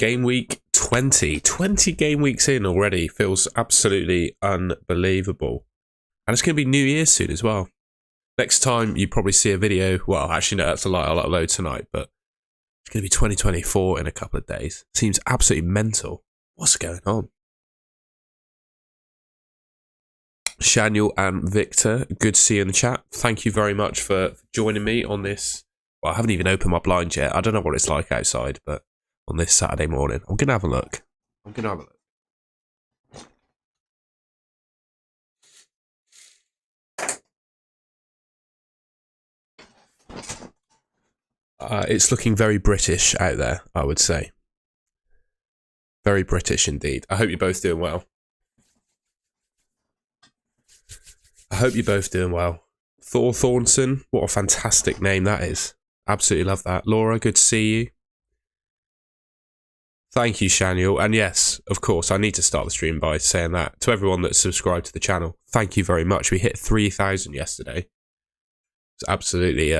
Game week 20. 20 game weeks in already. Feels absolutely unbelievable. And it's going to be New Year's soon as well. Next time you probably see a video. Well, actually, no, that's a lie. I'll upload tonight. But it's going to be 2024 in a couple of days. Seems absolutely mental. What's going on? Shaniel and Victor, good to see you in the chat. Thank you very much for joining me on this. Well, I haven't even opened my blind yet. I don't know what it's like outside, but on this Saturday morning, I'm going to have a look. It's looking very British out there, I would say. Very British indeed. I hope you're both doing well. Thor Thornton, what a fantastic name that is. Absolutely love that. Laura, good to see you. Thank you, Shaniel. And yes, of course, I need to start the stream by saying that to everyone that's subscribed to the channel. Thank you very much. We hit 3,000 yesterday. It's absolutely,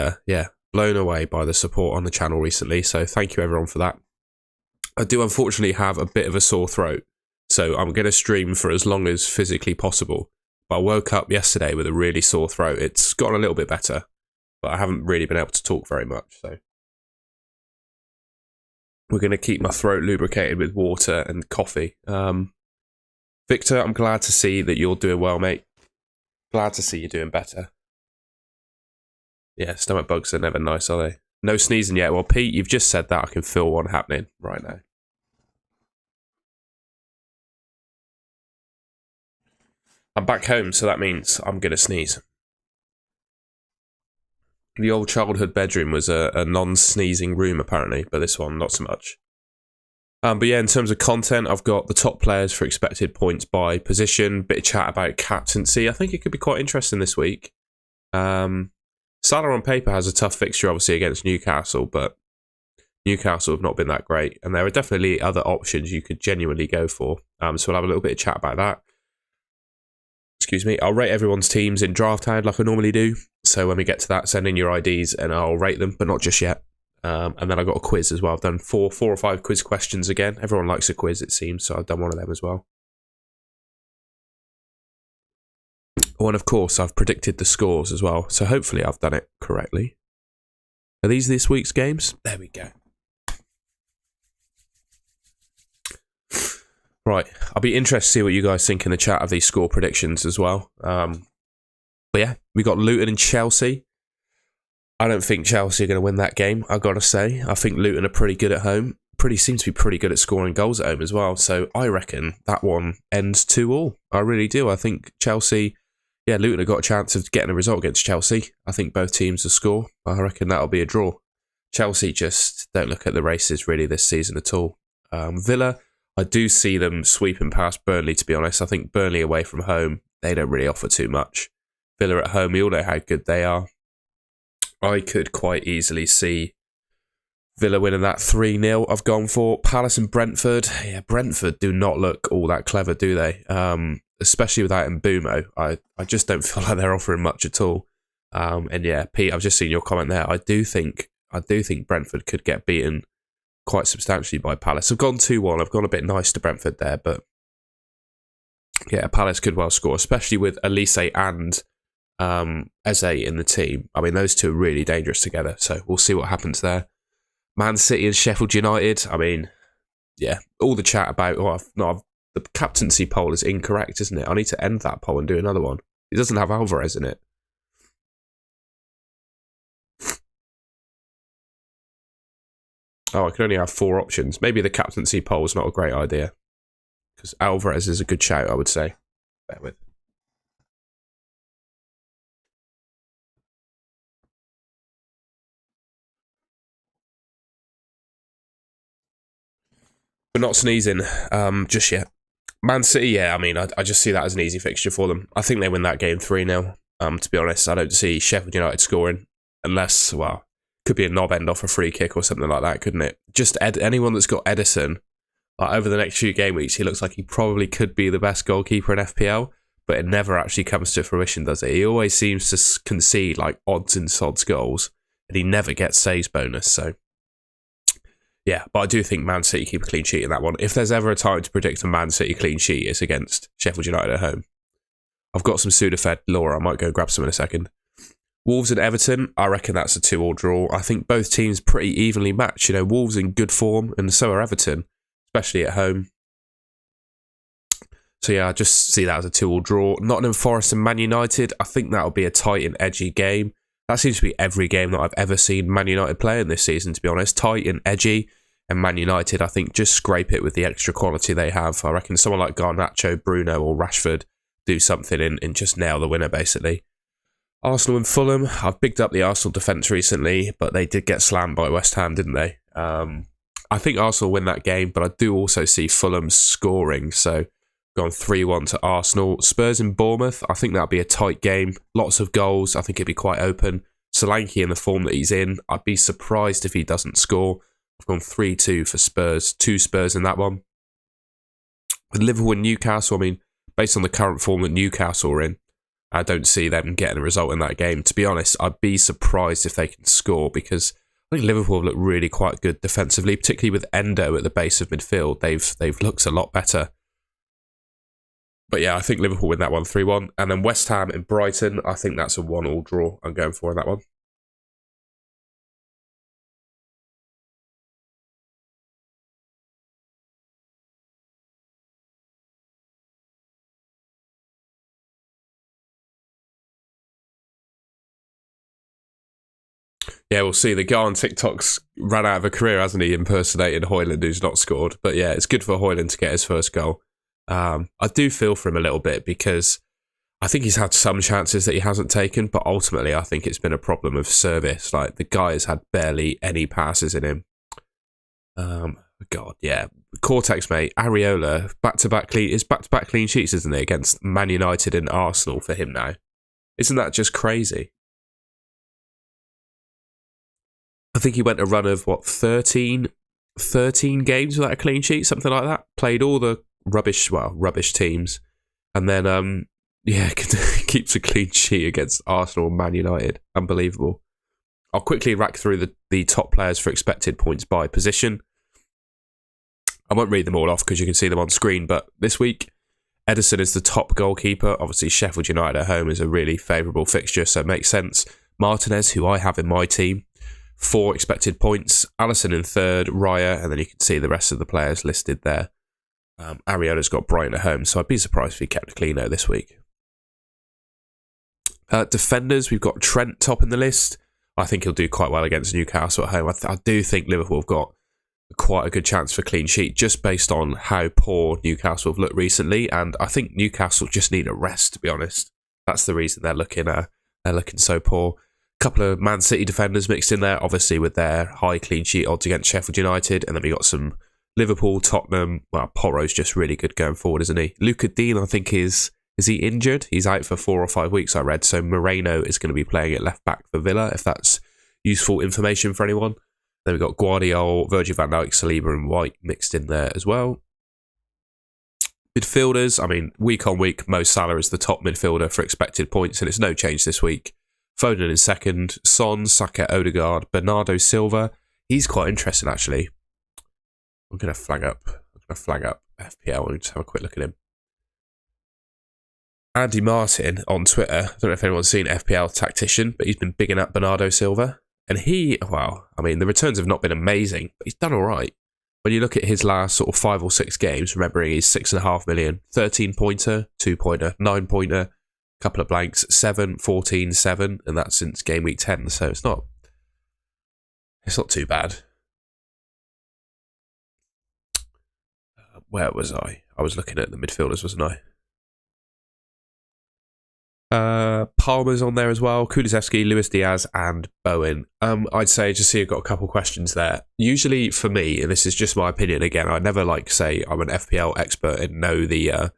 blown away by the support on the channel recently. So thank you everyone for that. I do unfortunately have a bit of a sore throat, so I'm going to stream for as long as physically possible. But I woke up yesterday with a really sore throat. It's gotten a little bit better, but I haven't really been able to talk very much. So we're going to keep my throat lubricated with water and coffee. Victor, I'm glad to see that you're doing well, mate. Glad to see you're doing better. Yeah, stomach bugs are never nice, are they? No sneezing yet. Well, Pete, you've just said that. I can feel one happening right now. I'm back home, so that means I'm going to sneeze. The old childhood bedroom was a non-sneezing room, apparently, but this one, not so much. But yeah, in terms of content, I've got the top players for expected points by position, bit of chat about captaincy. I think it could be quite interesting this week. Salah on paper has a tough fixture, obviously, against Newcastle, but Newcastle have not been that great, and there are definitely other options you could genuinely go for. So we'll have a little bit of chat about that. Excuse me. I'll rate everyone's teams in draft ad like I normally do. So when we get to that, send in your IDs and I'll rate them, but not just yet. And then I've got a quiz as well. I've done four or five quiz questions again. Everyone likes a quiz, it seems, so I've done one of them as well. Oh, and of course, I've predicted the scores as well, so hopefully I've done it correctly. Are these this week's games? There we go. Right, I'll be interested to see what you guys think in the chat of these score predictions as well. But yeah, we got Luton and Chelsea. I don't think Chelsea are going to win that game, I've got to say. I think Luton are pretty good at home. Seem to be pretty good at scoring goals at home as well. So I reckon that one ends 2-2. I really do. I think Chelsea... Yeah, Luton have got a chance of getting a result against Chelsea. I think both teams will score. I reckon that'll be a draw. Chelsea just don't look at the races really this season at all. Villa, I do see them sweeping past Burnley, to be honest. I think Burnley away from home, they don't really offer too much. Villa at home, we all know how good they are. I could quite easily see Villa winning that 3-0 I've gone for. Palace and Brentford. Yeah, Brentford do not look all that clever, do they? Especially without Mbumo. I just don't feel like they're offering much at all. And yeah, Pete, I've just seen your comment there. I do think Brentford could get beaten quite substantially by Palace. I've gone 2-1. I've gone a bit nice to Brentford there, but yeah, Palace could well score, especially with Elise and Eze in the team. I mean, those two are really dangerous together, so we'll see what happens there. Man City and Sheffield United. I mean, yeah, all the chat about the captaincy poll is incorrect, isn't it? I need to end that poll and do another one. It doesn't have Alvarez in it. Oh, I can only have 4 options. Maybe the captaincy poll is not a great idea. Because Alvarez is a good shout, I would say. Bear with. But not sneezing just yet. Man City, yeah, I mean, I just see that as an easy fixture for them. I think they win that game 3-0. To be honest, I don't see Sheffield United scoring. Unless, well, could be a knob end off a free kick or something like that, couldn't it? Just anyone that's got Edison, over the next few game weeks, he looks like he probably could be the best goalkeeper in FPL, but it never actually comes to fruition, does it? He always seems to concede like odds and sods goals, and he never gets saves bonus, so Yeah, but I do think Man City keep a clean sheet in that one. If there's ever a time to predict a Man City clean sheet, it's against Sheffield United at home. I've got some Sudafed Laura. I might go grab some in a second. Wolves and Everton, I reckon that's a 2-2 draw. I think both teams pretty evenly matched. You know, Wolves in good form, and so are Everton, especially at home. So yeah, I just see that as a 2-2 draw. Nottingham Forest and Man United, I think that'll be a tight and edgy game. That seems to be every game that I've ever seen Man United play in this season, to be honest. Tight and edgy. And Man United, I think, just scrape it with the extra quality they have. I reckon someone like Garnacho, Bruno or Rashford do something and just nail the winner, basically. Arsenal and Fulham, I've bigged up the Arsenal defence recently, but they did get slammed by West Ham, didn't they? I think Arsenal win that game, but I do also see Fulham scoring, so gone 3-1 to Arsenal. Spurs and Bournemouth, I think that'll be a tight game. Lots of goals, I think it'll be quite open. Solanke in the form that he's in, I'd be surprised if he doesn't score. I've gone 3-2 for Spurs, 2 Spurs in that one. With Liverpool and Newcastle, I mean, based on the current form that Newcastle are in, I don't see them getting a result in that game. To be honest, I'd be surprised if they can score because I think Liverpool have looked really quite good defensively, particularly with Endo at the base of midfield. They've looked a lot better. But yeah, I think Liverpool win that one 3-1. And then West Ham and Brighton, I think that's a 1-1 draw I'm going for in that one. Yeah, we'll see. The guy on TikTok's ran out of a career, hasn't he, impersonating Højlund, who's not scored. But yeah, it's good for Højlund to get his first goal. I do feel for him a little bit because I think he's had some chances that he hasn't taken, but ultimately I think it's been a problem of service. Like, the guy has had barely any passes in him. God, yeah. Cortex, mate. Areola, back-to-back clean sheets, isn't it, against Man United and Arsenal for him now? Isn't that just crazy? I think he went a run of, 13 games without a clean sheet, something like that. Played all the rubbish teams. And then, keeps a clean sheet against Arsenal and Man United. Unbelievable. I'll quickly rack through the top players for expected points by position. I won't read them all off because you can see them on screen, but this week, Ederson is the top goalkeeper. Obviously, Sheffield United at home is a really favourable fixture, so it makes sense. Martinez, who I have in my team, 4 expected points. Alisson in third, Raya, and then you can see the rest of the players listed there. Areola's got Brighton at home, so I'd be surprised if he kept a clean note this week. Defenders, we've got Trent top in the list. I think he'll do quite well against Newcastle at home. I do think Liverpool have got quite a good chance for clean sheet just based on how poor Newcastle have looked recently, and I think Newcastle just need a rest, to be honest. That's the reason they're looking so poor. Couple of Man City defenders mixed in there, obviously with their high clean sheet odds against Sheffield United, and then we got some Liverpool, Tottenham. Well, Porro's just really good going forward, isn't he? Luca Dean, I think, is he injured? He's out for 4 or 5 weeks, I read, so Moreno is going to be playing at left back for Villa, if that's useful information for anyone. Then we've got Guardiola, Virgil van Dijk, Saliba and White mixed in there as well. Midfielders, I mean, week on week, Mo Salah is the top midfielder for expected points, and it's no change this week. Foden in second, Son, Saka, Odegaard, Bernardo Silva. He's quite interesting, actually. I'm going to flag up FPL and just have a quick look at him. Andy Martin on Twitter, I don't know if anyone's seen FPL Tactician, but he's been bigging up Bernardo Silva. And the returns have not been amazing, but he's done all right. When you look at his last sort of 5 or 6 games, remembering he's 6.5 million, 13-pointer, 2-pointer, 9-pointer, couple of blanks, 7, 14, 7, and that's since game week 10, so it's not too bad. Where was I? I was looking at the midfielders, wasn't I? Palmer's on there as well, Kulusevski, Luis Diaz and Bowen. I'd say, just see I've got a couple questions there. Usually for me, and this is just my opinion again, I never say I'm an FPL expert and know the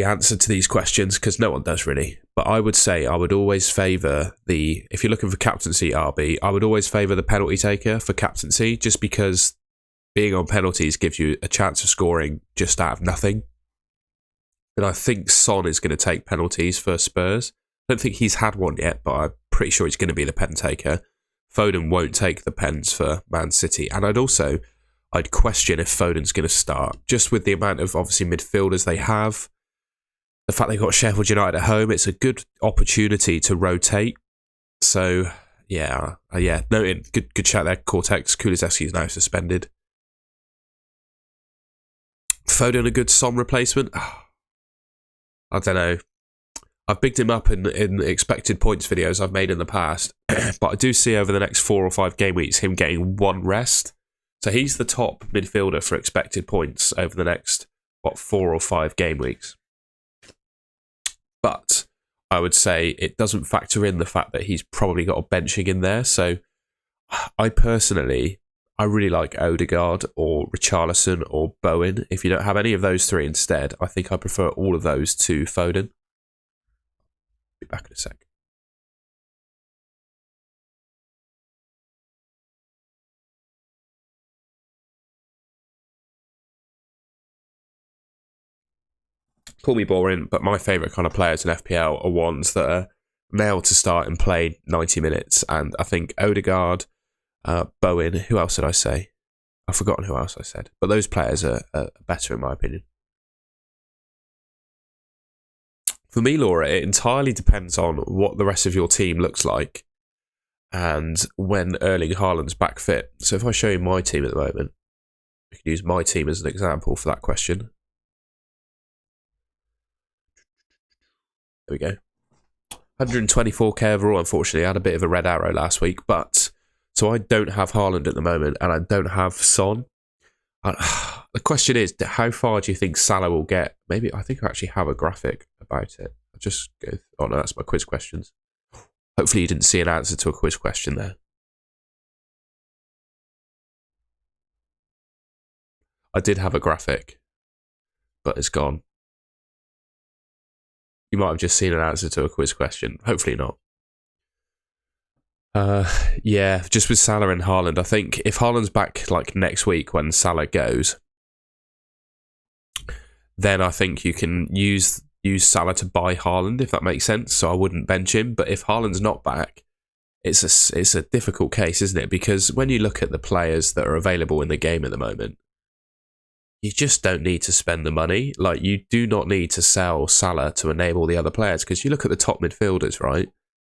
answer to these questions, because no one does really. But I would say I would always favour if you're looking for captaincy RB, I would always favour the penalty taker for captaincy, just because being on penalties gives you a chance of scoring just out of nothing. And I think Son is going to take penalties for Spurs. I don't think he's had one yet, but I'm pretty sure he's going to be the pen taker. Foden won't take the pens for Man City. And I'd question if Foden's going to start, just with the amount of, obviously, midfielders they have. The fact they've got Sheffield United at home, it's a good opportunity to rotate. So, yeah. Noted. Good shout there, Cortex. Kulusevski is now suspended. Foden a good Son replacement? I don't know. I've bigged him up in expected points videos I've made in the past, but I do see over the next 4 or 5 game weeks him getting one rest. So he's the top midfielder for expected points over the next, 4 or 5 game weeks. But I would say it doesn't factor in the fact that he's probably got a benching in there. So I really like Odegaard or Richarlison or Bowen. If you don't have any of those 3 instead, I think I prefer all of those to Foden. Be back in a sec. Call me boring, but my favourite kind of players in FPL are ones that are nailed to start and played 90 minutes. And I think Odegaard, Bowen, who else did I say? I've forgotten who else I said. But those players are better in my opinion. For me, Laura, it entirely depends on what the rest of your team looks like and when Erling Haaland's back fit. So if I show you my team at the moment, we can use my team as an example for that question. There we go. 124k overall, unfortunately. I had a bit of a red arrow last week, but so I don't have Haaland at the moment and I don't have Son. The question is, how far do you think Salah will get? Maybe I think I actually have a graphic about it. I'll just go. Oh no, that's my quiz questions. Hopefully you didn't see an answer to a quiz question there. I did have a graphic, but it's gone. You might have just seen an answer to a quiz question. Hopefully not. Yeah, just with Salah and Haaland, I think if Haaland's back like next week when Salah goes, then I think you can use Salah to buy Haaland, if that makes sense. So I wouldn't bench him. But if Haaland's not back, it's a difficult case, isn't it? Because when you look at the players that are available in the game at the moment, you just don't need to spend the money. Like, you do not need to sell Salah to enable the other players. Because you look at the top midfielders, right?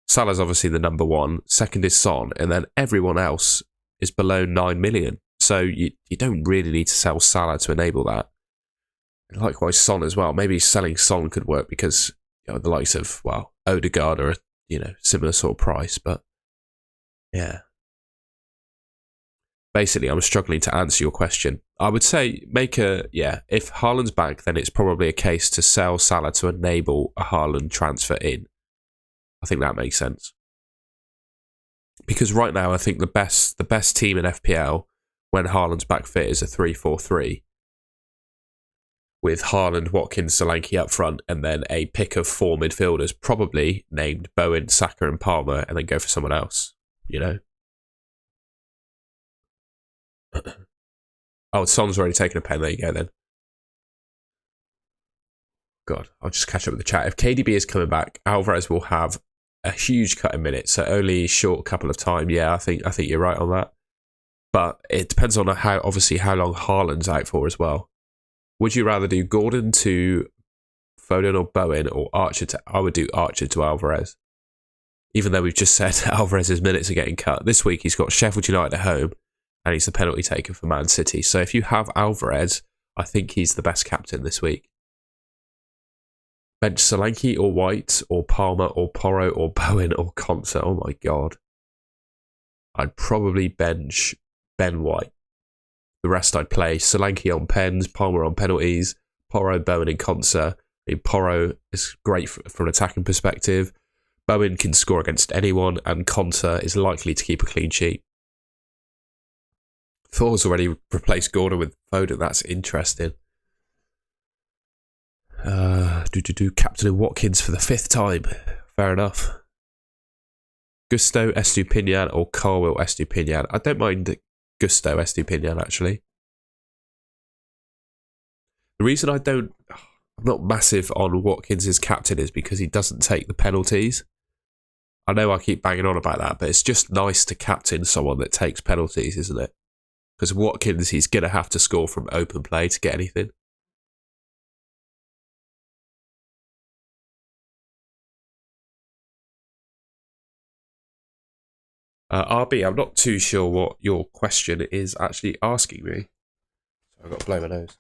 Salah's obviously the number one. Second is Son. And then everyone else is below 9 million. So you don't really need to sell Salah to enable that. And likewise, Son as well. Maybe selling Son could work because the likes of, Odegaard are similar sort of price. But yeah. Basically, I'm struggling to answer your question. I would say if Haaland's back, then it's probably a case to sell Salah to enable a Haaland transfer in. I think that makes sense. Because right now, I think the best team in FPL when Haaland's back fit is a 3-4-3 with Haaland, Watkins, Solanke up front, and then a pick of 4 midfielders, probably named Bowen, Saka, and Palmer, and then go for someone else. Oh, Son's already taken a pen. There you go, then. God, I'll just catch up with the chat. If KDB is coming back, Alvarez will have a huge cut in minutes, so only short couple of time. Yeah, I think you're right on that. But it depends on how long Haaland's out for as well. Would you rather do Gordon to Foden or Bowen or Archer to... I would do Archer to Alvarez. Even though we've just said Alvarez's minutes are getting cut. This week he's got Sheffield United at home and he's the penalty taker for Man City. So if you have Alvarez, I think he's the best captain this week. Bench Solanke or White or Palmer or Porro or Bowen or Konsa. Oh my God. I'd probably bench Ben White. The rest I'd play Solanke on pens, Palmer on penalties, Porro, Bowen and Konsa. Porro is great from an attacking perspective. Bowen can score against anyone and Konsa is likely to keep a clean sheet. Thor's already replaced Gordon with Foden. That's interesting. Captain Watkins for the 5th time. Fair enough. Gusto Estupinian or Carwell Estupinian. I don't mind Gusto Estupinian, actually. The reason I'm not massive on Watkins' captain is because he doesn't take the penalties. I know I keep banging on about that, but it's just nice to captain someone that takes penalties, isn't it? Because Watkins, he's going to have to score from open play to get anything. RB, I'm not too sure what your question is actually asking me. I've got to blow my nose.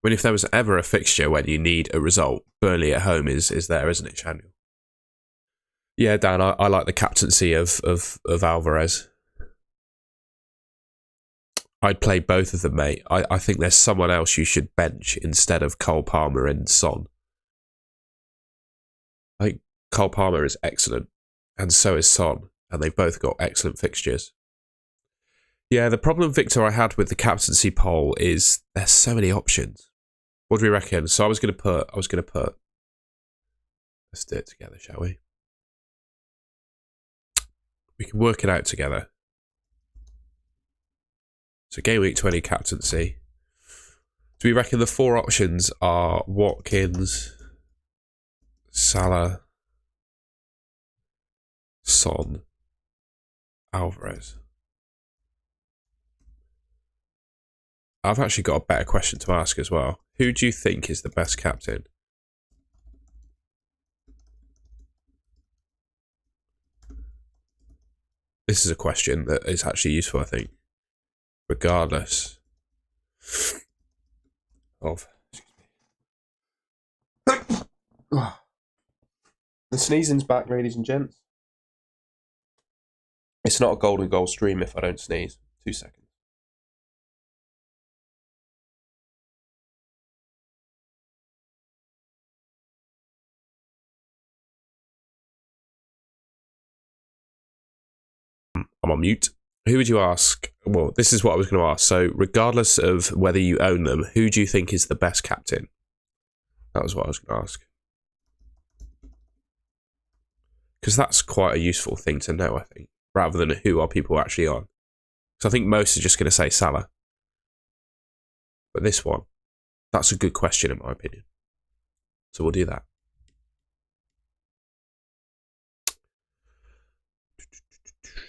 I mean, if there was ever a fixture when you need a result, Burnley at home is there, isn't it, Samuel? Yeah, Dan, I like the captaincy of Alvarez. I'd play both of them, mate. I think there's someone else you should bench instead of Cole Palmer and Son. I think Cole Palmer is excellent, and so is Son, and they've both got excellent fixtures. Yeah, the problem, Victor, I had with the captaincy poll is there's so many options. What do we reckon? So I was going to put. Let's do it together, shall we? We can work it out together. So game week 20 captaincy. Do we reckon the four options are Watkins, Salah, Son, Alvarez? I've actually got a better question to ask as well. Who do you think is the best captain? This is a question that is actually useful, I think. Regardless of... The sneezing's back, ladies and gents. It's not a golden goal stream if I don't sneeze. 2 seconds. I'm on mute. Who would you ask? Well, this is what I was going to ask. So, regardless of whether you own them, who do you think is the best captain? That was what I was going to ask. Because that's quite a useful thing to know, I think, rather than who are people actually on. So I think most are just going to say Salah. But this one, that's a good question in my opinion. So we'll do that.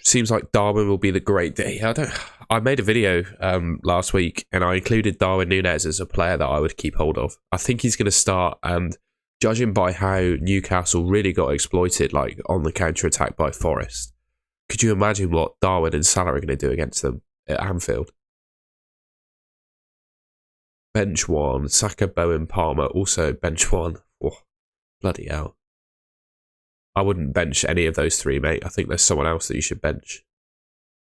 Seems like Darwin will be the great day. I made a video last week and I included Darwin Núñez as a player that I would keep hold of. I think he's going to start, and judging by how Newcastle really got exploited, like on the counter-attack by Forest, could you imagine what Darwin and Salah are going to do against them at Anfield? Bench one. Saka, Bowen, Palmer also bench one. Oh, bloody hell. I wouldn't bench any of those three, mate. I think there's someone else that you should bench.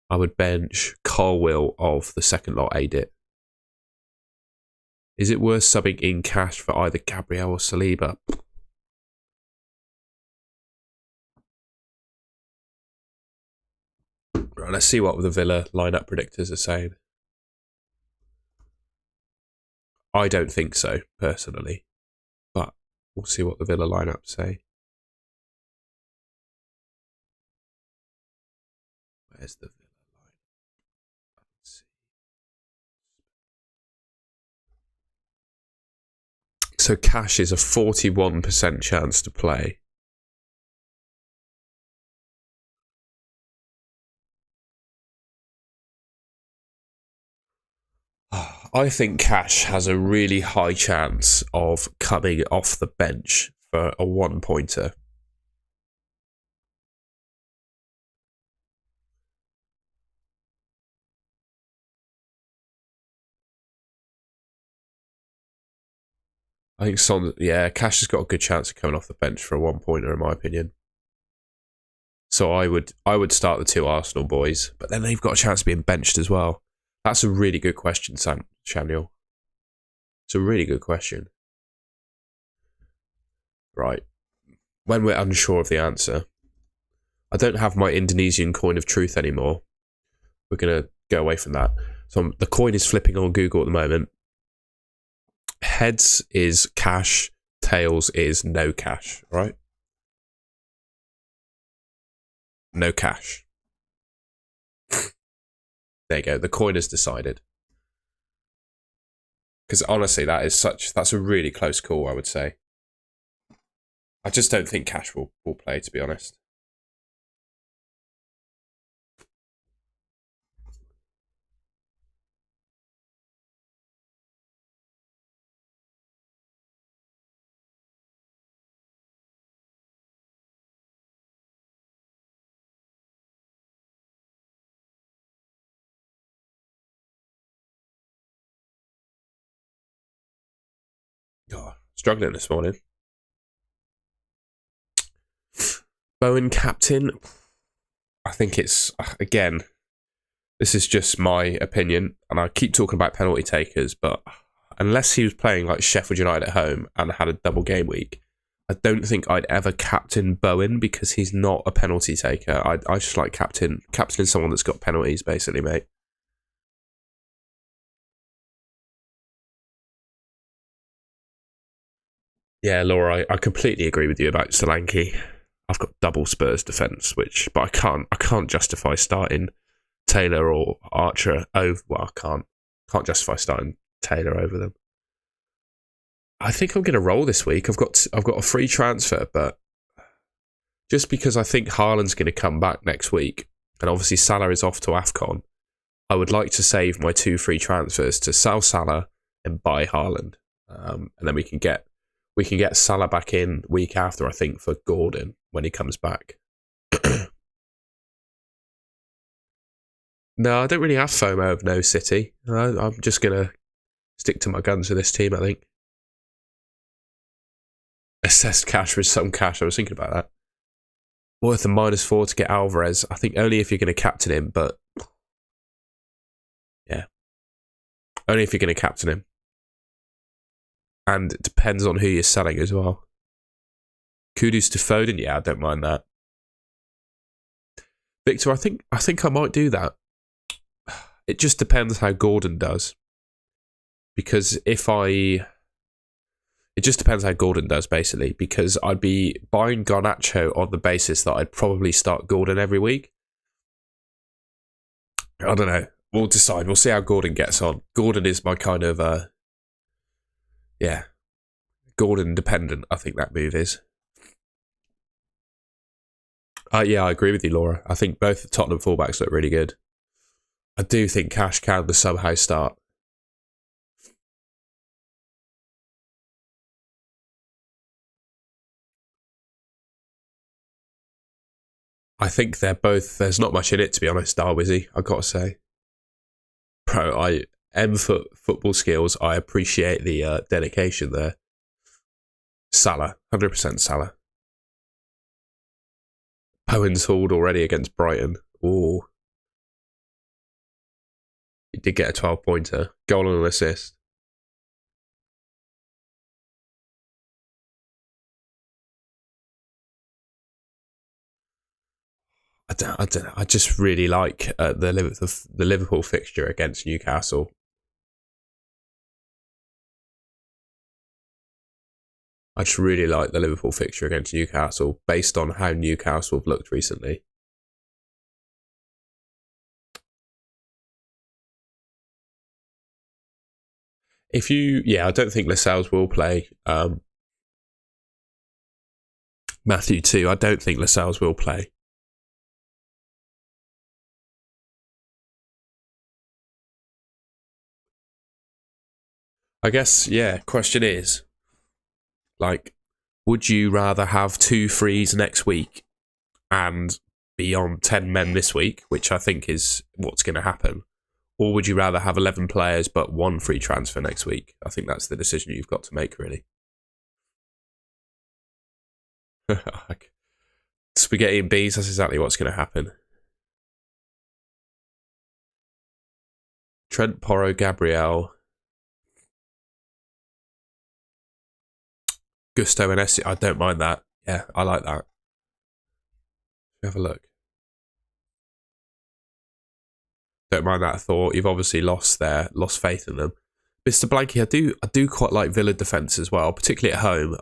I would bench Colwill of the second lot ADIT. Is it worth subbing in cash for either Gabriel or Saliba? Right, let's see what the Villa lineup predictors are saying. I don't think so, personally. But we'll see what the Villa lineup say. Where's the Villa lineup? Let's see. So Cash is a 41% chance to play. I think Cash has a really high chance of coming off the bench for a one-pointer. I think Cash has got a good chance of coming off the bench for a one-pointer, in my opinion. So I would start the two Arsenal boys, but then they've got a chance of being benched as well. That's a really good question, Samuel. It's a really good question. Right. When we're unsure of the answer, I don't have my Indonesian coin of truth anymore. We're going to go away from that. So the coin is flipping on Google at the moment. Heads is cash, tails is no cash, right? no cash. There you go. The coin is decided. Because honestly, that's a really close call, I would say. I just don't think cash will play, to be honest. God, struggling this morning. Bowen captain. I think it's, again, this is just my opinion, and I keep talking about penalty takers, but unless he was playing like Sheffield United at home and had a double game week, I don't think I'd ever captain Bowen because he's not a penalty taker. I just like captaining someone that's got penalties, basically, mate. Yeah, Laura, I completely agree with you about Solanke. I've got double Spurs defence, but I can't justify starting Taylor or Archer over. Well, I can't justify starting Taylor over them. I think I'm going to roll this week. I've got a free transfer, but just because I think Haaland's going to come back next week, and obviously Salah is off to AFCON, I would like to save my 2 free transfers to sell Salah and buy Haaland, and then we can get Salah back in week after, I think, for Gordon when he comes back. No, I don't really have FOMO of no City. I'm just going to stick to my guns with this team, I think. Assessed cash with some cash. I was thinking about that. Worth a -4 to get Alvarez. I think only if you're going to captain him, but yeah. Only if you're going to captain him. And it depends on who you're selling as well. Kudus to Foden, yeah, I don't mind that. Victor, I think I might do that. It just depends how Gordon does. Because it just depends how Gordon does, basically. Because I'd be buying Garnacho on the basis that I'd probably start Gordon every week. I don't know. We'll decide. We'll see how Gordon gets on. Gordon is my kind of, Gordon dependent, I think that move is. Yeah, I agree with you, Laura. I think both the Tottenham fullbacks look really good. I do think Cash can somehow start. I think they're both. There's not much in it, to be honest, Darwizzy, I've got to say. Bro, I am for football skills. I appreciate the dedication there. Salah, 100% Salah. Bowen's hauled already against Brighton. Ooh. He did get a 12-pointer. Goal and an assist. I don't know. I just really like the Liverpool fixture against Newcastle. I just really like the Liverpool fixture against Newcastle based on how Newcastle have looked recently. I don't think Lascelles will play. Matthew too. I don't think Lascelles will play. I guess, question is, like, would you rather have 2 frees next week and be on 10 men this week, which I think is what's going to happen, or would you rather have 11 players but 1 free transfer next week? I think that's the decision you've got to make, really. Spaghetti and bees, that's exactly what's going to happen. Trent, Porro, Gabriel, Gusto and Essie. I don't mind that. Yeah, I like that. Have a look. Don't mind that thought. You've obviously lost faith in them. Mr. Blanky, I do quite like Villa defence as well, particularly at home.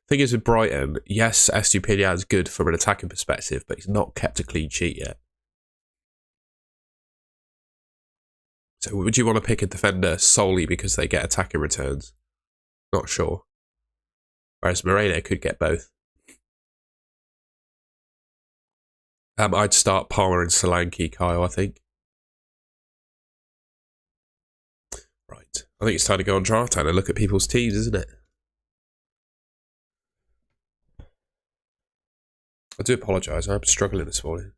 Thing is with Brighton, yes, Estupinian is good from an attacking perspective, but he's not kept a clean sheet yet. So would you want to pick a defender solely because they get attacking returns? Not sure. Whereas Moreno could get both. I'd start Palmer and Solanke, Kyle, I think. Right. I think it's time to go on draft time and look at people's teams, isn't it? I do apologise, I'm struggling this morning.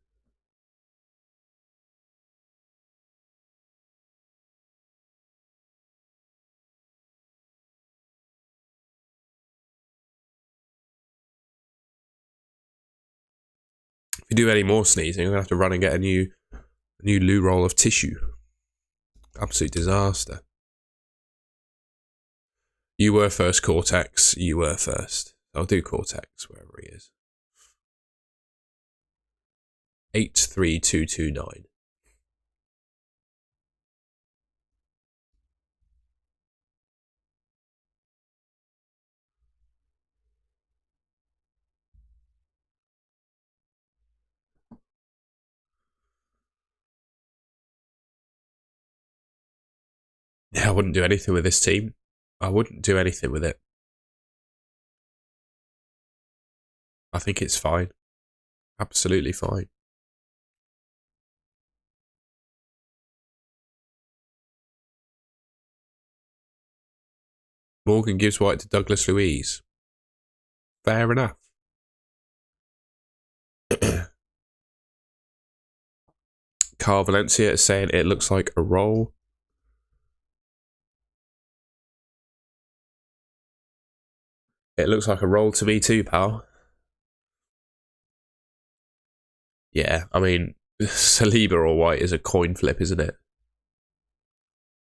If you do any more sneezing, I'm going to have to run and get a new loo roll of tissue. Absolute disaster. You were first, Cortex. You were first. I'll do Cortex, wherever he is. 83229. Yeah, I wouldn't do anything with this team. I wouldn't do anything with it. I think it's fine. Absolutely fine. Morgan gives White to Douglas Luiz. Fair enough. Carl Valencia is saying it looks like a roll. It looks like a roll to me too, pal. Yeah, I mean, Saliba or White is a coin flip, isn't it?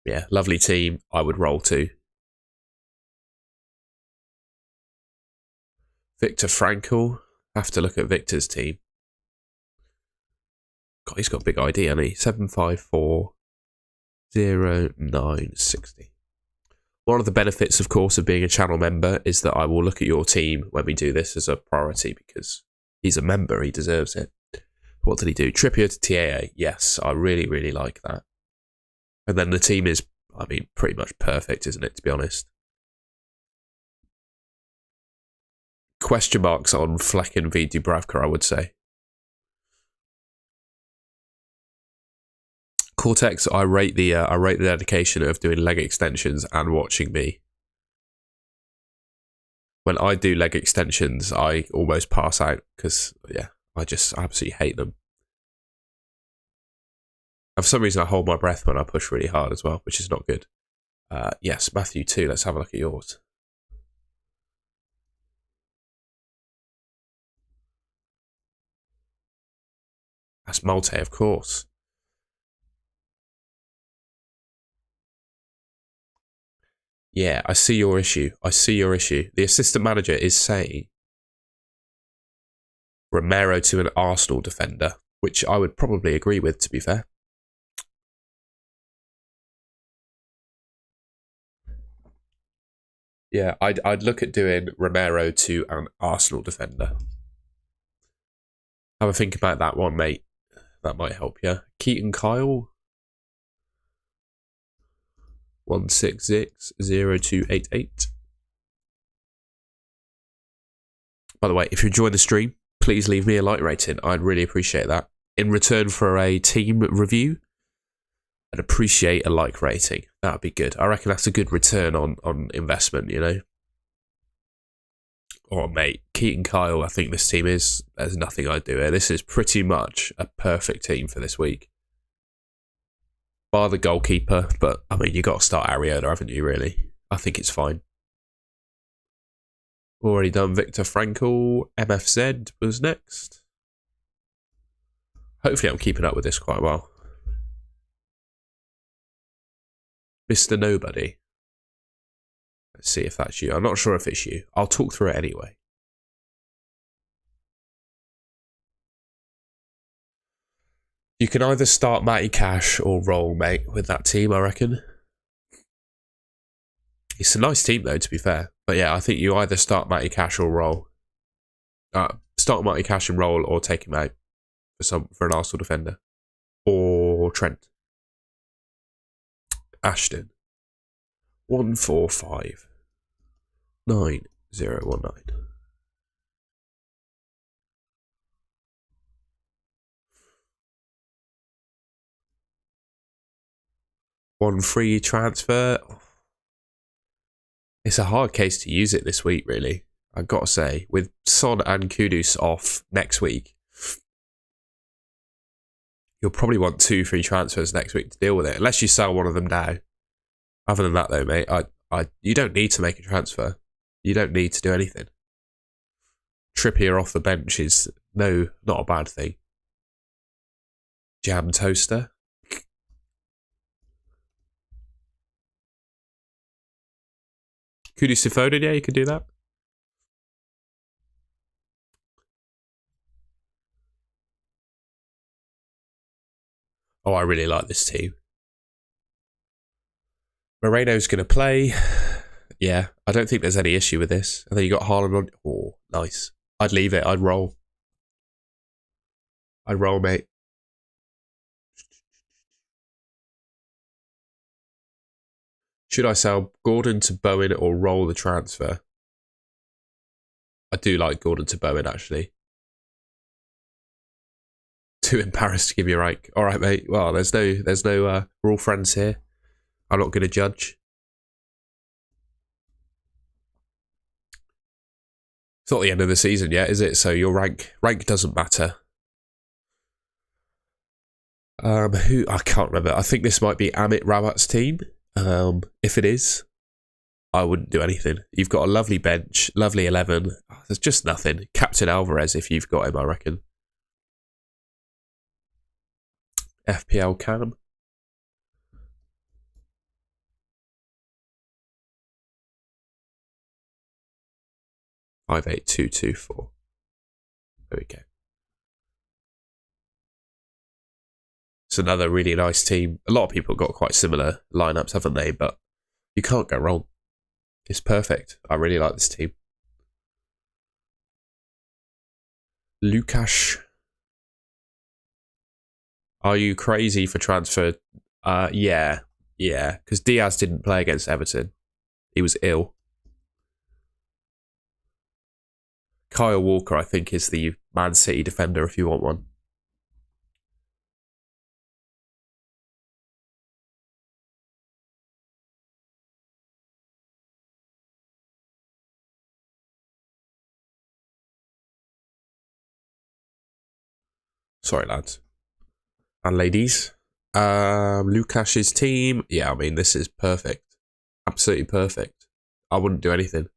Yeah, lovely team. I would roll too. Victor Frankl. Have to look at Victor's team. God, he's got a big ID, hasn't he? 7540960. One of the benefits, of course, of being a channel member is that I will look at your team when we do this as a priority because he's a member. He deserves it. What did he do? Trippier to TAA. Yes, I really, really like that. And then the team is, I mean, pretty much perfect, isn't it, to be honest? Question marks on Flecken v Dubravka, I would say. Cortex, I rate the dedication of doing leg extensions and watching me. When I do leg extensions, I almost pass out because, yeah, I just absolutely hate them. For some reason, I hold my breath when I push really hard as well, which is not good. Yes, Matthew too. Let's have a look at yours. That's Malte, of course. Yeah, I see your issue. I see your issue. The assistant manager is saying Romero to an Arsenal defender, which I would probably agree with, to be fair. Yeah, I'd look at doing Romero to an Arsenal defender. Have a think about that one, mate. That might help you. Keaton Kyle. 1660288. By the way, if you're enjoying the stream, please leave me a like rating. I'd really appreciate that. In return for a team review, I'd appreciate a like rating. That would be good. I reckon that's a good return on investment, you know? Oh, mate, Keaton Kyle, I think this team is, there's nothing I'd do here. This is pretty much a perfect team for this week. Bar the goalkeeper, but, I mean, you got to start Ariola, haven't you, really? I think it's fine. Already done Victor Frankl. MFZ was next. Hopefully I'm keeping up with this quite well. Mr. Nobody. Let's see if that's you. I'm not sure if it's you. I'll talk through it anyway. You can either start Matty Cash or roll, mate, with that team, I reckon. It's a nice team, though, to be fair. But yeah, I think you either start Matty Cash or roll. Start Matty Cash and roll, or take him out for an Arsenal defender. Or Trent. Ashton. 145 9019. One free transfer. It's a hard case to use it this week, really. I've got to say, with Son and Kudus off next week, you'll probably want 2 free transfers next week to deal with it, unless you sell one of them now. Other than that, though, mate, you don't need to make a transfer. You don't need to do anything. Trippier off the bench is not a bad thing. Jam toaster. Kudus Foden, yeah, you could do that. Oh, I really like this team. Moreno's going to play. Yeah, I don't think there's any issue with this. And then you got Haaland on. Oh, nice. I'd leave it. I'd roll. I'd roll, mate. Should I sell Gordon to Bowen or roll the transfer? I do like Gordon to Bowen, actually. Too embarrassed to give you a rank. All right, mate. Well, there's no. We're all friends here. I'm not going to judge. It's not the end of the season yet, is it? So your rank doesn't matter. Who I can't remember. I think this might be Amit Rawat's team. If it is, I wouldn't do anything. You've got a lovely bench, lovely 11. There's just nothing. Captain Alvarez, if you've got him, I reckon. FPL Cam. Five 58224. There we go. It's another really nice team. A lot of people got quite similar lineups, haven't they? But you can't go wrong. It's perfect. I really like this team. Lukasz. Are you crazy for transfer? Yeah. Because Diaz didn't play against Everton. He was ill. Kyle Walker, I think, is the Man City defender if you want one. Sorry, lads. And ladies. Lukash's team. Yeah, I mean, this is perfect. Absolutely perfect. I wouldn't do anything.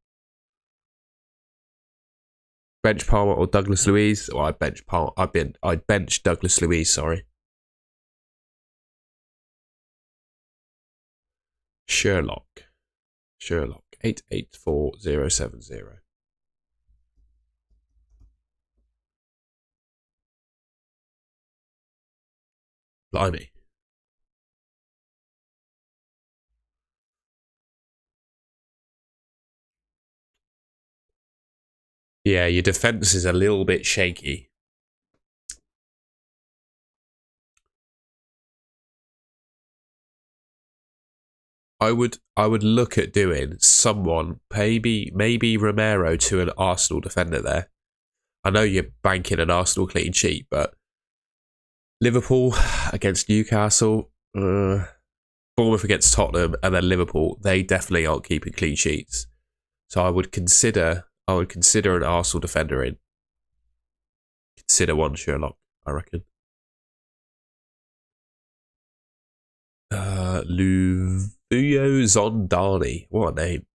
Bench Palmer or Douglas Luiz? Well, I'd bench Palmer. I'd bench Douglas Luiz, sorry. Sherlock. 884070. Blimey. Yeah, your defense is a little bit shaky. I would look at doing someone, maybe Romero to an Arsenal defender there. I know you're banking an Arsenal clean sheet, but Liverpool against Newcastle, Bournemouth against Tottenham, and then Liverpool, they definitely aren't keeping clean sheets. So I would consider an Arsenal defender in. Consider one Sherlock, I reckon. Luvio Zondani. What a name.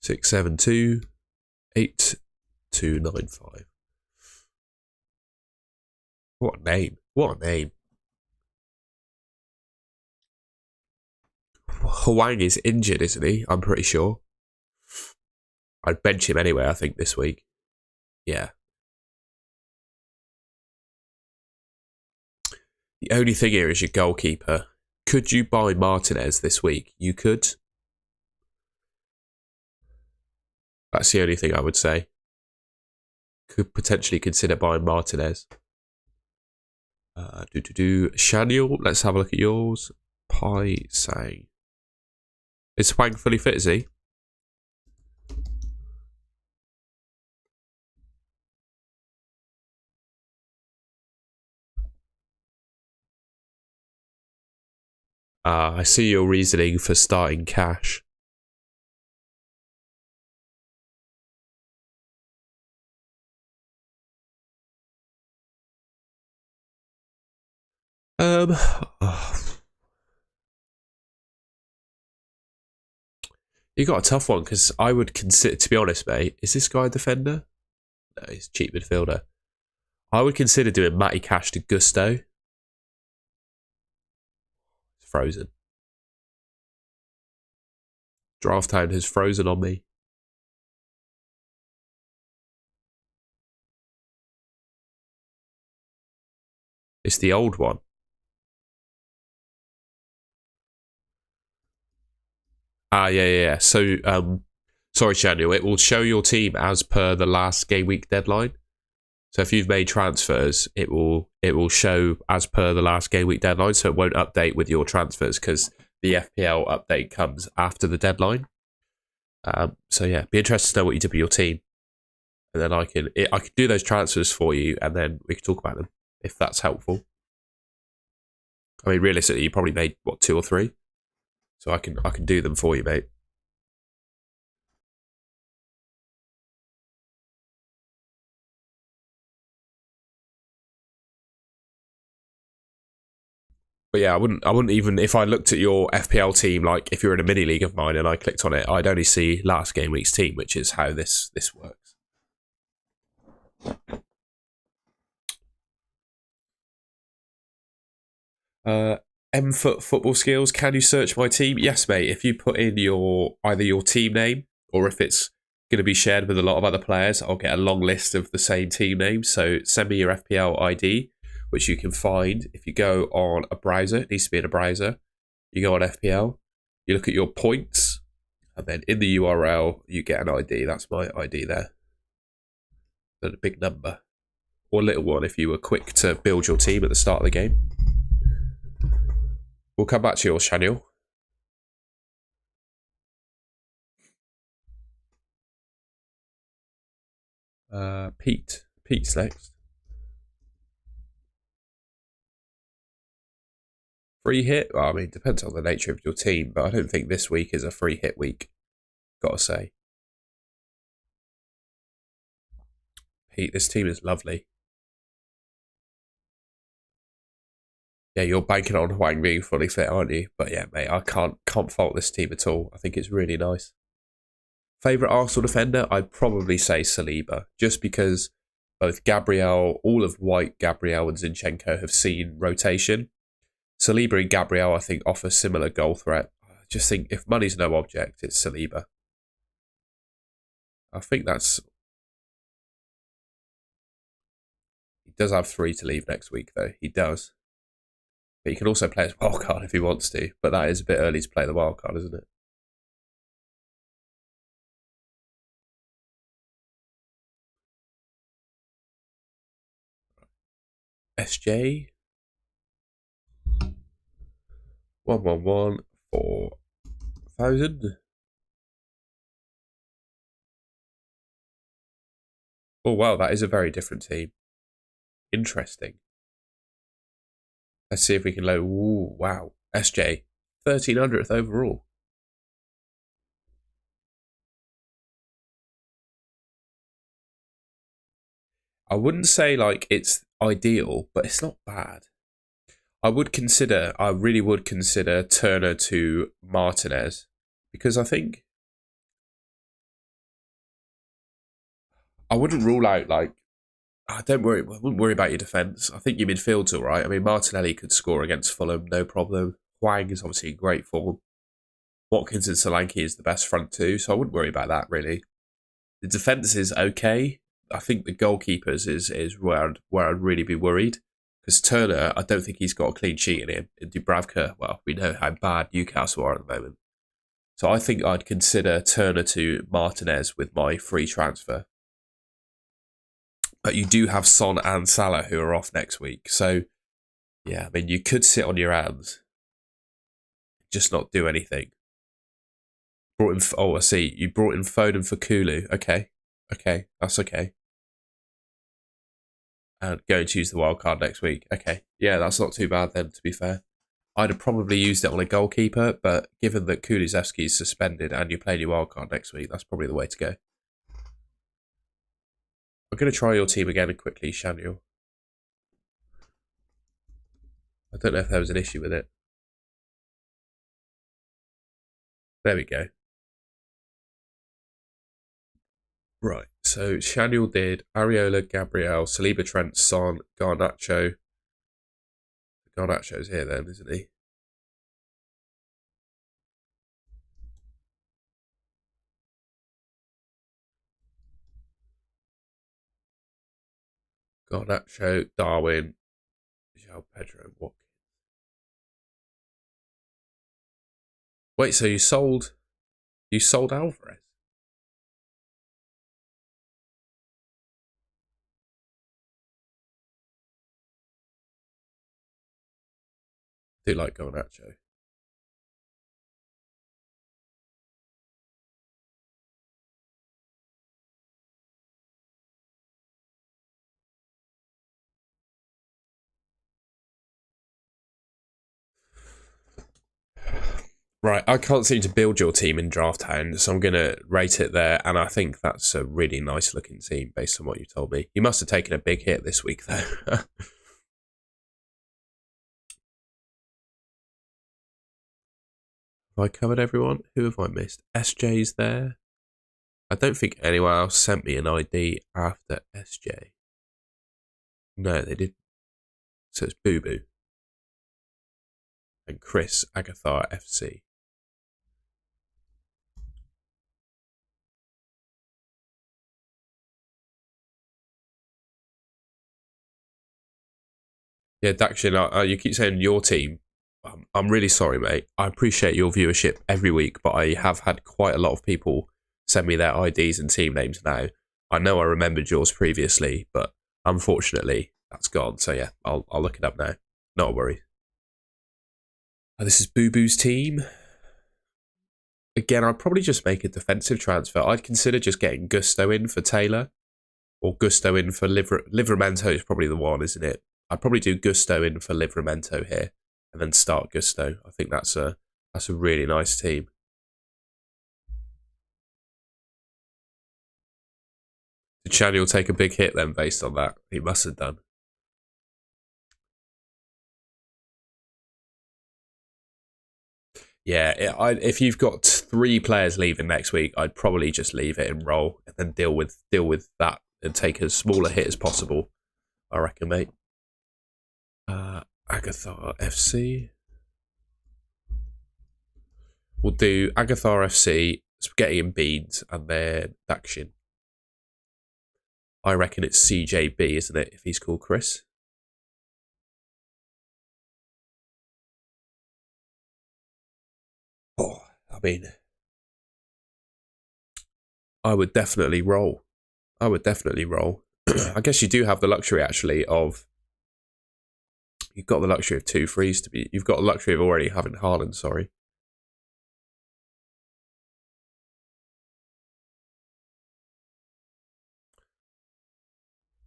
6728295. What a name. What a name. Hwang is injured, isn't he? I'm pretty sure. I'd bench him anyway, I think, this week. Yeah. The only thing here is your goalkeeper. Could you buy Martinez this week? You could. That's the only thing I would say. Could potentially consider buying Martinez. Shaniel, let's have a look at yours. Pai Sang. Is Hwang fully fit, is he? I see your reasoning for starting Cash. You got a tough one because I would consider, to be honest, mate, is this guy a defender? No, he's a cheap midfielder. I would consider doing Matty Cash to Gusto. It's frozen. Draft Town has frozen on me. It's the old one. Yeah. So, sorry, Shaniel, it will show your team as per the last game week deadline. So if you've made transfers, it will show as per the last game week deadline. So it won't update with your transfers because the FPL update comes after the deadline. So yeah, be interested to know what you did with your team, and then I can do those transfers for you, and then we can talk about them if that's helpful. I mean, realistically, you probably made what 2 or 3, so I can do them for you, mate. But yeah, I wouldn't even, if I looked at your FPL team, like if you're in a mini league of mine and I clicked on it, I'd only see last game week's team, which is how this works. M-Foot football skills. Can you search my team? Yes, mate. If you put in either your team name or if it's going to be shared with a lot of other players, I'll get a long list of the same team name. So send me your FPL ID, which you can find if you go on a browser. It needs to be in a browser. You go on FPL, you look at your points, and then in the URL, you get an ID. That's my ID there. And a big number. Or a little one if you were quick to build your team at the start of the game. We'll come back to yours, Shaniel. Pete's next. Free hit? Well, I mean, depends on the nature of your team, but I don't think this week is a free hit week. Gotta say. Pete, this team is lovely. Yeah, you're banking on Hwang being fully fit, aren't you? But yeah, mate, I can't fault this team at all. I think it's really nice. Favourite Arsenal defender? I'd probably say Saliba, just because both Gabriel, all of White, Gabriel and Zinchenko have seen rotation. Saliba and Gabriel, I think, offer similar goal threat. I just think if money's no object, it's Saliba. I think that's... He does have 3 to leave next week, though. He does. But he can also play his wildcard if he wants to. But that is a bit early to play the wildcard, isn't it? SJ. 111 4,000. Oh, wow, that is a very different team. Interesting. Let's see if we can load. Ooh, wow. SJ. 1300th overall. I wouldn't say like it's ideal, but it's not bad. I really would consider Turner to Martinez because I think I wouldn't rule out I wouldn't worry about your defence. I think your midfield's all right. I mean, Martinelli could score against Fulham, no problem. Hwang is obviously in great form. Watkins and Solanke is the best front two, so I wouldn't worry about that really. The defence is okay. I think the goalkeepers is where I'd really be worried Because Turner, I don't think he's got a clean sheet in him. In Dubravka, well, we know how bad Newcastle are at the moment. So I think I'd consider Turner to Martinez with my free transfer. But you do have Son and Salah who are off next week. So, yeah, I mean, you could sit on your hands, just not do anything. I see. You brought in Foden for Kulu. Okay, that's okay. And go and choose the wild card next week. Okay, yeah, that's not too bad then, to be fair. I'd have probably used it on a goalkeeper, but given that Kulusevski is suspended and you're playing your wildcard next week, that's probably the way to go. I'm going to try your team again quickly, Shaniel. I don't know if there was an issue with it. There we go. Right, so Shaniel did Areola, Gabriel, Saliba, Trent, Son, Garnacho. Garnacho's here then, isn't he? Garnacho, Darwin, João Pedro, Watkins. Wait, so you sold Alvarez? I do like Garnacho. Right, I can't seem to build your team in Draft Hound, so I'm going to rate it there, and I think that's a really nice looking team based on what you told me. You must have taken a big hit this week, though. Have I covered everyone? Who have I missed? SJ's there. I don't think anyone else sent me an ID after SJ. No, they didn't. So it's Boo Boo. And Chris, Agathar, FC. Yeah, Dakshin, you keep saying your team. I'm really sorry, mate. I appreciate your viewership every week, but I have had quite a lot of people send me their IDs and team names now. I know I remembered yours previously, but unfortunately, that's gone. So yeah, I'll look it up now. Not a worry. This is Boo Boo's team. Again, I'd probably just make a defensive transfer. I'd consider just getting Gusto in for Taylor, or Gusto in for Livramento is probably the one, isn't it? I'd probably do Gusto in for Livramento here, and then start Gusto. I think that's a really nice team. Did Shaniel take a big hit then based on that? He must have done. Yeah, if you've got 3 players leaving next week, I'd probably just leave it and roll, and then deal with that and take as small a hit as possible. I reckon, mate. Agathar FC. We'll do Agathar FC, Spaghetti and Beans, and then Dakshin. I reckon it's CJB, isn't it, if he's called Chris? Oh, I mean, I would definitely roll. I guess you do have the luxury, actually, of... You've got the luxury of 2 frees to be... You've got the luxury of already having Haaland, sorry.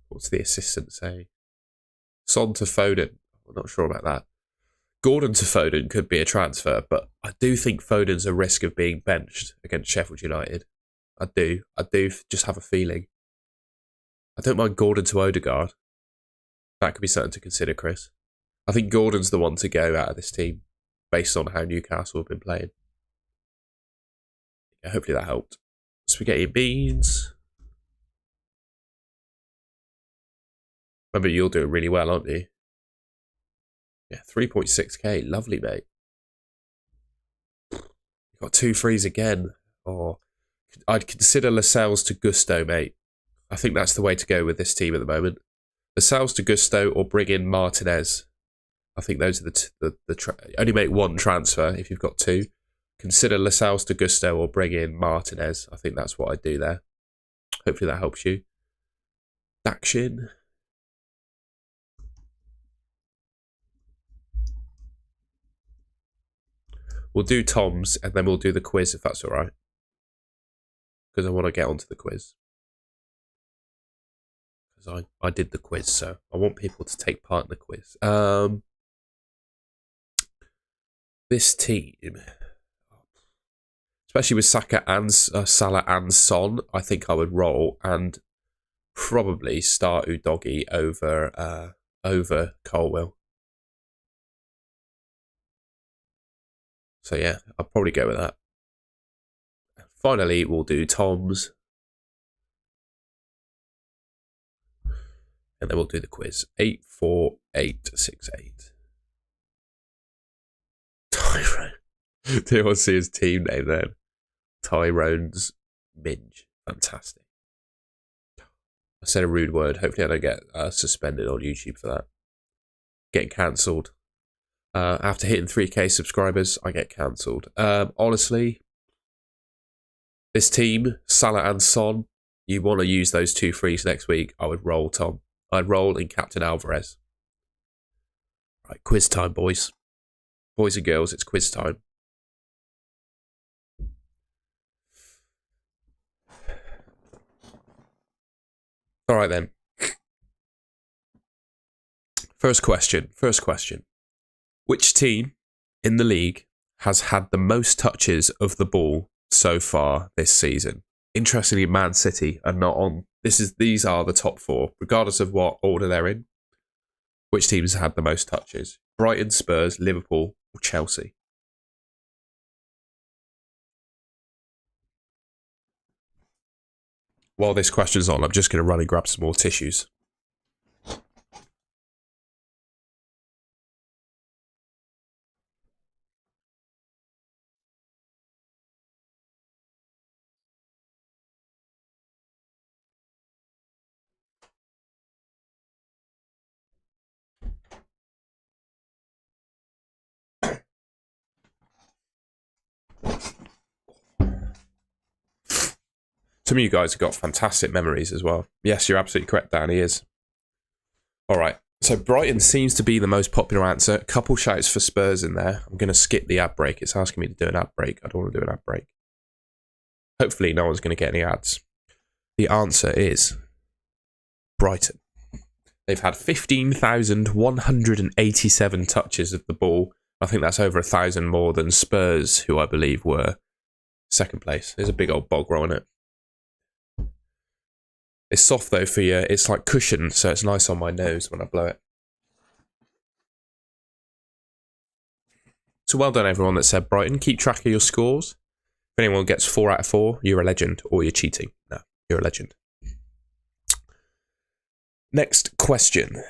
What's the assistant say? Son to Foden. I'm not sure about that. Gordon to Foden could be a transfer, but I do think Foden's a risk of being benched against Sheffield United. I do just have a feeling. I don't mind Gordon to Odegaard. That could be something to consider, Chris. I think Gordon's the one to go out of this team based on how Newcastle have been playing. Yeah, hopefully that helped. Spaghetti and Beans. Remember, you're doing really well, aren't you? Yeah, 3.6k. Lovely, mate. You've got 2 frees again. Or I'd consider Lascelles to Gusto, mate. I think that's the way to go with this team at the moment. Lascelles to Gusto or bring in Martinez. I think those are only make one transfer if you've got two. Consider Lascelles to Gusto or bring in Martinez. I think that's what I'd do there. Hopefully that helps you. Action. We'll do Tom's and then we'll do the quiz if that's all right. Because I want to get onto the quiz. Because I did the quiz, so I want people to take part in the quiz. This team, especially with Saka and Salah and Son, I think I would roll and probably start Udogie over Colwill. So yeah, I'll probably go with that. Finally, we'll do Tom's. And then we'll do the quiz. 84868. Tyrone. Do you want to see his team name then? Tyrone's Minge. Fantastic. I said a rude word. Hopefully I don't get suspended on YouTube for that. Getting cancelled. After hitting 3k subscribers, I get cancelled. Honestly, this team, Salah and Son, you want to use those two frees next week, I would roll Tom. I'd roll in Captain Alvarez. Right, quiz time, boys. Boys and girls, it's quiz time. All right, then. First question. Which team in the league has had the most touches of the ball so far this season? Interestingly, Man City are not on. These are the top four, regardless of what order they're in. Which teams had the most touches? Brighton, Spurs, Liverpool, or Chelsea? While this question's on, I'm just going to run and grab some more tissues. Some of you guys have got fantastic memories as well. Yes, you're absolutely correct, Dan. He is. All right. So Brighton seems to be the most popular answer. A couple shouts for Spurs in there. I'm going to skip the ad break. It's asking me to do an ad break. I don't want to do an ad break. Hopefully no one's going to get any ads. The answer is Brighton. They've had 15,187 touches of the ball. I think that's over 1,000 more than Spurs, who I believe were second place. There's a big old bog roll in it. It's soft though for you. It's like cushion, so it's nice on my nose when I blow it. So well done everyone that said Brighton. Keep track of your scores. If anyone gets 4 out of 4, you're a legend, or you're cheating. No, you're a legend. Next question.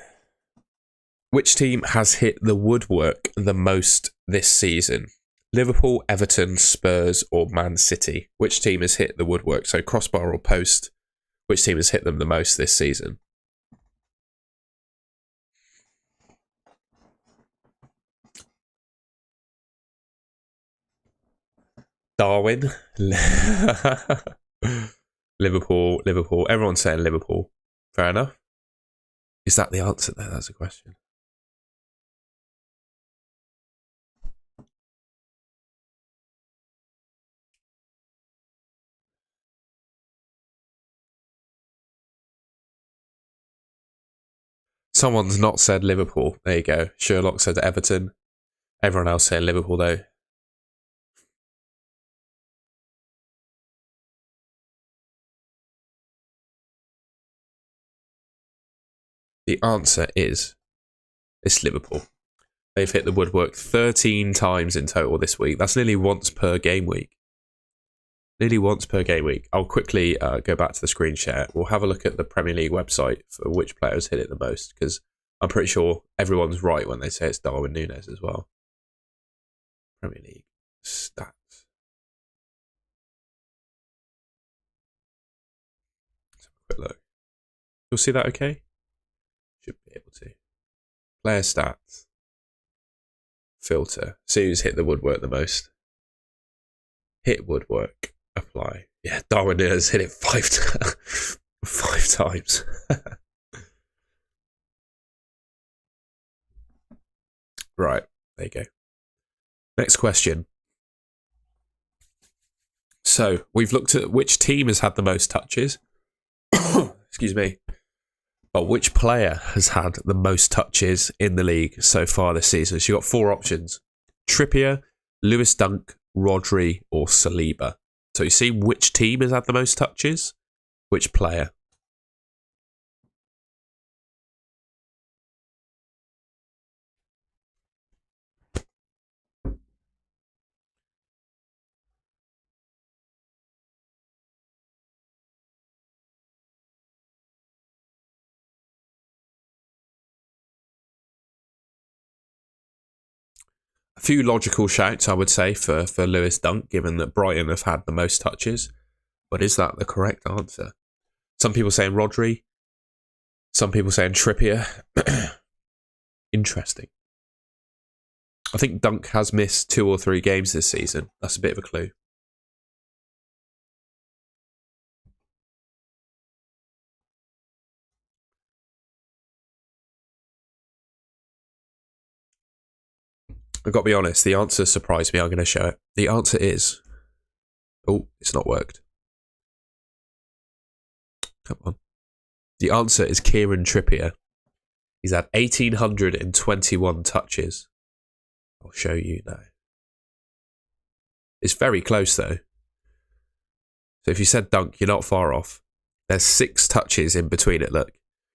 Which team has hit the woodwork the most this season? Liverpool, Everton, Spurs, or Man City? Which team has hit the woodwork? So crossbar or post. Which team has hit them the most this season? Darwin. Liverpool. Everyone's saying Liverpool. Fair enough. Is that the answer there? That's a question. Someone's not said Liverpool. There you go. Sherlock said Everton. Everyone else saying Liverpool though. The answer is it's Liverpool. They've hit the woodwork 13 times in total this week. That's nearly once per game week. I'll quickly go back to the screen share. We'll have a look at the Premier League website for which players hit it the most, because I'm pretty sure everyone's right when they say it's Darwin Núñez as well. Premier League stats. Let's have a quick look. You'll see that okay? Player stats. Filter. See who's hit the woodwork the most. Hit woodwork. Apply. Yeah, Darwin has hit it 5 times. Right, there you go. Next question. So, we've looked at which team has had the most touches. Excuse me. But which player has had the most touches in the league so far this season? So, you've got 4 options. Trippier, Lewis Dunk, Rodri, or Saliba. So, you see which team has had the most touches? Which player? A few logical shouts, I would say, for Lewis Dunk, given that Brighton have had the most touches. But is that the correct answer? Some people saying Rodri. Some people saying Trippier. Interesting. I think Dunk has missed 2 or 3 games this season. That's a bit of a clue. I've got to be honest, the answer surprised me. I'm going to show it. The answer is... Oh, it's not worked. Come on. The answer is Kieran Trippier. He's had 1,821 touches. I'll show you now. It's very close, though. So if you said Dunk, you're not far off. There's 6 touches in between it, look.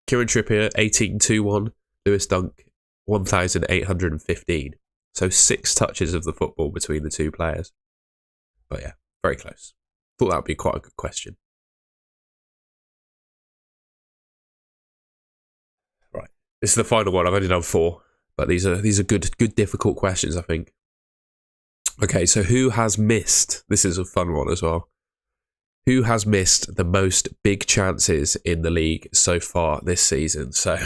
Kieran Trippier, 1,821. Lewis Dunk, 1,815. So 6 touches of the football between the 2 players. But yeah, very close. Thought that would be quite a good question. Right. This is the final one. I've only done 4. But these are good difficult questions, I think. Okay, so who has missed... This is a fun one as well. Who has missed the most big chances in the league so far this season? So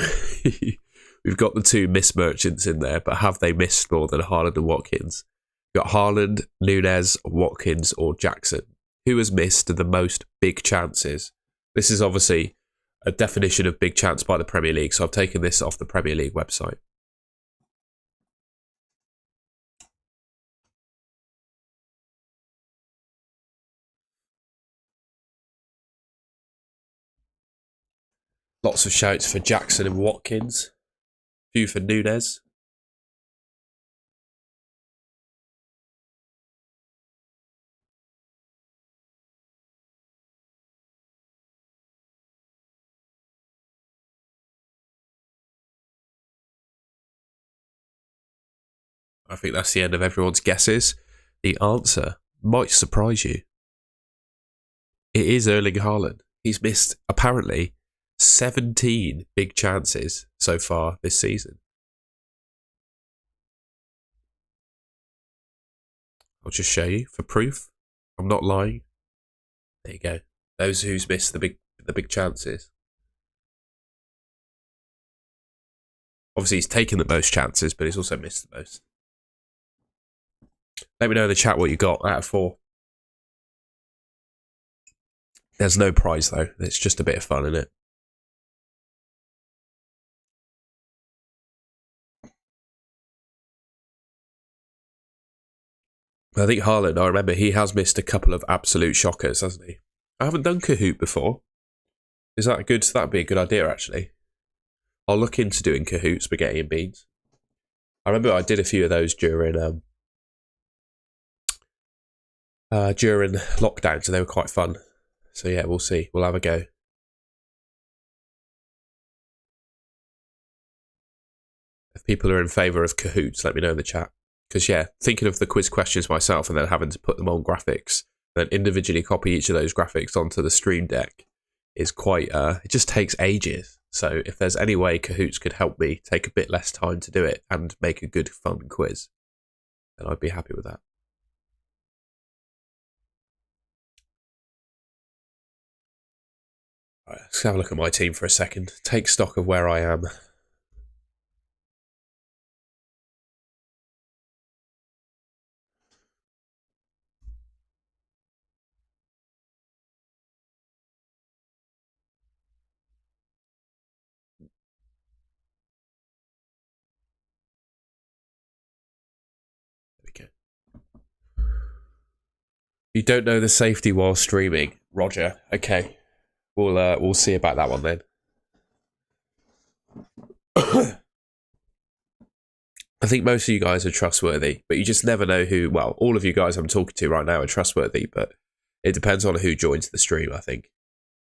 we've got the 2 miss merchants in there, but have they missed more than Haaland and Watkins? We've got Haaland, Nunez, Watkins, or Jackson. Who has missed the most big chances? This is obviously a definition of big chance by the Premier League, so I've taken this off the Premier League website. Lots of shouts for Jackson and Watkins. A few for Nunez. I think that's the end of everyone's guesses. The answer might surprise you. It is Erling Haaland. He's missed, apparently, 17 big chances so far this season. I'll just show you for proof. I'm not lying. There you go. Those who's missed the big chances. Obviously, he's taken the most chances, but he's also missed the most. Let me know in the chat what you got out of 4. There's no prize, though. It's just a bit of fun, isn't it? I think Haaland, I remember he has missed a couple of absolute shockers, hasn't he? I haven't done Kahoot before. Is that good? That'd be a good idea, actually. I'll look into doing Kahoot, spaghetti and beans. I remember I did a few of those during lockdown, so they were quite fun. So yeah, we'll see. We'll have a go. If people are in favour of Kahoots, let me know in the chat. Because yeah, thinking of the quiz questions myself and then having to put them on graphics, then individually copy each of those graphics onto the stream deck is quite, it just takes ages. So if there's any way Kahoots could help me take a bit less time to do it and make a good fun quiz, then I'd be happy with that. All right, let's have a look at my team for a second. Take stock of where I am. You don't know the safety while streaming, Roger. Okay, we'll see about that one then. I think most of you guys are trustworthy, but you just never know who. Well, all of you guys I'm talking to right now are trustworthy, but it depends on who joins the stream. I think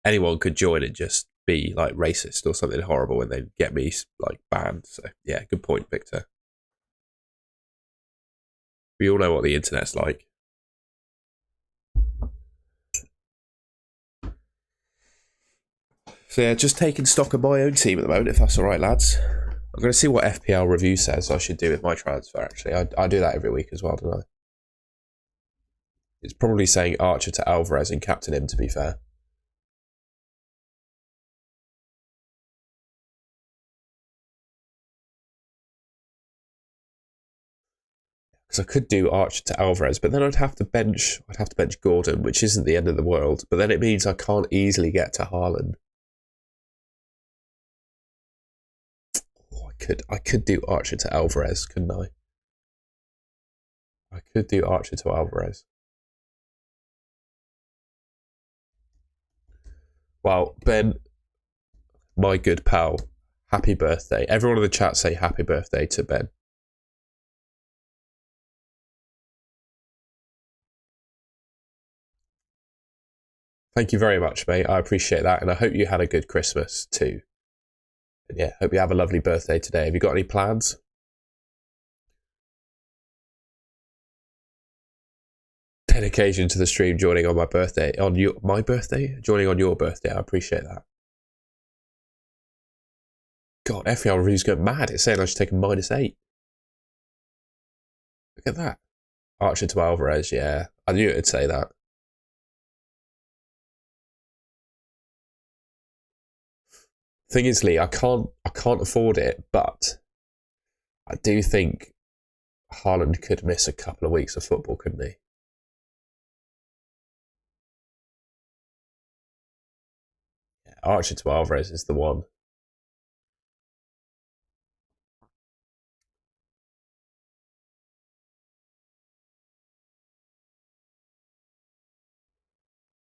anyone could join and just be like racist or something horrible, and then get me like banned. So yeah, good point, Victor. We all know what the internet's like. So yeah, just taking stock of my own team at the moment, if that's all right, lads. I'm going to see what FPL review says I should do with my transfer, actually. I do that every week as well, don't I? It's probably saying Archer to Alvarez and captain him, to be fair. Because I could do Archer to Alvarez, but then I'd have to bench Gordon, which isn't the end of the world. But then it means I can't easily get to Haaland. Oh, I could do Archer to Alvarez, couldn't I? I could do Archer to Alvarez. Well, Ben, my good pal, happy birthday. Everyone in the chat say happy birthday to Ben. Thank you very much, mate. I appreciate that. And I hope you had a good Christmas too. And yeah, hope you have a lovely birthday today. Have you got any plans? Dedication to the stream, joining on my birthday. My birthday? Joining on your birthday. I appreciate that. God, FPL review's going mad. It's saying I should take a -8. Look at that. Archer to Alvarez, yeah. I knew it'd say that. Thing is, Lee, I can't afford it, but I do think Haaland could miss a couple of weeks of football, couldn't he? Yeah, Archer to Alvarez is the one.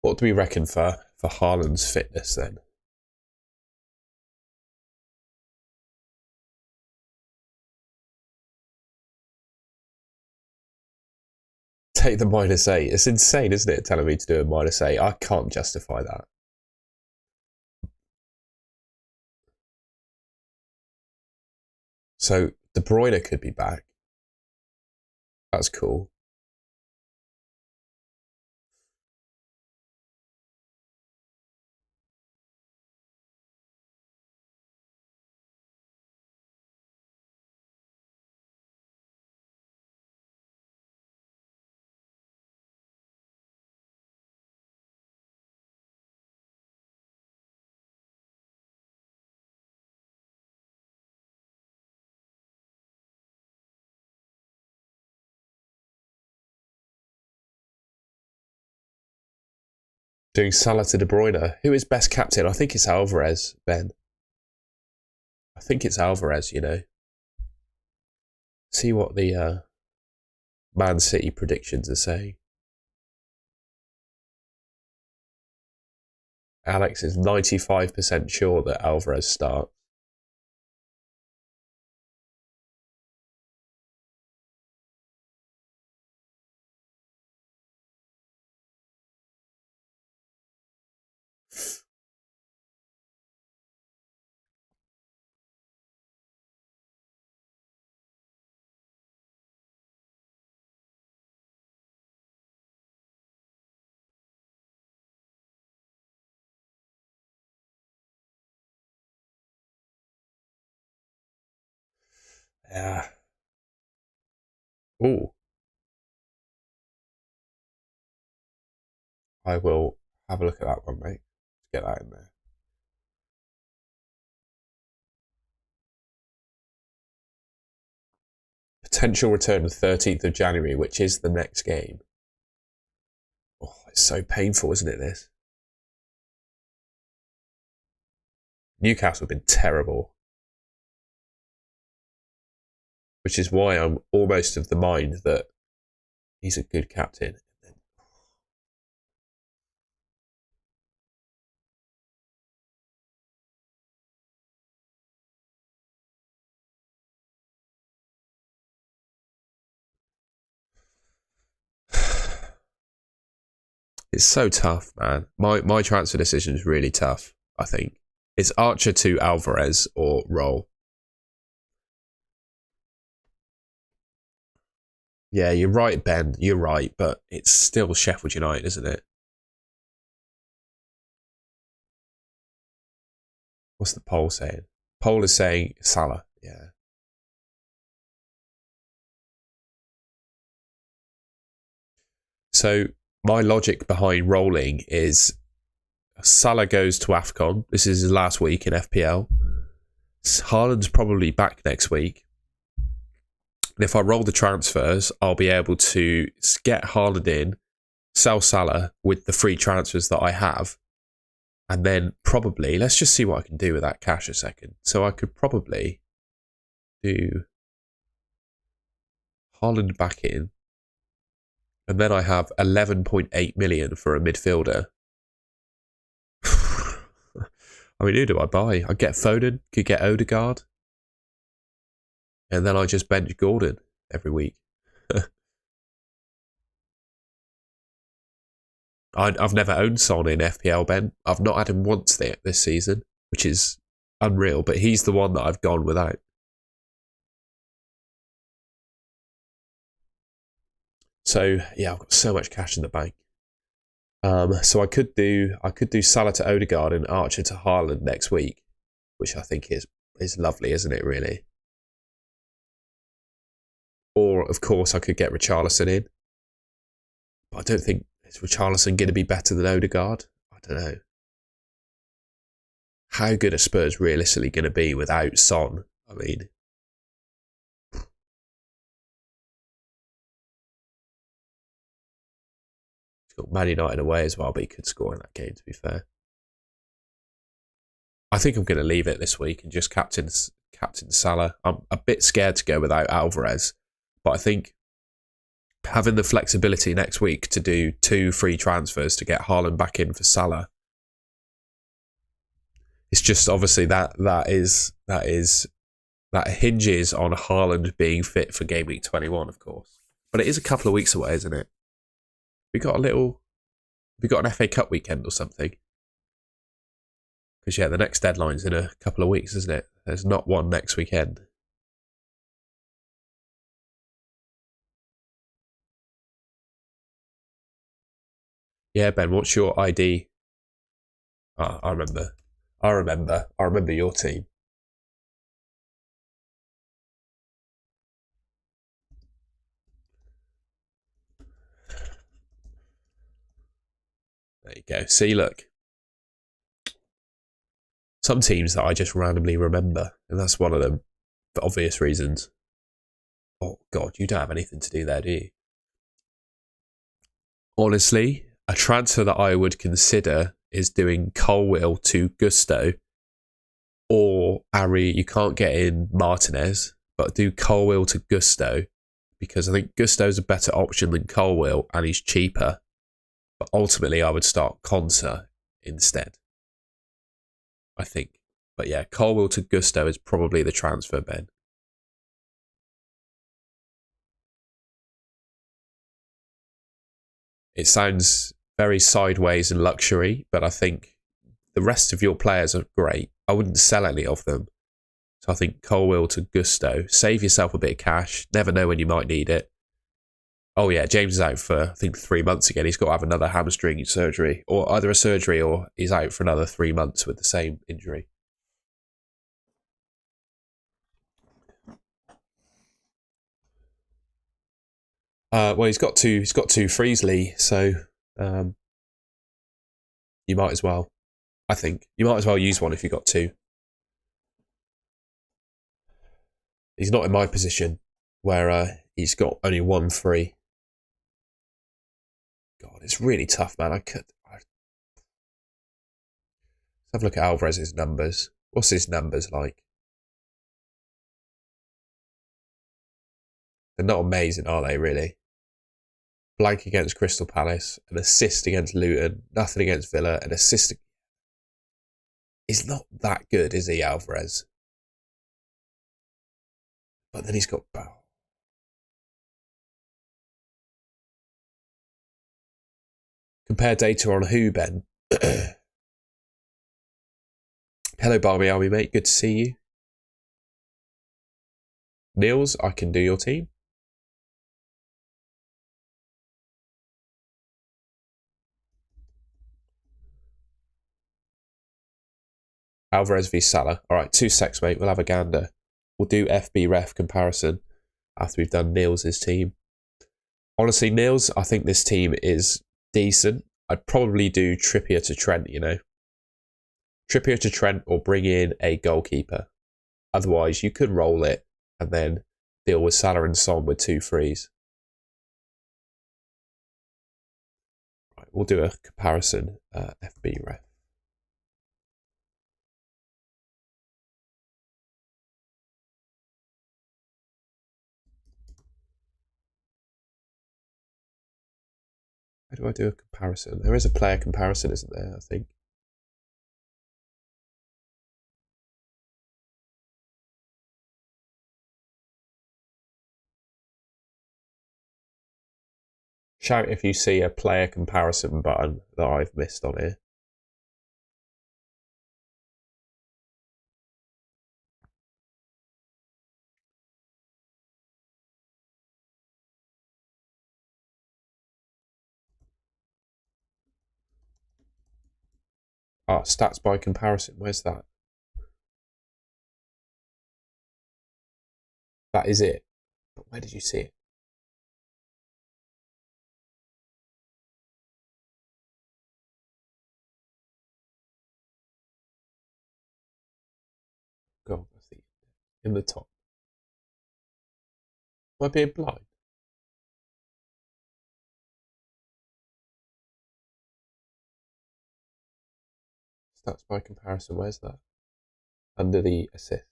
What do we reckon for Haaland's fitness then? Take the -8. It's insane, isn't it, telling me to do a -8? I can't justify that. So De Bruyne could be back. That's cool. Doing Salah to De Bruyne. Who is best captain? I think it's Alvarez, Ben. I think it's Alvarez, you know. See what the Man City predictions are saying. Alex is 95% sure that Alvarez starts. Yeah. Ooh. I will have a look at that one, mate. Get that in there. Potential return the 13th of January, which is the next game. Oh, it's so painful, isn't it, this? Newcastle have been terrible. Which is why I'm almost of the mind that he's a good captain. It's so tough, man. My transfer decision is really tough, I think. It's Archer to Alvarez or Roll. Yeah, you're right, Ben. You're right, but it's still Sheffield United, isn't it? What's the poll saying? Poll is saying Salah. Yeah. So my logic behind rolling is Salah goes to AFCON. This is his last week in FPL. Haaland's probably back next week. And if I roll the transfers, I'll be able to get Haaland in, sell Salah with the free transfers that I have. And then probably, let's just see what I can do with that cash a second. So I could probably do Haaland back in. And then I have 11.8 million for a midfielder. I mean, who do I buy? I get Foden, could get Odegaard. And then I just bench Gordon every week. I've never owned Son in FPL, Ben. I've not had him once this season, which is unreal. But he's the one that I've gone without. So yeah, I've got so much cash in the bank. So I could do Salah to Odegaard and Archer to Haaland next week, which I think is lovely, isn't it? Really. Or of course I could get Richarlison in, but I don't think is Richarlison going to be better than Odegaard. I don't know. How good are Spurs realistically going to be without Son? I mean, he's got Man United away as well, but he could score in that game, to be fair. I think I'm going to leave it this week and just captain Salah. I'm a bit scared to go without Alvarez, but I think having the flexibility next week to do 2 free transfers to get Haaland back in for Salah, it's just obviously that hinges on Haaland being fit for Gameweek 21, of course. But it is a couple of weeks away, isn't it? We got an FA Cup weekend or something. Because yeah, the next deadline's in a couple of weeks, isn't it? There's not one next weekend. Yeah, Ben, what's your ID? Oh, I remember your team. There you go. See, look. Some teams that I just randomly remember, and that's one of them, for obvious reasons. Oh, God, you don't have anything to do there, do you? Honestly, a transfer that I would consider is doing Colwill to Gusto, or Ari, you can't get in Martinez, but do Colwill to Gusto, because I think Gusto's a better option than Colwill, and he's cheaper. But ultimately, I would start Konsa instead, I think. But yeah, Colwill to Gusto is probably the transfer, Ben. It sounds very sideways and luxury, but I think the rest of your players are great. I wouldn't sell any of them. So I think Colwill to Gusto. Save yourself a bit of cash. Never know when you might need it. Oh yeah, James is out for, I think, 3 months again. He's got to have another hamstring surgery, or either a surgery or he's out for another 3 months with the same injury. Well, he's got two Freesley, so you might as well. I think you might as well use one if you've got 2. He's not in my position where he's got only 1 free. God, it's really tough, man. Let's have a look at Alvarez's numbers. What's his numbers like? They're not amazing, are they, really? Blank against Crystal Palace, an assist against Luton, nothing against Villa, an assist. He's not that good, is he, Alvarez? But then he's got... Compare data on who, Ben? Hello, Barbie Army, mate. Good to see you. Niels, I can do your team. Alvarez v Salah. All right, 2 secs, mate. We'll have a gander. We'll do FB ref comparison after we've done Niels' team. Honestly, Niels, I think this team is decent. I'd probably do Trippier to Trent, you know. Trippier to Trent or bring in a goalkeeper. Otherwise, you could roll it and then deal with Salah and Son with 2 frees. Right, we'll do a comparison FB ref. How do I do a comparison? There is a player comparison, isn't there, I think? Shout if you see a player comparison button that I've missed on here. Ah, stats by comparison. Where's that? That is it. But where did you see it? God, I see it. In the top. Am I being blind? Stats by comparison. Where's that? Under the assist.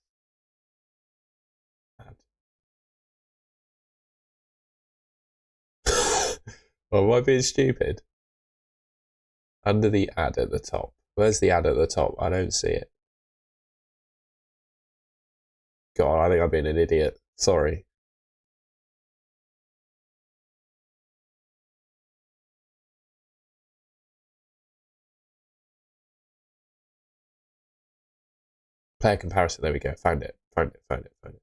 Oh, am I being stupid? Under the ad at the top. Where's the ad at the top? I don't see it. God, I think I've been an idiot. Sorry. Player comparison. There we go. Found it. Found it. Found it. Found it.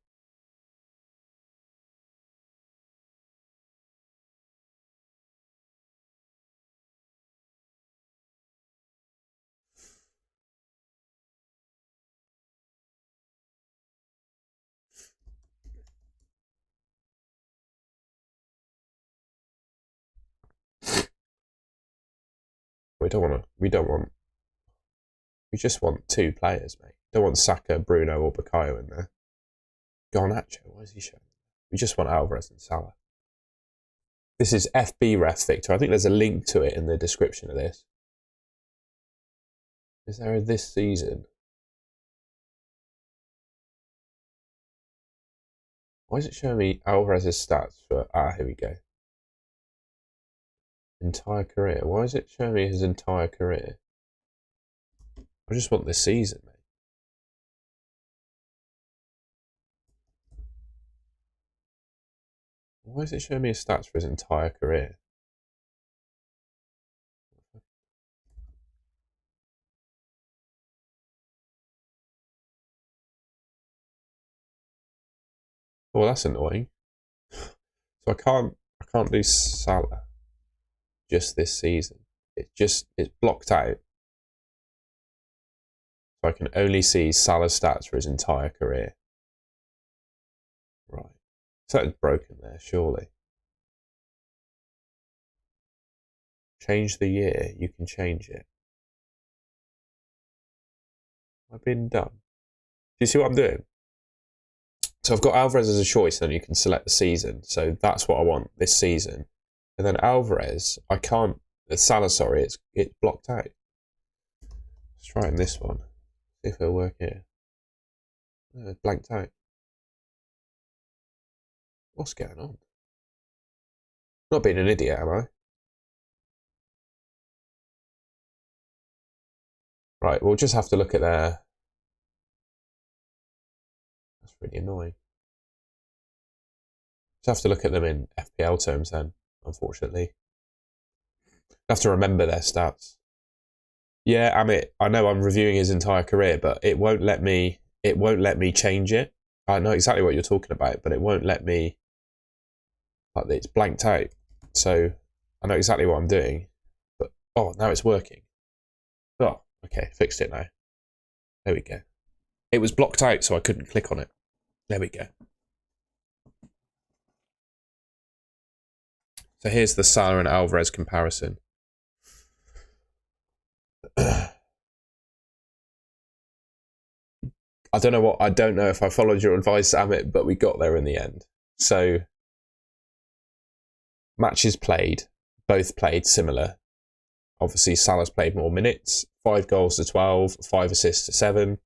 We don't want. We just want 2 players, mate. Don't want Saka, Bruno, or Bukayo in there. Garnacho, why is he showing? We just want Alvarez and Salah. This is FB Ref, Victor. I think there's a link to it in the description of this. Is there a this season? Why is it showing me Alvarez's stats for... here we go. Entire career. Why is it showing me his entire career? I just want this season, mate. Why is it showing me his stats for his entire career? Oh, that's annoying. So I can't do Salah just this season. It's blocked out. So I can only see Salah's stats for his entire career. Right. Something's broken there, surely. Change the year. You can change it. I've been done. Do you see what I'm doing? So I've got Alvarez as a choice, and then you can select the season. So that's what I want this season. And then Alvarez, I can't. Salah, sorry, it's blocked out. Let's try it in this one. See if it'll work here. No, it's blanked out. What's going on? Not being an idiot, am I? Right, we'll just have to look at their... That's really annoying. Just have to look at them in FPL terms then, unfortunately. have to remember their stats. Yeah, Amit, I know I'm reviewing his entire career, but it won't let me. It won't let me change it. I know exactly what you're talking about, but it won't let me. Like it's blanked out, so I know exactly what I'm doing. But oh, now it's working. Oh, okay, fixed it now. There we go. It was blocked out, so I couldn't click on it. There we go. So here's the Salah and Alvarez comparison. I don't know if I followed your advice, Amit, but we got there in the end. So matches played, both played similar. Obviously, Salah's played more minutes. 5 goals to 12, 5 assists to 7,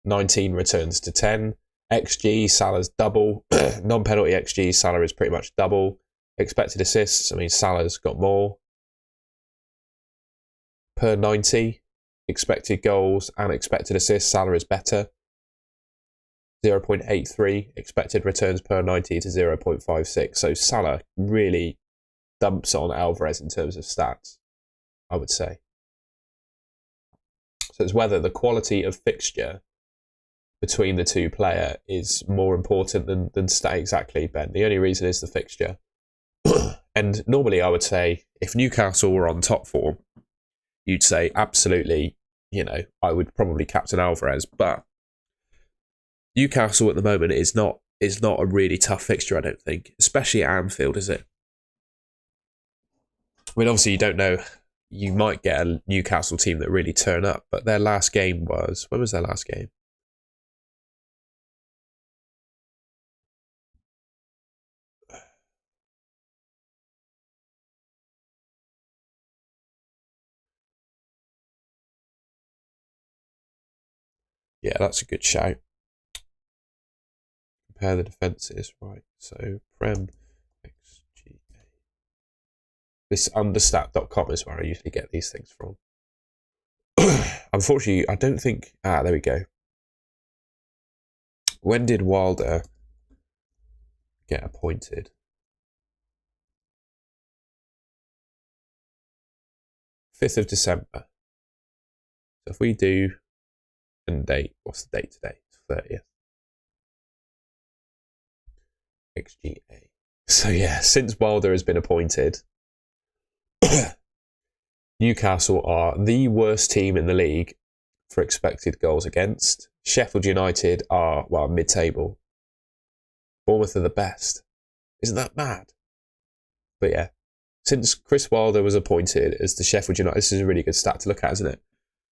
19 returns to 10. XG, Salah's double. Non-penalty XG, Salah is pretty much double. Expected assists, I mean, Salah's got more. Per 90, expected goals and expected assists, Salah is better. 0.83, expected returns per 90 to 0.56. So Salah really dumps on Alvarez in terms of stats, I would say. So it's whether the quality of fixture between the two player is more important than stat exactly, Ben. The only reason is the fixture. And normally I would say if Newcastle were on top form, you'd say absolutely, I would probably captain Alvarez. But Newcastle at the moment is not a really tough fixture, I don't think, especially at Anfield, is it? I mean, obviously you don't know. You might get a Newcastle team that really turn up, but their last game was... When was their last game? Yeah, that's a good shout. Compare the defences, right? So, Prem XGA. This understat.com is where I usually get these things from. Unfortunately, I don't think... there we go. When did Wilder get appointed? 5th of December. So if we do... And date, what's the date today? It's 30th. XGA. So yeah, since Wilder has been appointed, Newcastle are the worst team in the league for expected goals against. Sheffield United are, mid-table. Bournemouth are the best. Isn't that mad? But yeah, since Chris Wilder was appointed as the Sheffield United, this is a really good stat to look at, isn't it?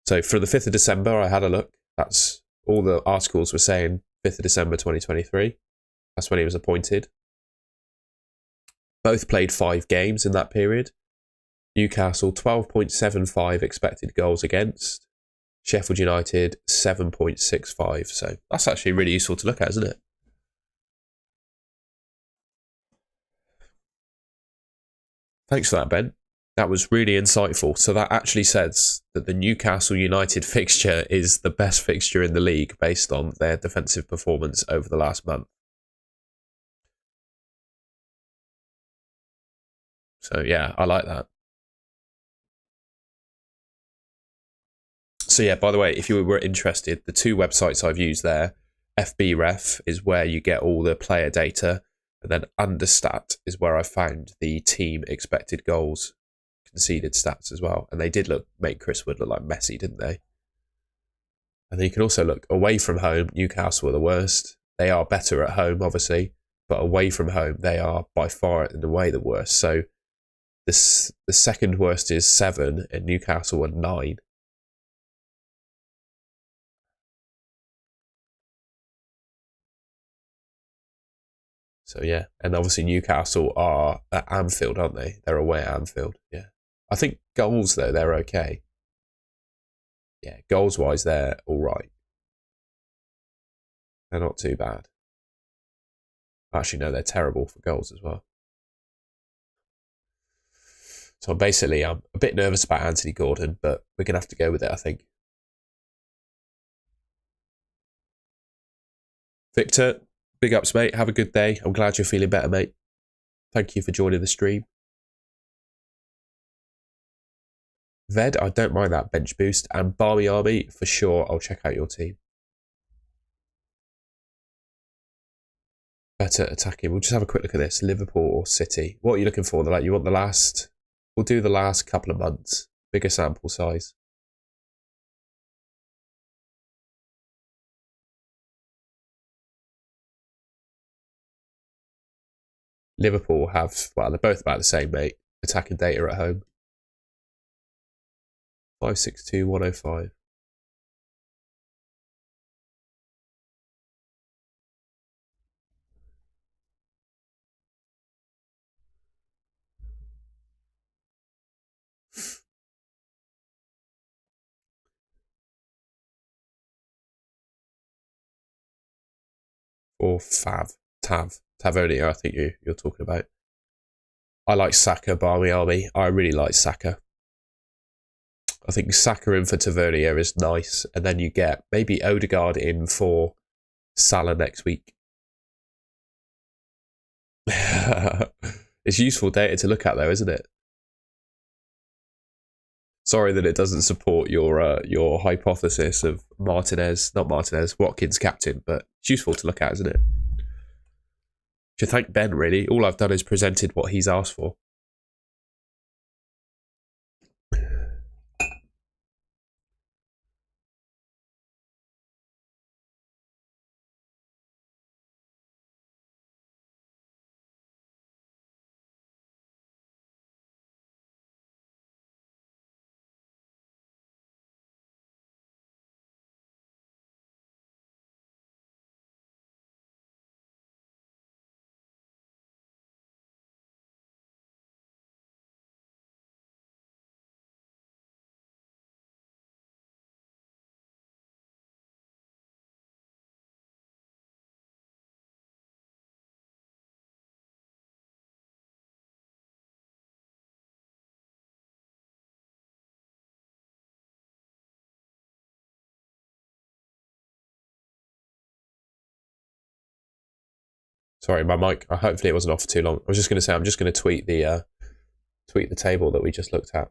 So for the 5th of December, I had a look. That's all the articles were saying, 5th of December 2023. That's when he was appointed. Both played 5 games in that period. Newcastle, 12.75 expected goals against. Sheffield United, 7.65. So that's actually really useful to look at, isn't it? Thanks for that, Ben. That was really insightful. So that actually says that the Newcastle United fixture is the best fixture in the league based on their defensive performance over the last month. So yeah, I like that. So yeah, by the way, if you were interested, the 2 websites I've used there, FBref is where you get all the player data, and then Understat is where I found the team expected goals conceded stats as well. And they did make Chris Wood look like Messi, didn't they? And then you can also look away from home. Newcastle are the worst. They are better at home, obviously, but away from home, they are by far in a way the worst. So the second worst is 7, and Newcastle are 9. So yeah, and obviously Newcastle are at Anfield, aren't they? They're away at Anfield. Yeah, I think goals though they're okay. Yeah, goals wise they're all right. They're not too bad. Actually, no, they're terrible for goals as well. So basically, I'm a bit nervous about Anthony Gordon, but we're gonna have to go with it, I think. Victor, big ups, mate. Have a good day. I'm glad you're feeling better, mate. Thank you for joining the stream. Ved, I don't mind that bench boost. And Barmy Army, for sure, I'll check out your team. Better attacking. We'll just have a quick look at this. Liverpool or City. What are you looking for? Like, you want the last... We'll do the last couple of months. Bigger sample size. Liverpool have... Well, they're both about the same, mate. Attacking data at home. 562, 105. Or Tavernier, I think you're talking about. I like Saka, Barmy Army. I really like Saka. I think Saka in for Tavernier is nice. And then you get maybe Odegaard in for Salah next week. It's useful data to look at though, isn't it? Sorry that it doesn't support your hypothesis of Watkins captain, but it's useful to look at, isn't it? Should thank Ben, really. All I've done is presented what he's asked for. Sorry, my mic. Hopefully it wasn't off for too long. I was just going to say I'm just going to tweet the table that we just looked at.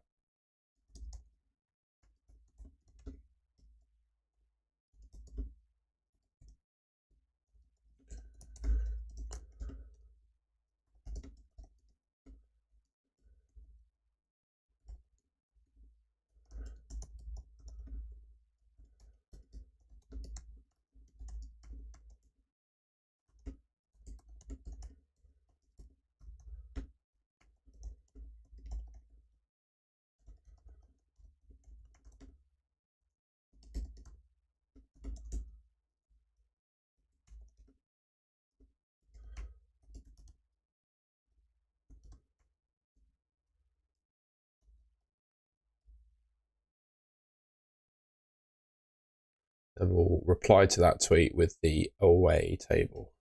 And we'll reply to that tweet with the away table.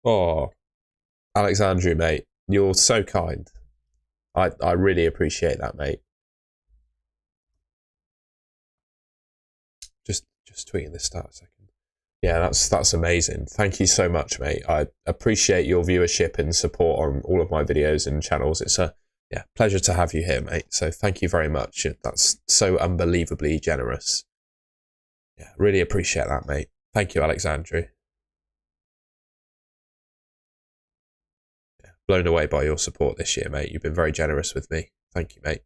Oh, Alexandru, mate, you're so kind. I really appreciate that, mate. Just tweeting this start a second. Yeah, that's amazing. Thank you so much, mate. I appreciate your viewership and support on all of my videos and channels. It's a pleasure to have you here, mate. So thank you very much. That's so unbelievably generous. Yeah, really appreciate that, mate. Thank you, Alexandru. Yeah, blown away by your support this year, mate. You've been very generous with me. Thank you, mate.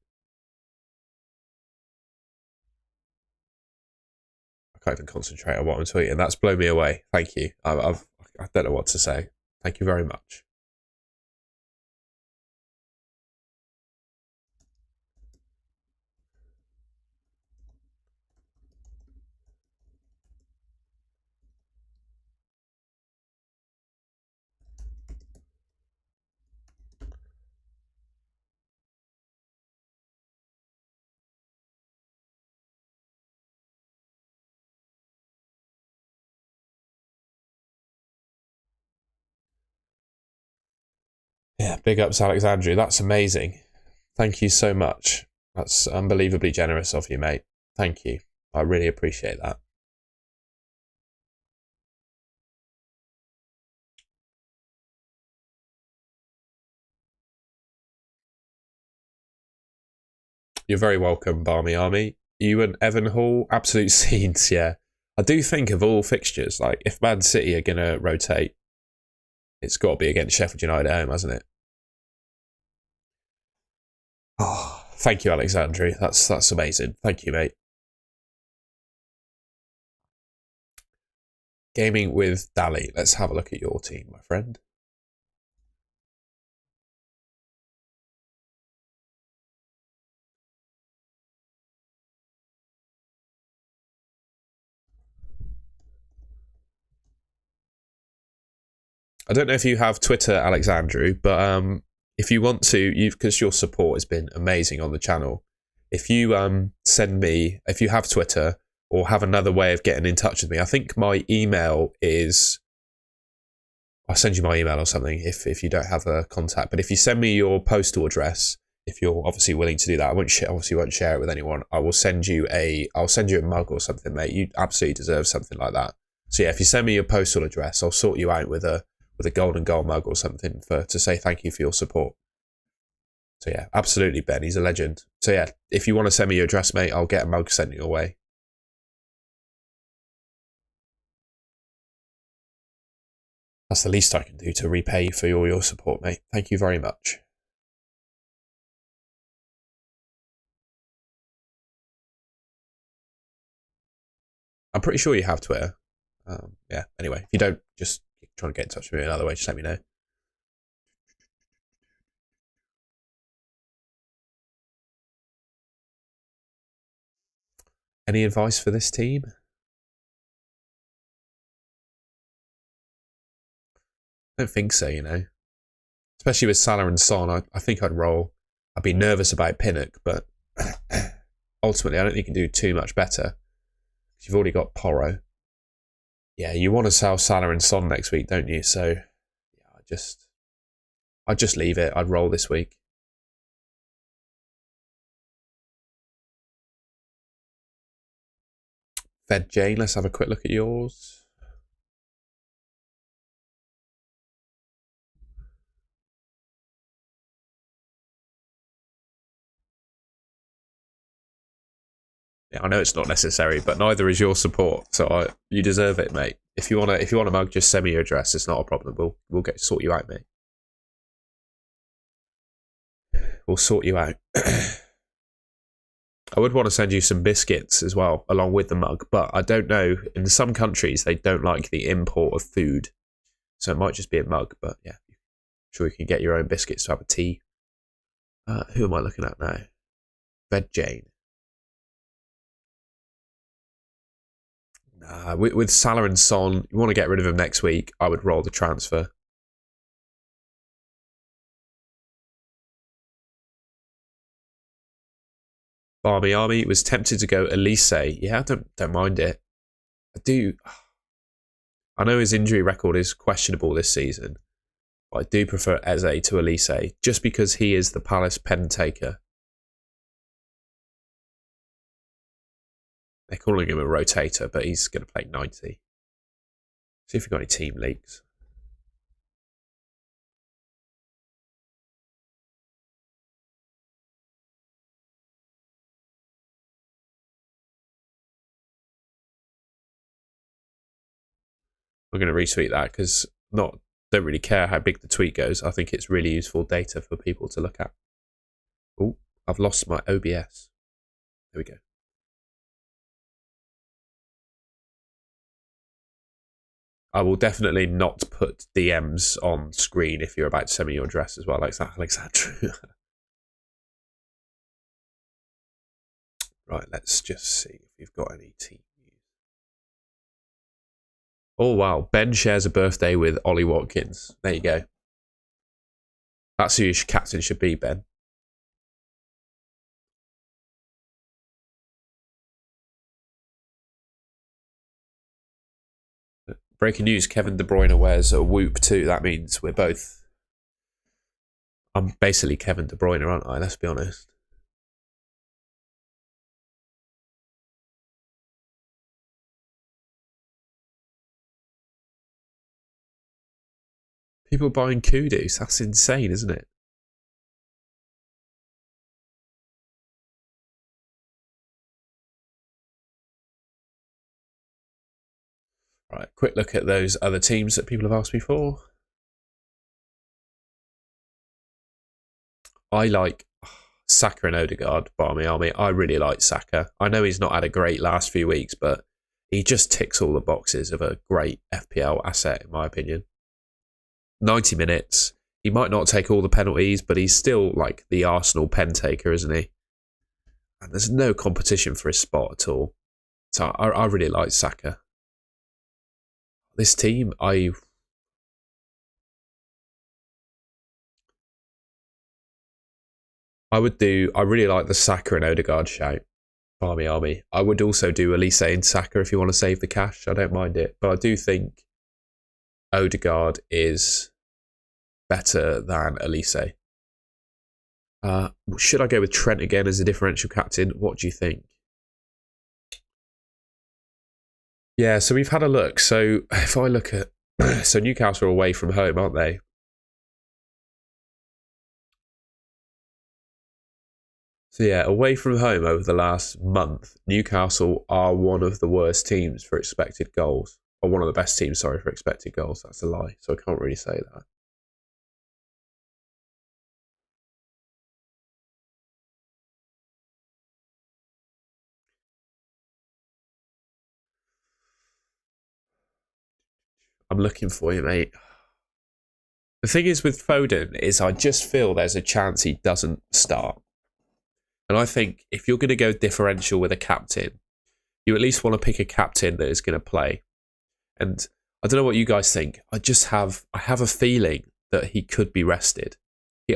I can't even concentrate on what I'm tweeting. That's blown me away. Thank you. I don't know what to say. Thank you very much. Yeah, big ups, Alexandru. That's amazing. Thank you so much. That's unbelievably generous of you, mate. Thank you. I really appreciate that. You're very welcome, Barmy Army. You and Evan Hall, absolute scenes, yeah. I do think of all fixtures, like if Man City are going to rotate, it's got to be against Sheffield United at home, hasn't it? Oh, thank you, Alexandru. That's amazing. Thank you, mate. Gaming with Dally. Let's have a look at your team, my friend. I don't know if you have Twitter, Alexandru, but if you want to, because your support has been amazing on the channel, if you send me, if you have Twitter or have another way of getting in touch with me, I think my email is, I'll send you my email or something if you don't have a contact. But if you send me your postal address, if you're obviously willing to do that, I obviously won't share it with anyone. I'll send you a mug or something, mate. You absolutely deserve something like that. So yeah, if you send me your postal address, I'll sort you out with a golden goal mug or something to say thank you for your support. So yeah, absolutely, Ben. He's a legend. So yeah, if you want to send me your address, mate, I'll get a mug sent your way. That's the least I can do to repay you for all your support, mate. Thank you very much. I'm pretty sure you have Twitter. Yeah, anyway, if you don't, just try to get in touch with me another way, just let me know. Any advice for this team? I don't think so, Especially with Salah and Son, I think I'd roll. I'd be nervous about Pinnock, but ultimately I don't think you can do too much better. You've already got Porro. Yeah, you want to sell Salah and Son next week, don't you? So yeah, I'd just leave it. I'd roll this week. Fed Jane, let's have a quick look at yours. Yeah, I know it's not necessary, but neither is your support. So you deserve it, mate. If you want a mug, just send me your address. It's not a problem. We'll sort you out, mate. We'll sort you out. I would want to send you some biscuits as well, along with the mug, but I don't know. In some countries, they don't like the import of food, so it might just be a mug. But yeah, I'm sure you can get your own biscuits to have a tea. Who am I looking at now? Fed Jane. With Salah and Son, you want to get rid of him next week. I would roll the transfer. Barmy Army was tempted to go Elise. Yeah, I don't mind it. I do. I know his injury record is questionable this season, but I do prefer Eze to Elise just because he is the Palace pen taker. They're calling him a rotator, but he's going to play 90. See if we've got any team leaks. I'm going to retweet that because don't really care how big the tweet goes. I think it's really useful data for people to look at. Oh, I've lost my OBS. There we go. I will definitely not put DMs on screen if you're about to send me your address as well, like that, Alexandru. Right, let's just see if we've got any team news. Oh, wow. Ben shares a birthday with Ollie Watkins. There you go. That's who your captain should be, Ben. Breaking news, Kevin De Bruyne wears a Whoop too. That means we're both... I'm basically Kevin De Bruyne, aren't I? Let's be honest. People buying Kudus. That's insane, isn't it? Right, quick look at those other teams that people have asked me for. I like Saka and Odegaard, Barmy Army. I really like Saka. I know he's not had a great last few weeks, but he just ticks all the boxes of a great FPL asset, in my opinion. 90 minutes. He might not take all the penalties, but he's still like the Arsenal pen taker, isn't he? And there's no competition for his spot at all. So I really like Saka. This team, I really like the Saka and Odegaard shout. Barmy Army. I would also do Elise and Saka if you want to save the cash. I don't mind it. But I do think Odegaard is better than Elise. Should I go with Trent again as a differential captain? What do you think? Yeah, so we've had a look. So if I look at... So Newcastle are away from home, aren't they? So yeah, away from home over the last month, Newcastle are one of the worst teams for expected goals. Or one of the best teams, sorry, for expected goals. That's a lie, so I can't really say that. I'm looking for you, mate. The thing is with Foden is I just feel there's a chance he doesn't start. And I think if you're going to go differential with a captain, you at least want to pick a captain that is going to play. And I don't know what you guys think. I have a feeling that he could be rested.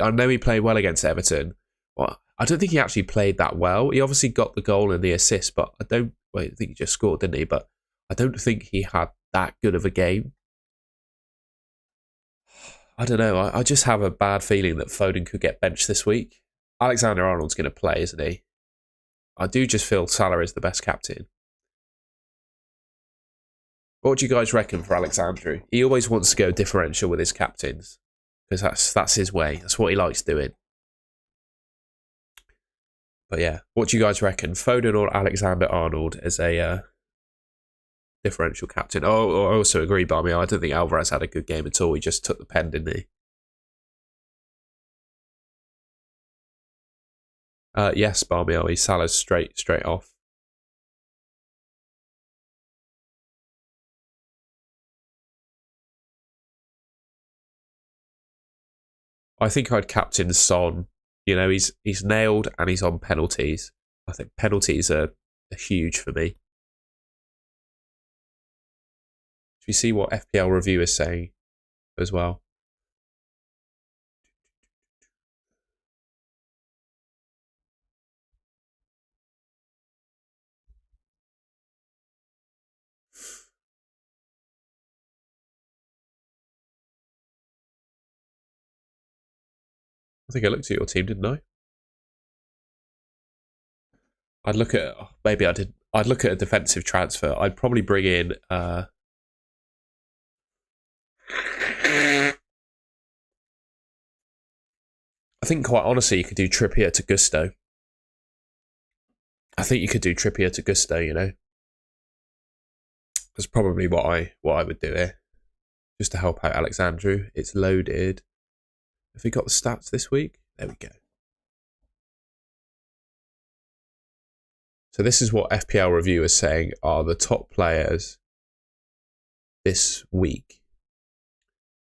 I know he played well against Everton. Well, I don't think he actually played that well. He obviously got the goal and the assist, but I think he just scored, didn't he? But I don't think he had that good of a game. I don't know. I just have a bad feeling that Foden could get benched this week. Alexander-Arnold's going to play, isn't he? I do just feel Salah is the best captain. What do you guys reckon for Alexandru? He always wants to go differential with his captains because that's his way. That's what he likes doing. But yeah, what do you guys reckon? Foden or Alexander-Arnold as a differential captain? Oh, I also agree, Barmy. I don't think Alvarez had a good game at all. He just took the pen, didn't he? Yes, Barmy. He's Salah's straight off. I think I'd captain Son. You know, he's nailed and he's on penalties. I think penalties are huge for me. Do you see what FPL review is saying as well? I think I looked at your team, didn't I? I'd look at maybe I did. I'd look at a defensive transfer. I'd probably bring in. I think quite honestly, you could do Trippier to Gusto. I think you could do Trippier to Gusto. You know, that's probably what I would do here, just to help out Alexandru. It's loaded. Have we got the stats this week? There we go. So this is what FPL review is saying are the top players this week.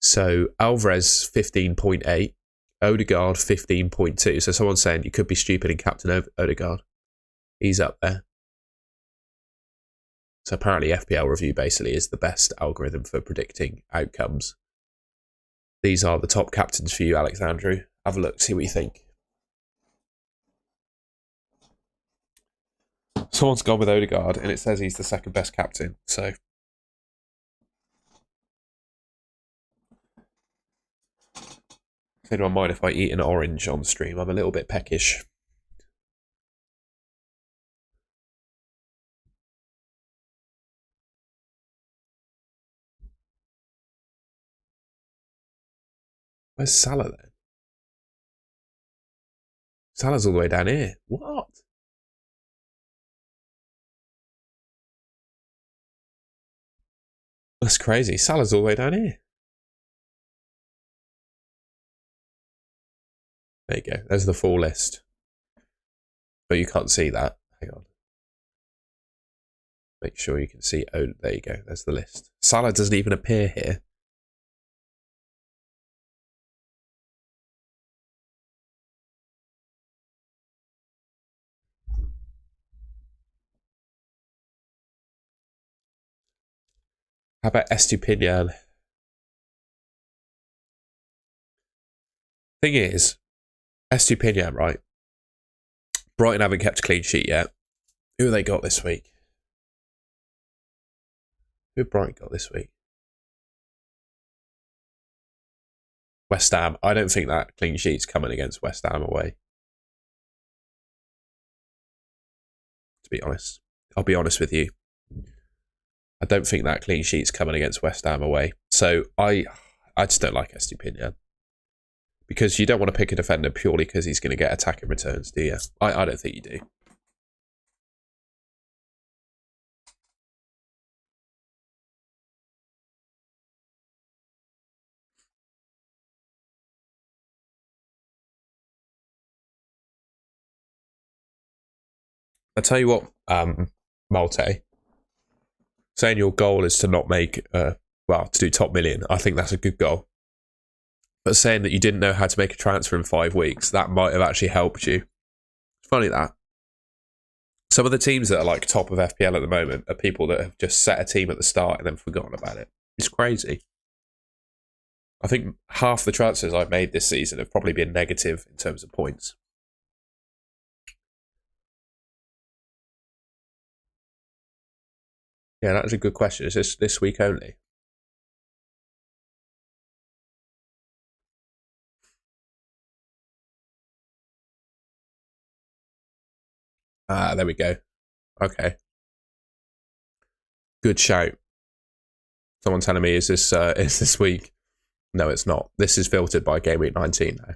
So Alvarez 15.8, Odegaard 15.2. So someone's saying you could be stupid and captain Odegaard. He's up there. So apparently FPL review basically is the best algorithm for predicting outcomes. These are the top captains for you, Alexandru. Have a look, see what you think. Someone's gone with Odegaard and it says he's the second best captain. So if anyone mind if I eat an orange on stream? I'm a little bit peckish. Where's Salah then? Salah's all the way down here. What? That's crazy. Salah's all the way down here. There you go. There's the full list. But you can't see that. Hang on. Make sure you can see. Oh, there you go. There's the list. Salah doesn't even appear here. How about Estupinian? Thing is, Estupinian, right? Brighton haven't kept a clean sheet yet. Who have they got this week? Who have Brighton got this week? West Ham. I don't think that clean sheet's coming against West Ham away. To be honest. I'll be honest with you. I don't think that clean sheet's coming against West Ham away. So I just don't like Estupinian. Because you don't want to pick a defender purely because he's going to get attacking returns, do you? I don't think you do. I tell you what, Malte, saying your goal is to not make, to do top million, I think that's a good goal. But saying that you didn't know how to make a transfer in 5 weeks, that might have actually helped you. It's funny that. Some of the teams that are like top of FPL at the moment are people that have just set a team at the start and then forgotten about it. It's crazy. I think half the transfers I've made this season have probably been negative in terms of points. Yeah, that's a good question. Is this week only? There we go. Okay. Good shout. Someone telling me, is this week? No, it's not. This is filtered by Gameweek 19 now.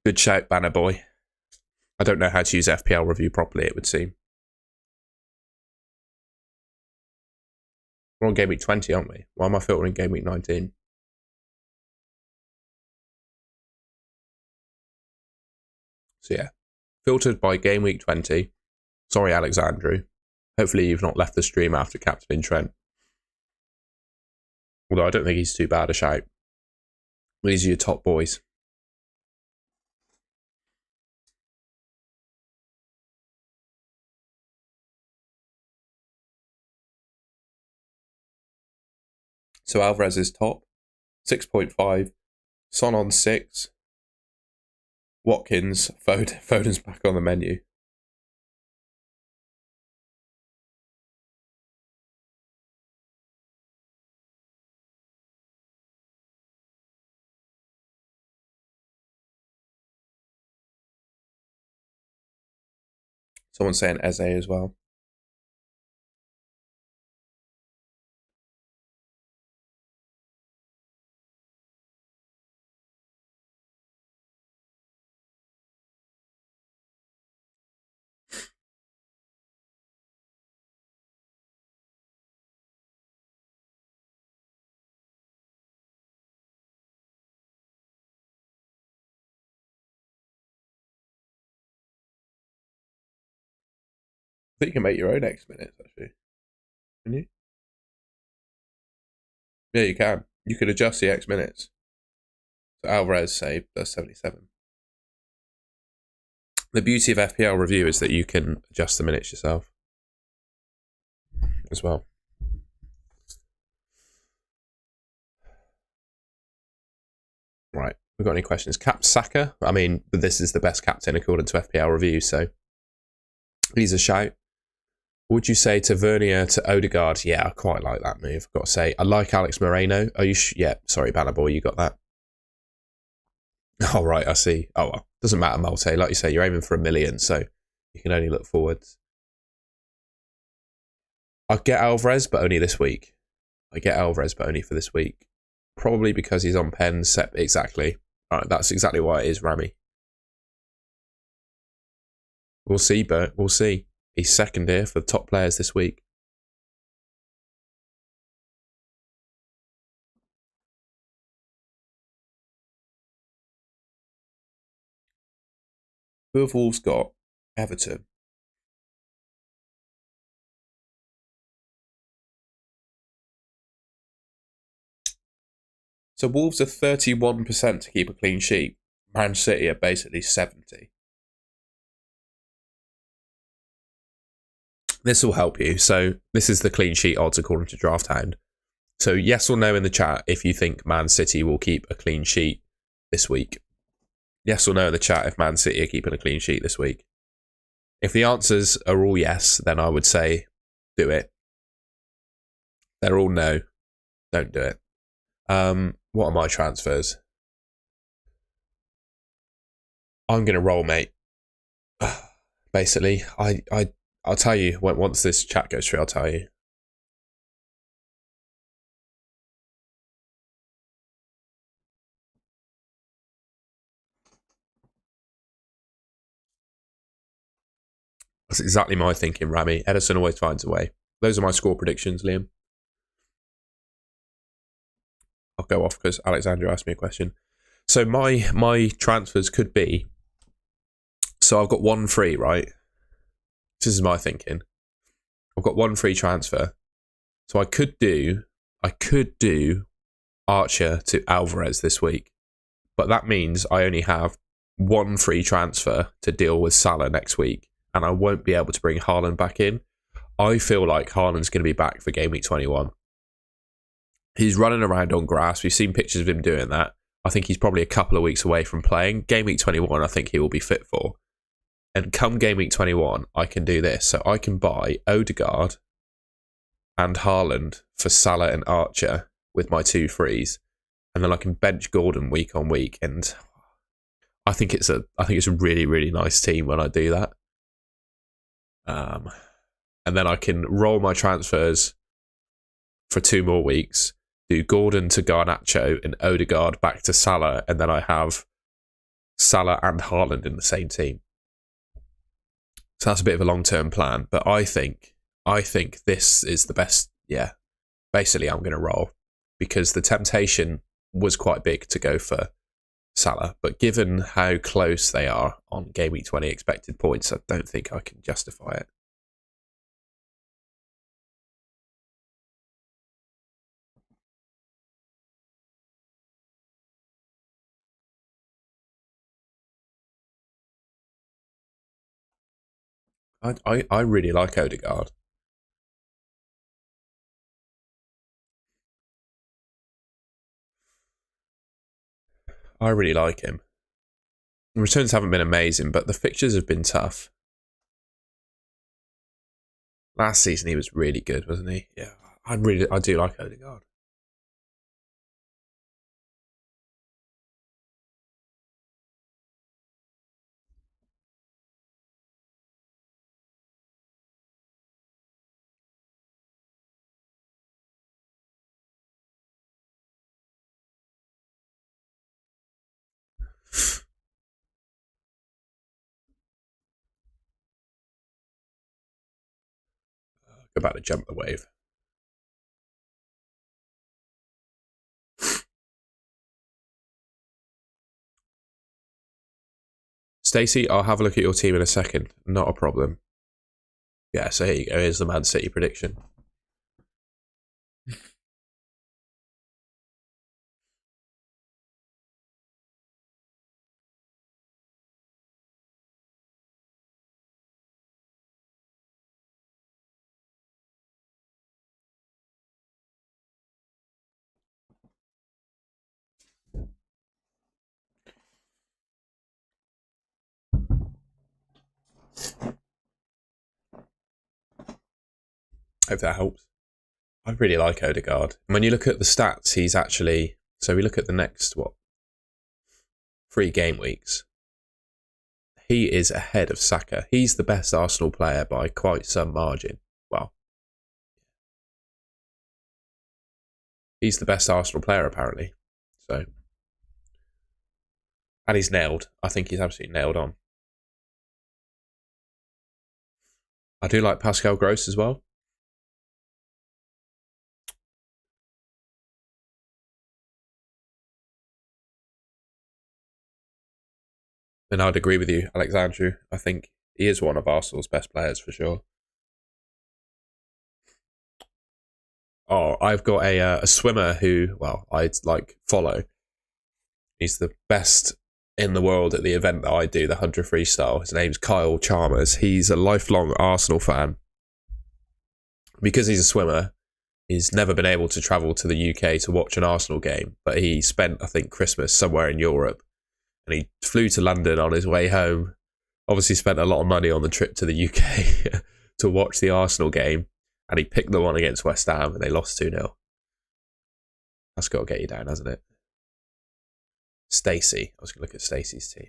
Good shout, Banner Boy. I don't know how to use FPL review properly, it would seem. We're on Gameweek 20, aren't we? Why am I filtering Gameweek 19? So yeah, filtered by Gameweek 20. Sorry, Alexandru. Hopefully you've not left the stream after captaining Trent. Although I don't think he's too bad a shout. These are your top boys. So Alvarez is top. 6.5. Son on 6. Watkins. Foden's back on the menu. Someone's saying Eze as well. I think you can make your own X minutes, actually. Can you? Yeah, you can. You could adjust the X minutes. So Alvarez, say, does 77. The beauty of FPL review is that you can adjust the minutes yourself as well. Right, we've got any questions? Cap Saka? I mean, this is the best captain according to FPL review, so he's a shout. What would you say to Vernier to Odegaard? Yeah, I quite like that move, I've got to say. I like Alex Moreno. Are you yeah, sorry, Banner Boy, you got that. Oh, right, I see. Oh, well, doesn't matter, Malte. Like you say, you're aiming for $1 million, so you can only look forwards. I'll get Alvarez, but only this week. I get Alvarez, but only for this week. Probably because he's on pen set. Exactly. All right, that's exactly why it is Rami. We'll see, Bert. We'll see. He's second here for the top players this week. Who have Wolves got? Everton. So Wolves are 31% to keep a clean sheet. Man City are basically 70. This will help you. So this is the clean sheet odds according to DraftHound. So yes or no in the chat if you think Man City will keep a clean sheet this week. Yes or no in the chat if Man City are keeping a clean sheet this week. If the answers are all yes, then I would say do it. They're all no. Don't do it. What are my transfers? I'm going to roll, mate. Basically, I'll tell you once this chat goes through. I'll tell you. That's exactly my thinking, Rami. Edison always finds a way. Those are my score predictions, Liam. I'll go off because Alexandra asked me a question. So my transfers could be. So I've got one free, right? This is my thinking. I've got one free transfer. So I could do Archer to Alvarez this week. But that means I only have one free transfer to deal with Salah next week. And I won't be able to bring Haaland back in. I feel like Haaland's going to be back for Game Week 21. He's running around on grass. We've seen pictures of him doing that. I think he's probably a couple of weeks away from playing. Game Week 21, I think he will be fit for. And come Game Week 21, I can do this. So I can buy Odegaard and Haaland for Salah and Archer with my two frees. And then I can bench Gordon week on week. And I think it's a really, really nice team when I do that. And then I can roll my transfers for 2 more weeks. Do Gordon to Garnacho and Odegaard back to Salah, and then I have Salah and Haaland in the same team. So that's a bit of a long-term plan, but I think this is the best. Yeah, basically I'm going to roll because the temptation was quite big to go for Salah, but given how close they are on Game Week 20 expected points, I don't think I can justify it. I really like Odegaard. I really like him. The returns haven't been amazing, but the fixtures have been tough. Last season he was really good, wasn't he? Yeah, I do like Odegaard. About to jump the wave. Stacey, I'll have a look at your team in a second. Not a problem. Yeah, so here you go. Here's the Man City prediction. Hope that helps. I really like Odegaard. When you look at the stats, he's actually... So we look at the next, 3 game weeks. He is ahead of Saka. He's the best Arsenal player by quite some margin. Well, he's the best Arsenal player, apparently. So, and he's nailed. I think he's absolutely nailed on. I do like Pascal Gross as well. And I'd agree with you, Alexandru. I think he is one of Arsenal's best players for sure. Oh, I've got a swimmer who, well, I'd like follow. He's the best in the world at the event that I do, the 100 freestyle. His name's Kyle Chalmers. He's a lifelong Arsenal fan. Because he's a swimmer, he's never been able to travel to the UK to watch an Arsenal game, but he spent, I think, Christmas somewhere in Europe. And he flew to London on his way home. Obviously spent a lot of money on the trip to the UK to watch the Arsenal game. And he picked the one against West Ham and they lost 2-0. That's got to get you down, hasn't it? Stacey. I was going to look at Stacey's team.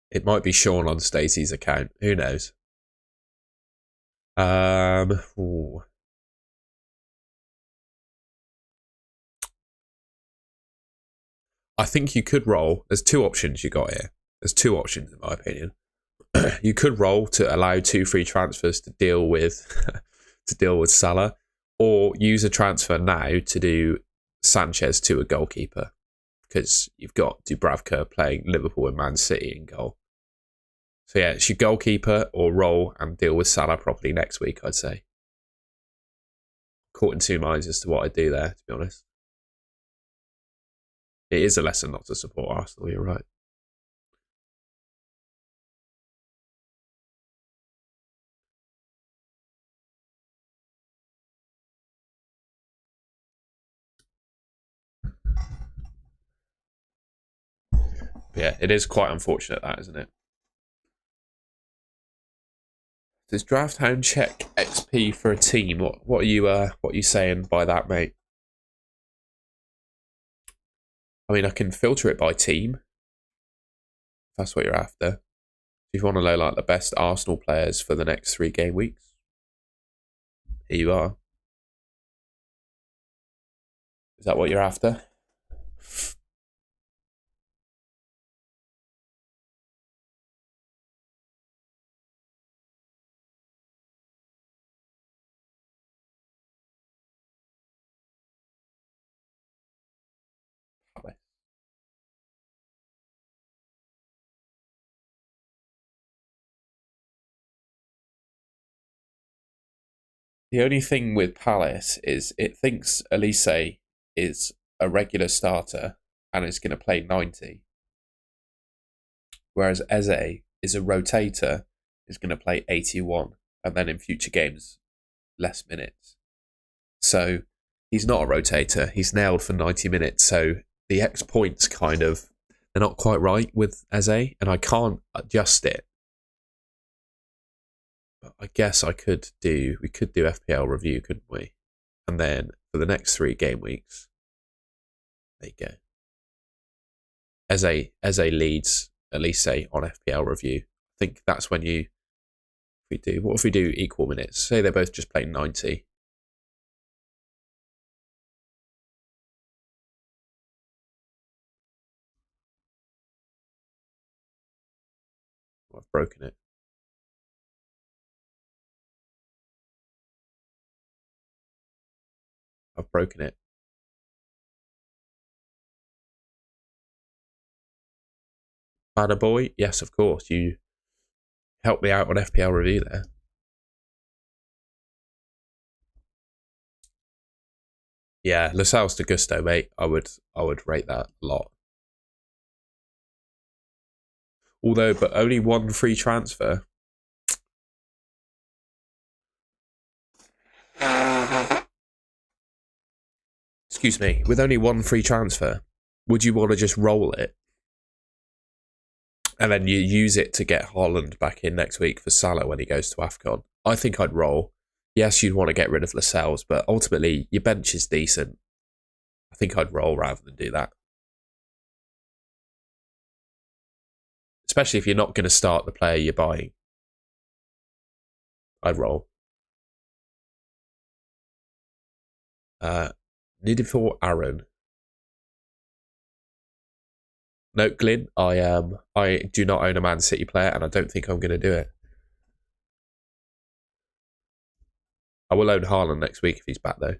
It might be Sean on Stacey's account. Who knows? Ooh. I think you could roll. There's two options you got here. There's two options in my opinion. You could roll to allow 2 free transfers to deal with Salah, or use a transfer now to do Sanchez to a goalkeeper, because you've got Dubravka playing Liverpool and Man City in goal. So yeah, it's your goalkeeper or roll and deal with Salah properly next week, I'd say. Caught in two minds as to what I'd do there, to be honest. It is a lesson not to support Arsenal, you're right. But yeah, it is quite unfortunate that, isn't it? Does Draft Hound check XP for a team? What are you saying by that, mate? I mean, I can filter it by team. If that's what you're after. If you want to know like the best Arsenal players for the next 3 game weeks, here you are. Is that what you're after? The only thing with Palace is it thinks Elise is a regular starter and is going to play 90. Whereas Eze is a rotator, is going to play 81, and then in future games, less minutes. So he's not a rotator. He's nailed for 90 minutes. So the X points they're not quite right with Eze, and I can't adjust it. But I guess we could do FPL review, couldn't we? And then for the next 3 game weeks, there you go. Eze leads Elise on FPL review. I think that's when what if we do equal minutes? Say they're both just playing 90. I've broken it. I've broken it. Banner boy, yes, of course. You helped me out on FPL review there. Yeah, Lascelles to Gusto, mate. I would rate that a lot. Although, but only 1 free transfer. Excuse me. With only 1 free transfer, would you want to just roll it? And then you use it to get Haaland back in next week for Salah when he goes to AFCON. I think I'd roll. Yes, you'd want to get rid of Lascelles, but ultimately your bench is decent. I think I'd roll rather than do that. especially if you're not going to start the player you're buying. I'd roll. Needed for Aaron. No, Glyn, I do not own a Man City player, and I don't think I'm going to do it. I will own Haaland next week if he's back, though.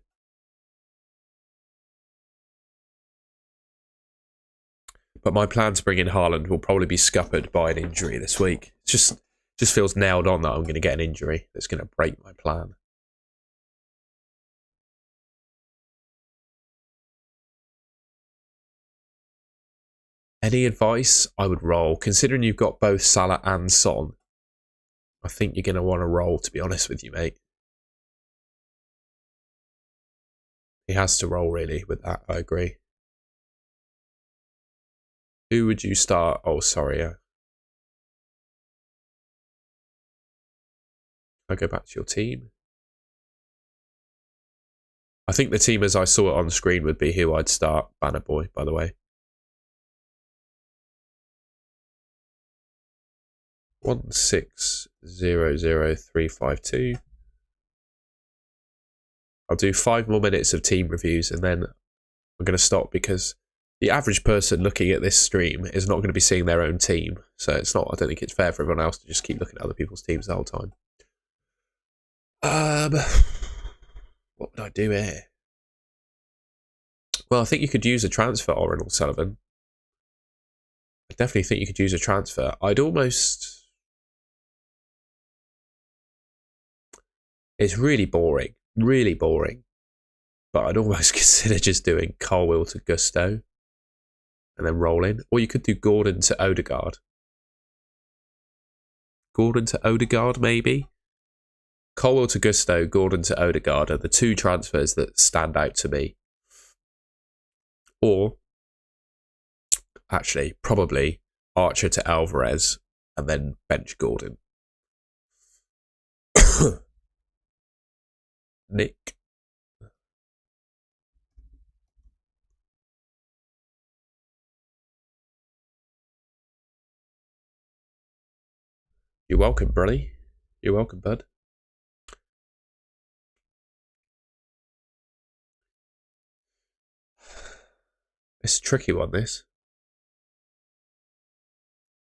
But my plan to bring in Haaland will probably be scuppered by an injury this week. It just feels nailed on that I'm going to get an injury that's going to break my plan. Any advice? I would roll. Considering you've got both Salah and Son, I think you're going to want to roll, to be honest with you, mate. He has to roll, really, with that. I agree. Who would you start? Oh, sorry. I'll go back to your team. I think the team as I saw it on the screen would be who I'd start. Banner Boy, by the way. 1600352. I'll do 5 more minutes of team reviews and then I'm going to stop because the average person looking at this stream is not going to be seeing their own team. So I don't think it's fair for everyone else to just keep looking at other people's teams the whole time. What would I do here? Well, I think you could use a transfer, Oren Sullivan. I definitely think you could use a transfer. I'd almost... It's really boring. Really boring. But I'd almost consider just doing Colwill to Gusto and then rolling. Or you could do Gordon to Odegaard. Gordon to Odegaard, maybe? Colwill to Gusto, Gordon to Odegaard are the 2 transfers that stand out to me. Or, actually, probably Archer to Alvarez and then bench Gordon. Nick. You're welcome, Brony. You're welcome, bud. It's a tricky one, this.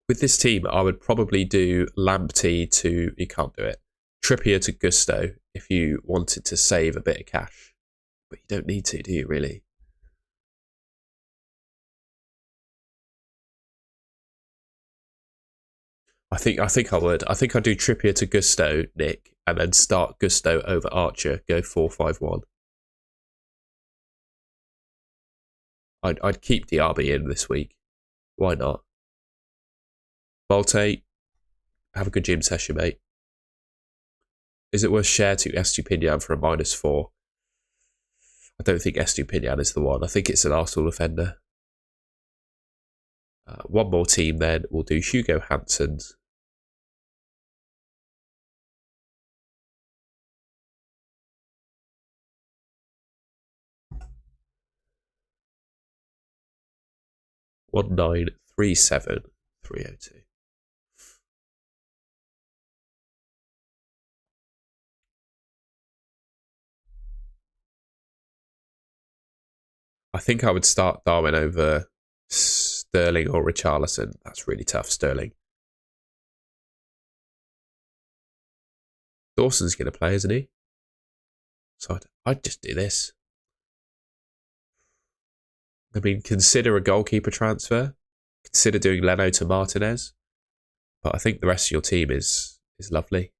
With this team, I would probably do Lamptey to... You can't do it. Trippier to Gusto if you wanted to save a bit of cash. But you don't need to, do you, really? I think I would. I think I'd do Trippier to Gusto, Nick, and then start Gusto over Archer. Go 4-5-1. I'd keep Diaby in this week. Why not? Malte, have a good gym session, mate. Is it worth share to Estupinian for a -4? I don't think Estupinian is the one. I think it's an Arsenal defender. One more team then. We'll do Hugo Hansen's. $1937,302. I think I would start Darwin over Sterling or Richarlison. That's really tough, Sterling. Dawson's going to play, isn't he? So I'd just do this. I mean, consider a goalkeeper transfer. Consider doing Leno to Martinez. But I think the rest of your team is lovely.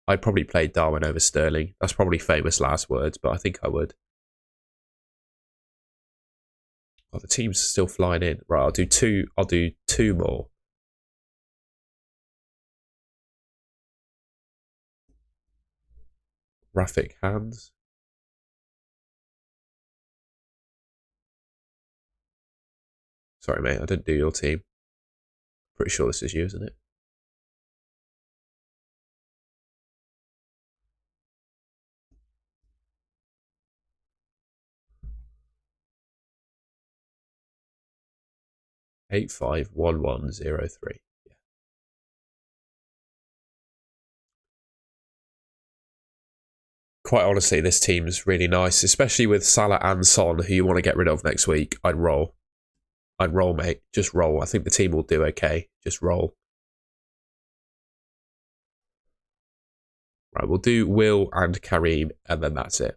I'd probably play Darwin over Sterling. That's probably famous last words, but I think I would. Oh, the team's still flying in. Right, I'll do two more. Rafik Hands. Sorry, mate, I didn't do your team. Pretty sure this is you, isn't it? $851103. Yeah. quite honestly, this team's really nice, especially with Salah and Son, who you want to get rid of next week. I'd roll. I'd roll, mate. Just roll. I think the team will do okay. Just roll. Right, we'll do Will and Kareem, and then that's it.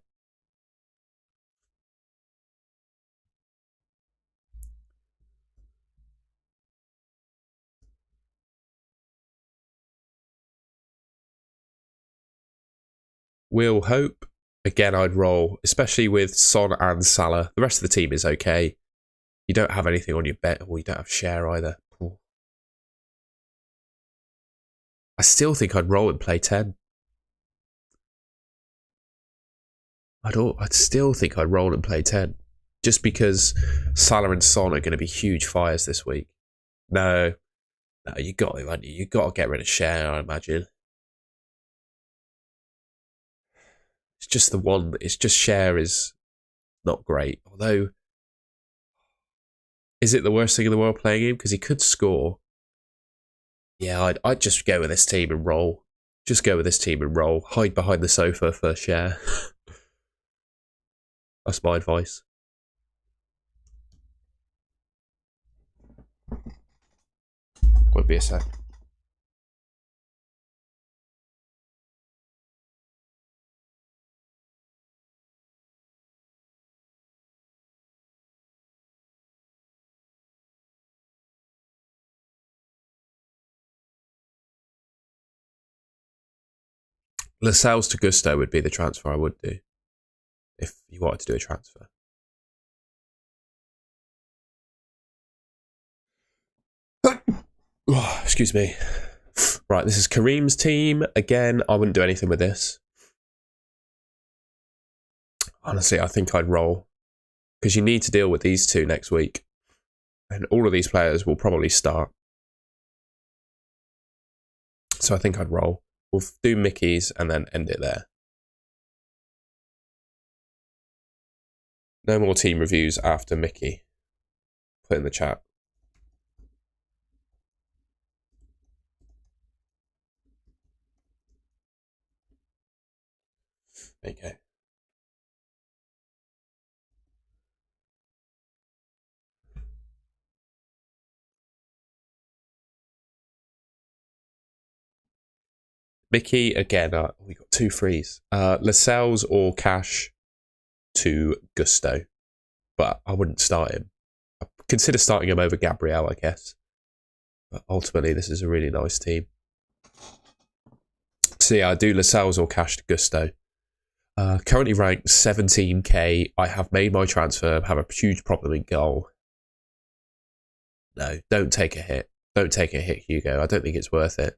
Will Hope. Again, I'd roll, especially with Son and Salah. The rest of the team is okay. You don't have anything on your bet, or you don't have share either. Ooh. I still think I'd roll and play 10. I'd still think I'd roll and play 10. Just because Salah and Son are going to be huge fires this week. No, you got to, haven't you? You got to get rid of share, I imagine. It's just the one. It's just share is not great. Although, is it the worst thing in the world playing him? Because he could score. Yeah, I'd just go with this team and roll. Just go with this team and roll. Hide behind the sofa for share. That's my advice. Won't be a sec. Lascelles to Gusto would be the transfer I would do. If you wanted to do a transfer. Oh, excuse me. Right, this is Kareem's team. Again, I wouldn't do anything with this. Honestly, I think I'd roll. Because you need to deal with these two next week. And all of these players will probably start. So I think I'd roll. We'll do Mickey's and then end it there. No more team reviews after Mickey. Put in the chat. There you go. Mickey, again, we got 2 frees. Lascelles or Cash to Gusto. But I wouldn't start him. I'd consider starting him over Gabriel, I guess. But ultimately, this is a really nice team. So yeah, I do Lascelles or Cash to Gusto. Currently ranked 17k. I have made my transfer, have a huge problem in goal. No, don't take a hit. Don't take a hit, Hugo. I don't think it's worth it.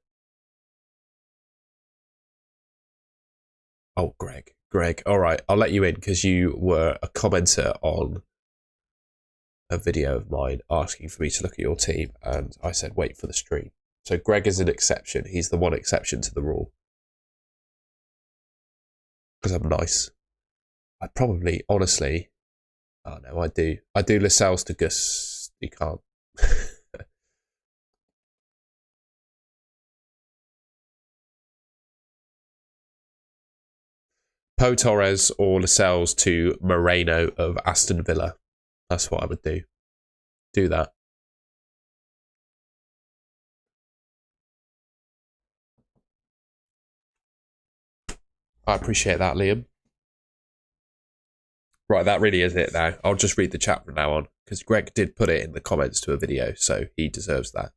Oh, Greg. All right, I'll let you in because you were a commenter on a video of mine asking for me to look at your team, and I said wait for the stream. So Greg is an exception. He's the one exception to the rule. Because I'm nice. I probably, honestly... Oh, no, I do. I do Lascelles to Gus. You can't. Pau Torres or Lascelles to Moreno of Aston Villa. That's what I would do. Do that. I appreciate that, Liam. Right, that really is it now. I'll just read the chat from now on, because Greg did put it in the comments to a video, so he deserves that.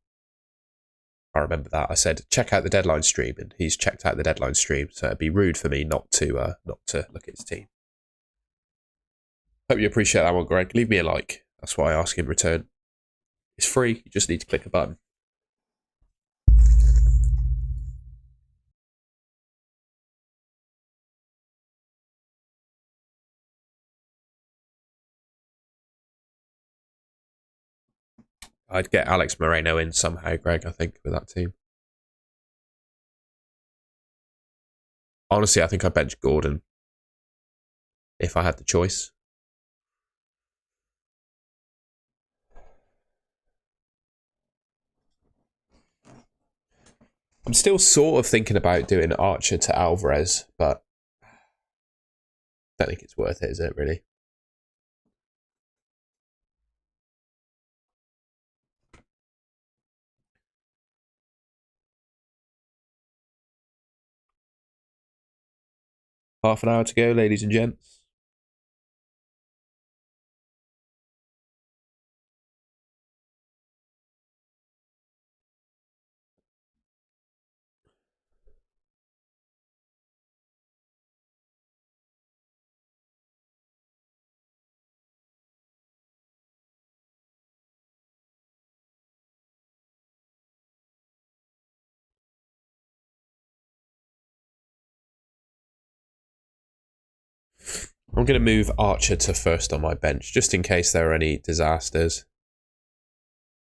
I remember that. I said, check out the deadline stream, and he's checked out the deadline stream, so it'd be rude for me not to look at his team. Hope you appreciate that one, Greg. Leave me a like. That's what I ask in return. It's free. You just need to click a button. I'd get Alex Moreno in somehow, Greg, I think, with that team. Honestly, I think I'd bench Gordon if I had the choice. I'm still sort of thinking about doing Archer to Alvarez, but Don't think it's worth it, is it, really? Half an hour to go, ladies and gents. I'm going to move Archer to first on my bench, just in case there are any disasters.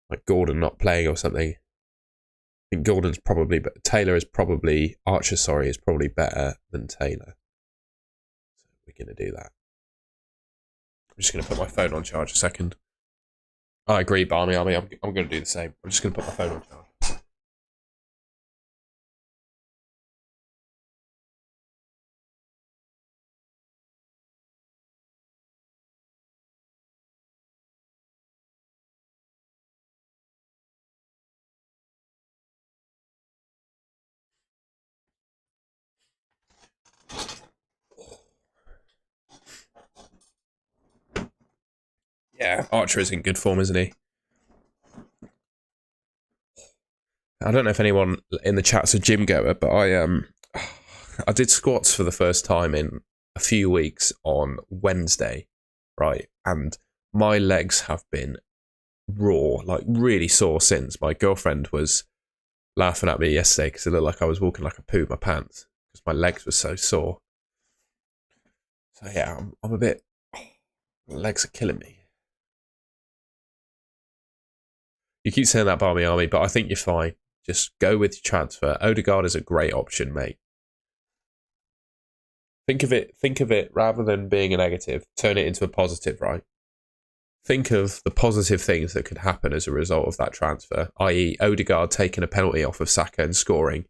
Like Gordon not playing or something. I think Gordon's probably, but Taylor is probably, Archer, sorry, is probably better than Taylor. So we're going to do that. I'm just going to put my phone on charge a second. I agree, Barmy Army. I'm going to do the same. I'm just going to put my phone on charge. Yeah, Archer is in good form, isn't he? I don't know if anyone in the chat's a gym goer, but I did squats for the first time in a few weeks on Wednesday, right? And my legs have been raw, like really sore since. My girlfriend was laughing at me yesterday because it looked like I was walking like a poo in my pants because my legs were so sore. So yeah, I'm a bit. My legs are killing me. You keep saying that, Barmy Army, but I think you're fine. Just go with your transfer. Odegaard is a great option, mate. Think of it rather than being a negative, turn it into a positive, right? Think of the positive things that could happen as a result of that transfer, i.e. Odegaard taking a penalty off of Saka and scoring.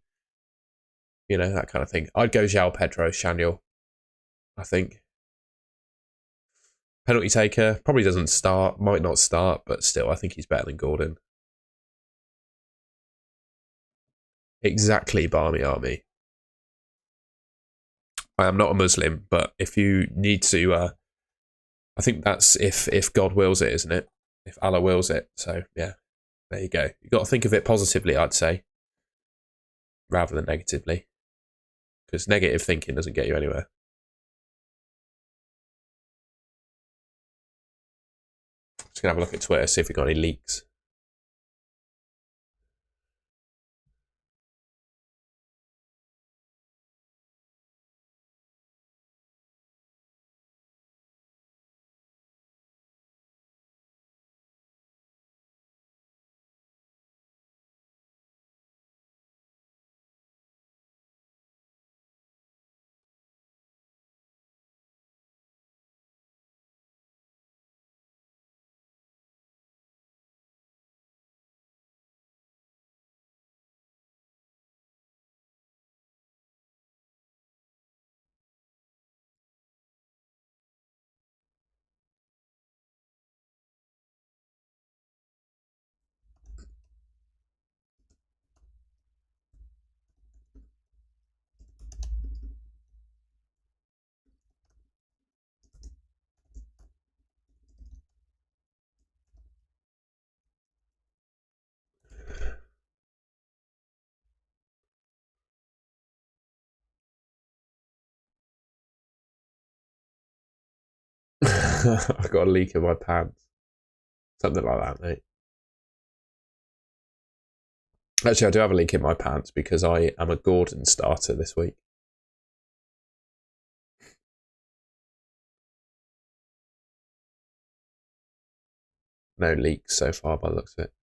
You know, that kind of thing. I'd go João Pedro, Shaniel, I think. Penalty taker, probably doesn't start, might not start, but still, I think he's better than Gordon. Exactly, Barmy Army. I am not a Muslim, but if you need to, I think that's if God wills it, isn't it? If Allah wills it. So, yeah, there you go. You've got to think of it positively, I'd say, rather than negatively. Because negative thinking doesn't get you anywhere. Just going to have a look at Twitter, see if we've got any leaks. I've got a leak in my pants. Something like that, mate. Actually, I do have a leak in my pants because I am a Gordon starter this week. No leaks so far by the looks of it.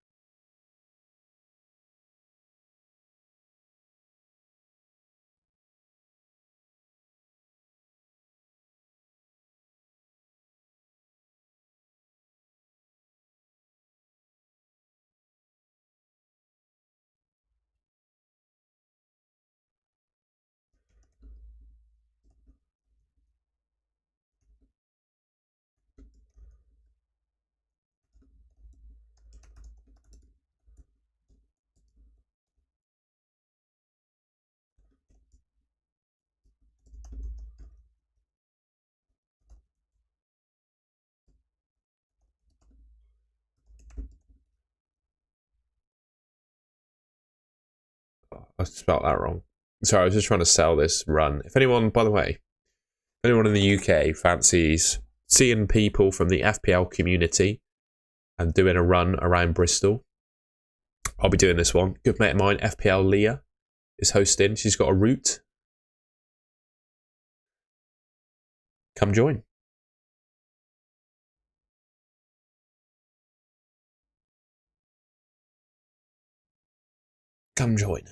I spelled that wrong. Sorry, I was just trying to sell this run. If anyone, by the way, if anyone in the UK fancies seeing people from the FPL community and doing a run around Bristol, I'll be doing this one. Good mate of mine, FPL Leah, is hosting. She's got a route. Come join. Come join.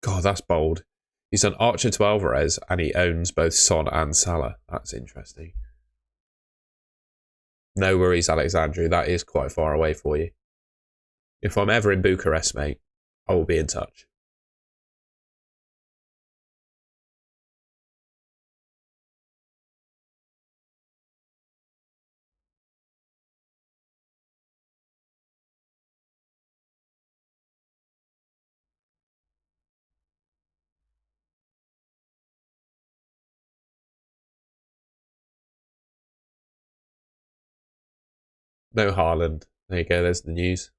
God, that's bold. He's done Archer to Alvarez, and he owns both Son and Salah. That's interesting. No worries, Alexandru. That is quite far away for you. If I'm ever in Bucharest, mate, I will be in touch. No Haaland. There you go, there's the news.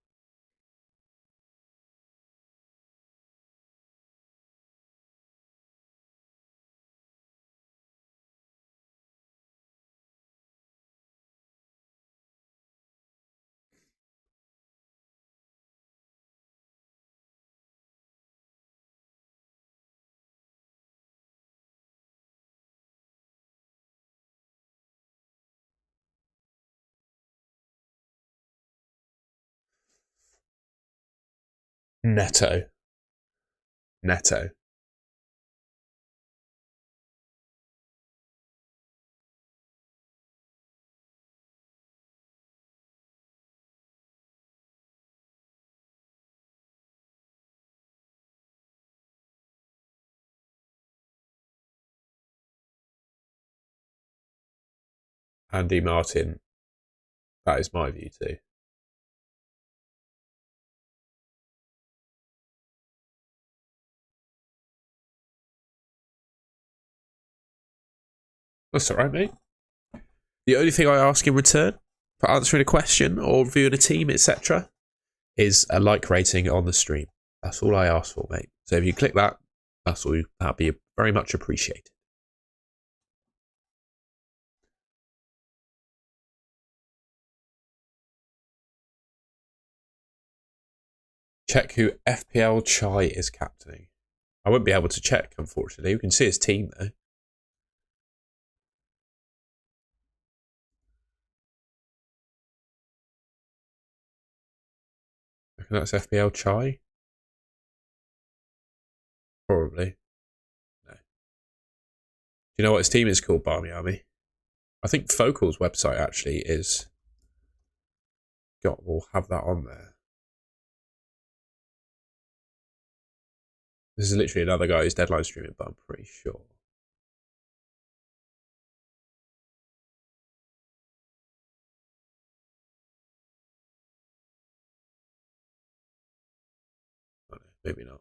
Neto. Andy Martin. That is my view too. That's alright, mate. The only thing I ask in return for answering a question or viewing a team, etc., is a like rating on the stream. That's all I ask for, mate. So if you click that, that'd be very much appreciated. Check who FPL Chai is captaining. I won't be able to check, unfortunately. We can see his team, though. I reckon that's FPL Chai. Probably. No. Do you know what his team is called, Barmy Army? I think Focal's website actually is... We'll have that on there. This is literally another guy who's deadline streaming, but I'm pretty sure. Oh, no, maybe not.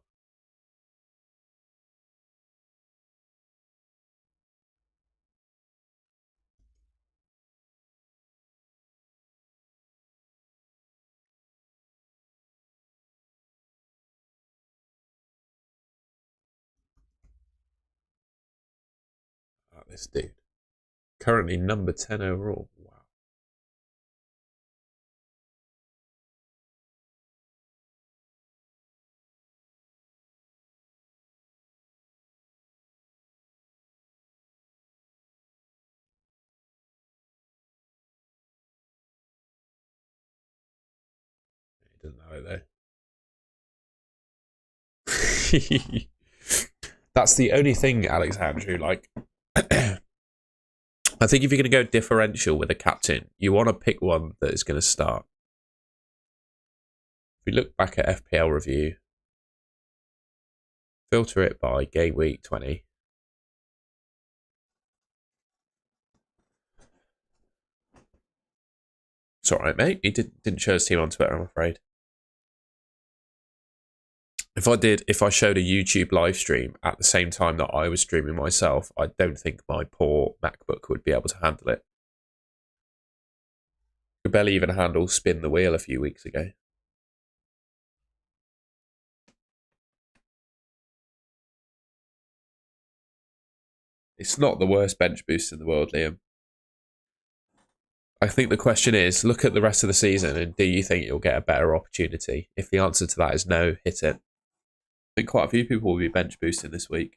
This dude. Currently number 10 overall. Wow. He doesn't know it though. That's the only thing, Alexandru. Like, I think if you're going to go differential with a captain, you want to pick one that is going to start. If we look back at FPL review, filter it by game week 20. It's all right, mate. He didn't show his team on Twitter, I'm afraid. If I showed a YouTube live stream at the same time that I was streaming myself, I don't think my poor MacBook would be able to handle it. Could barely even handle spin the wheel a few weeks ago. It's not the worst bench boost in the world, Liam. I think the question is, look at the rest of the season and do you think you'll get a better opportunity? If the answer to that is no, hit it. I think quite a few people will be bench boosting this week.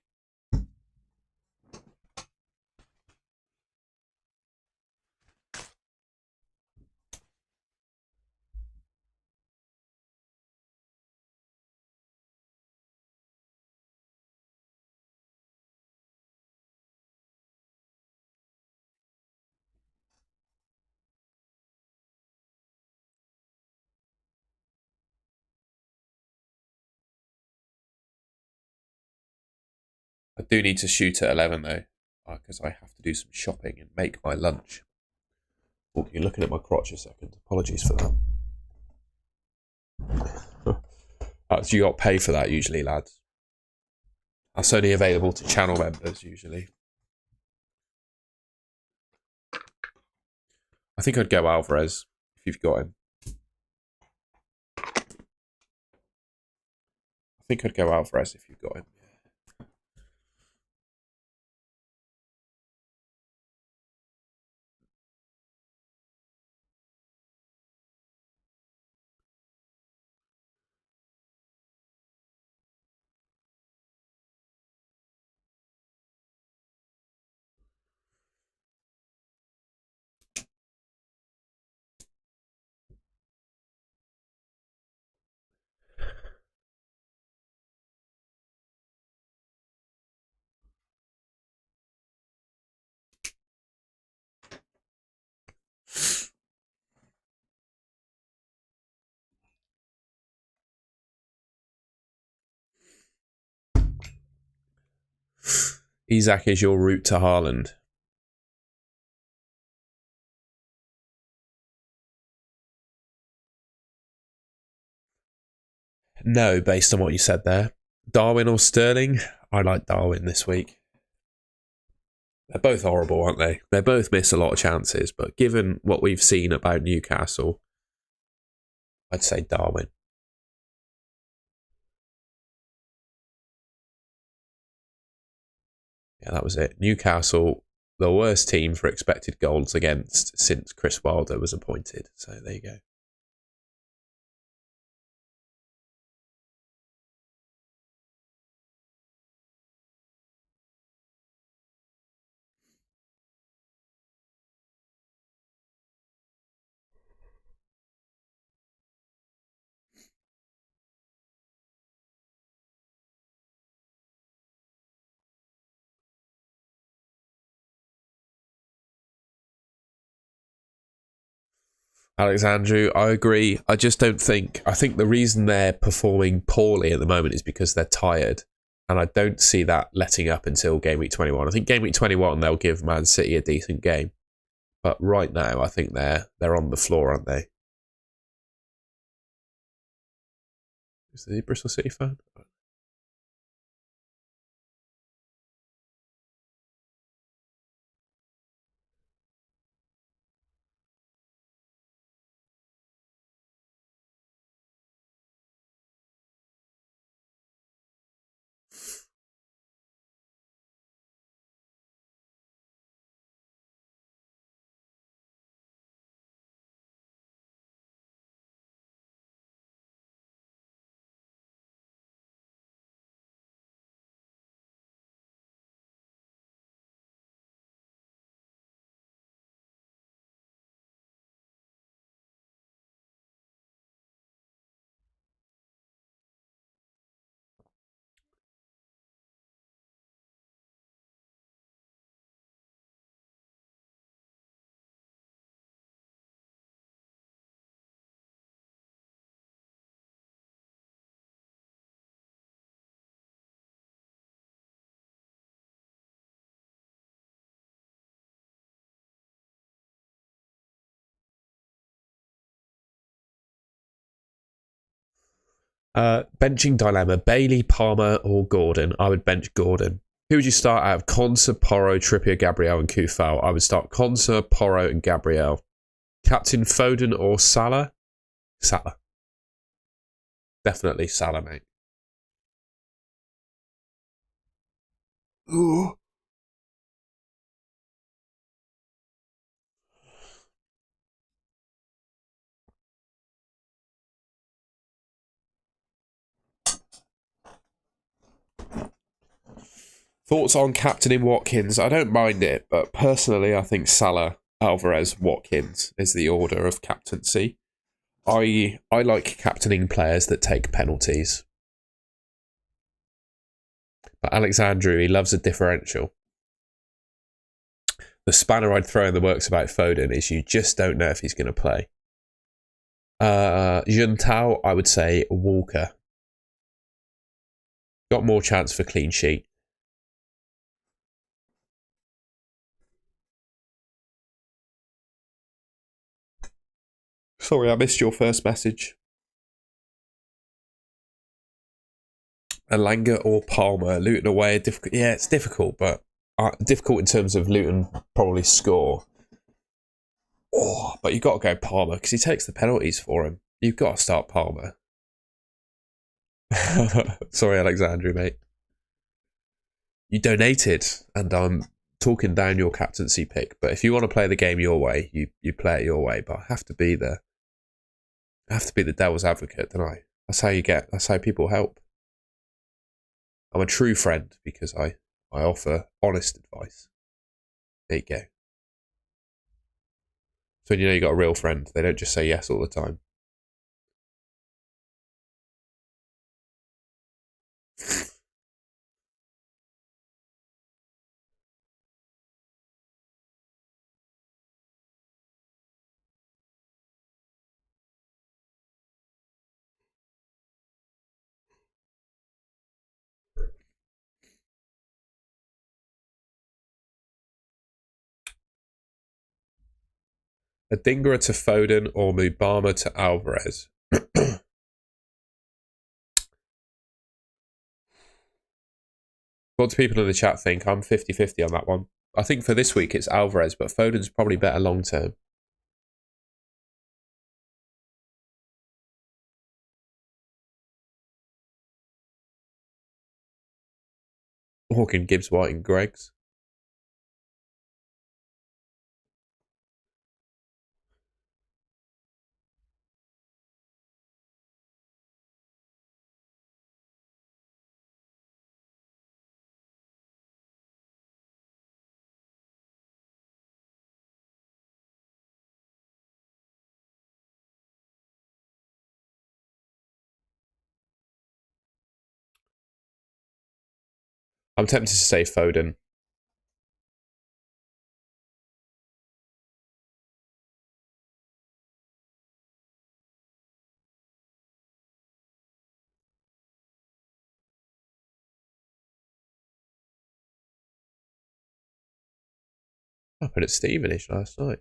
I do need to shoot at 11 though, because I have to do some shopping and make my lunch. Oh, you're looking at my crotch a second. Apologies for that. You got to pay for that usually, lads. That's only available to channel members usually. I think I'd go Alvarez if you've got him. I think I'd go Alvarez if you've got him. Isak is your route to Haaland. No, based on what you said there. Darwin or Sterling? I like Darwin this week. They're both horrible, aren't they? They both miss a lot of chances, but given what we've seen about Newcastle, I'd say Darwin. Yeah, that was it. Newcastle, the worst team for expected goals against since Chris Wilder was appointed. So there you go. Alexandru, I agree. I just don't think. I think the reason they're performing poorly at the moment is because they're tired. And I don't see that letting up until game week 21. I think game week 21, they'll give Man City a decent game. But right now, I think they're on the floor, aren't they? Is he a Bristol City fan? Benching dilemma: Bailey, Palmer, or Gordon? I would bench Gordon. Who would you start out of? Konsa, Porro, Trippier, Gabriel, and Kufal. I would start Konsa, Porro, and Gabriel. Captain Foden or Salah? Salah. Definitely Salah, mate. Ooh. Thoughts on captaining Watkins? I don't mind it, but personally, I think Salah, Alvarez, Watkins is the order of captaincy. I like captaining players that take penalties. But Alexandru, he loves a differential. The spanner I'd throw in the works about Foden is you just don't know if he's going to play. Juntao, I would say Walker. Got more chance for clean sheet. Sorry, I missed your first message. Elanga or Palmer? Luton away, difficult. Yeah, it's difficult, but difficult in terms of Luton probably score. Oh, but you've got to go Palmer because he takes the penalties for him. You've got to start Palmer. Sorry, Alexandru, mate. You donated, and I'm talking down your captaincy pick. But if you want to play the game your way, you play it your way. But I have to be the devil's advocate, don't I? That's how people help. I'm a true friend because I offer honest advice. There you go. So when you know you got a real friend, they don't just say yes all the time. Adingra to Foden or Mubama to Alvarez? What do people in the chat think? I'm 50-50 on that one. I think for this week it's Alvarez, but Foden's probably better long term. Hawking, Gibbs, White, and Greggs. I'm tempted to say Foden. I put it Stevenish last night.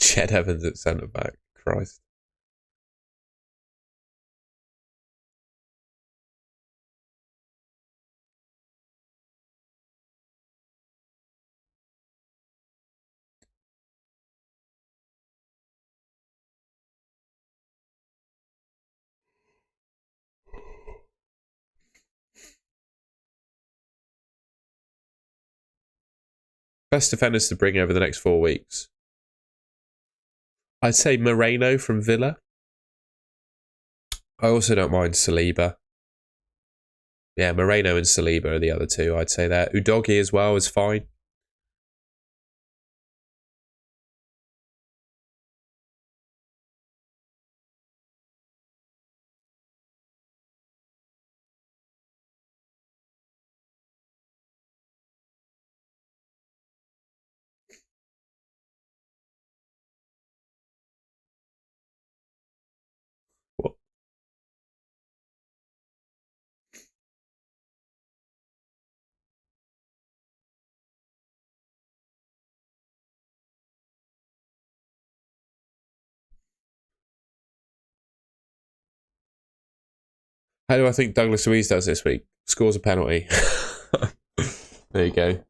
Ched Evans at centre back. Christ. Best defenders to bring over the next 4 weeks. I'd say Moreno from Villa. I also don't mind Saliba. Yeah, Moreno and Saliba are the other two, I'd say there. Udogie as well is fine. What? How do I think Douglas Luiz does this week? Scores a penalty. There you go.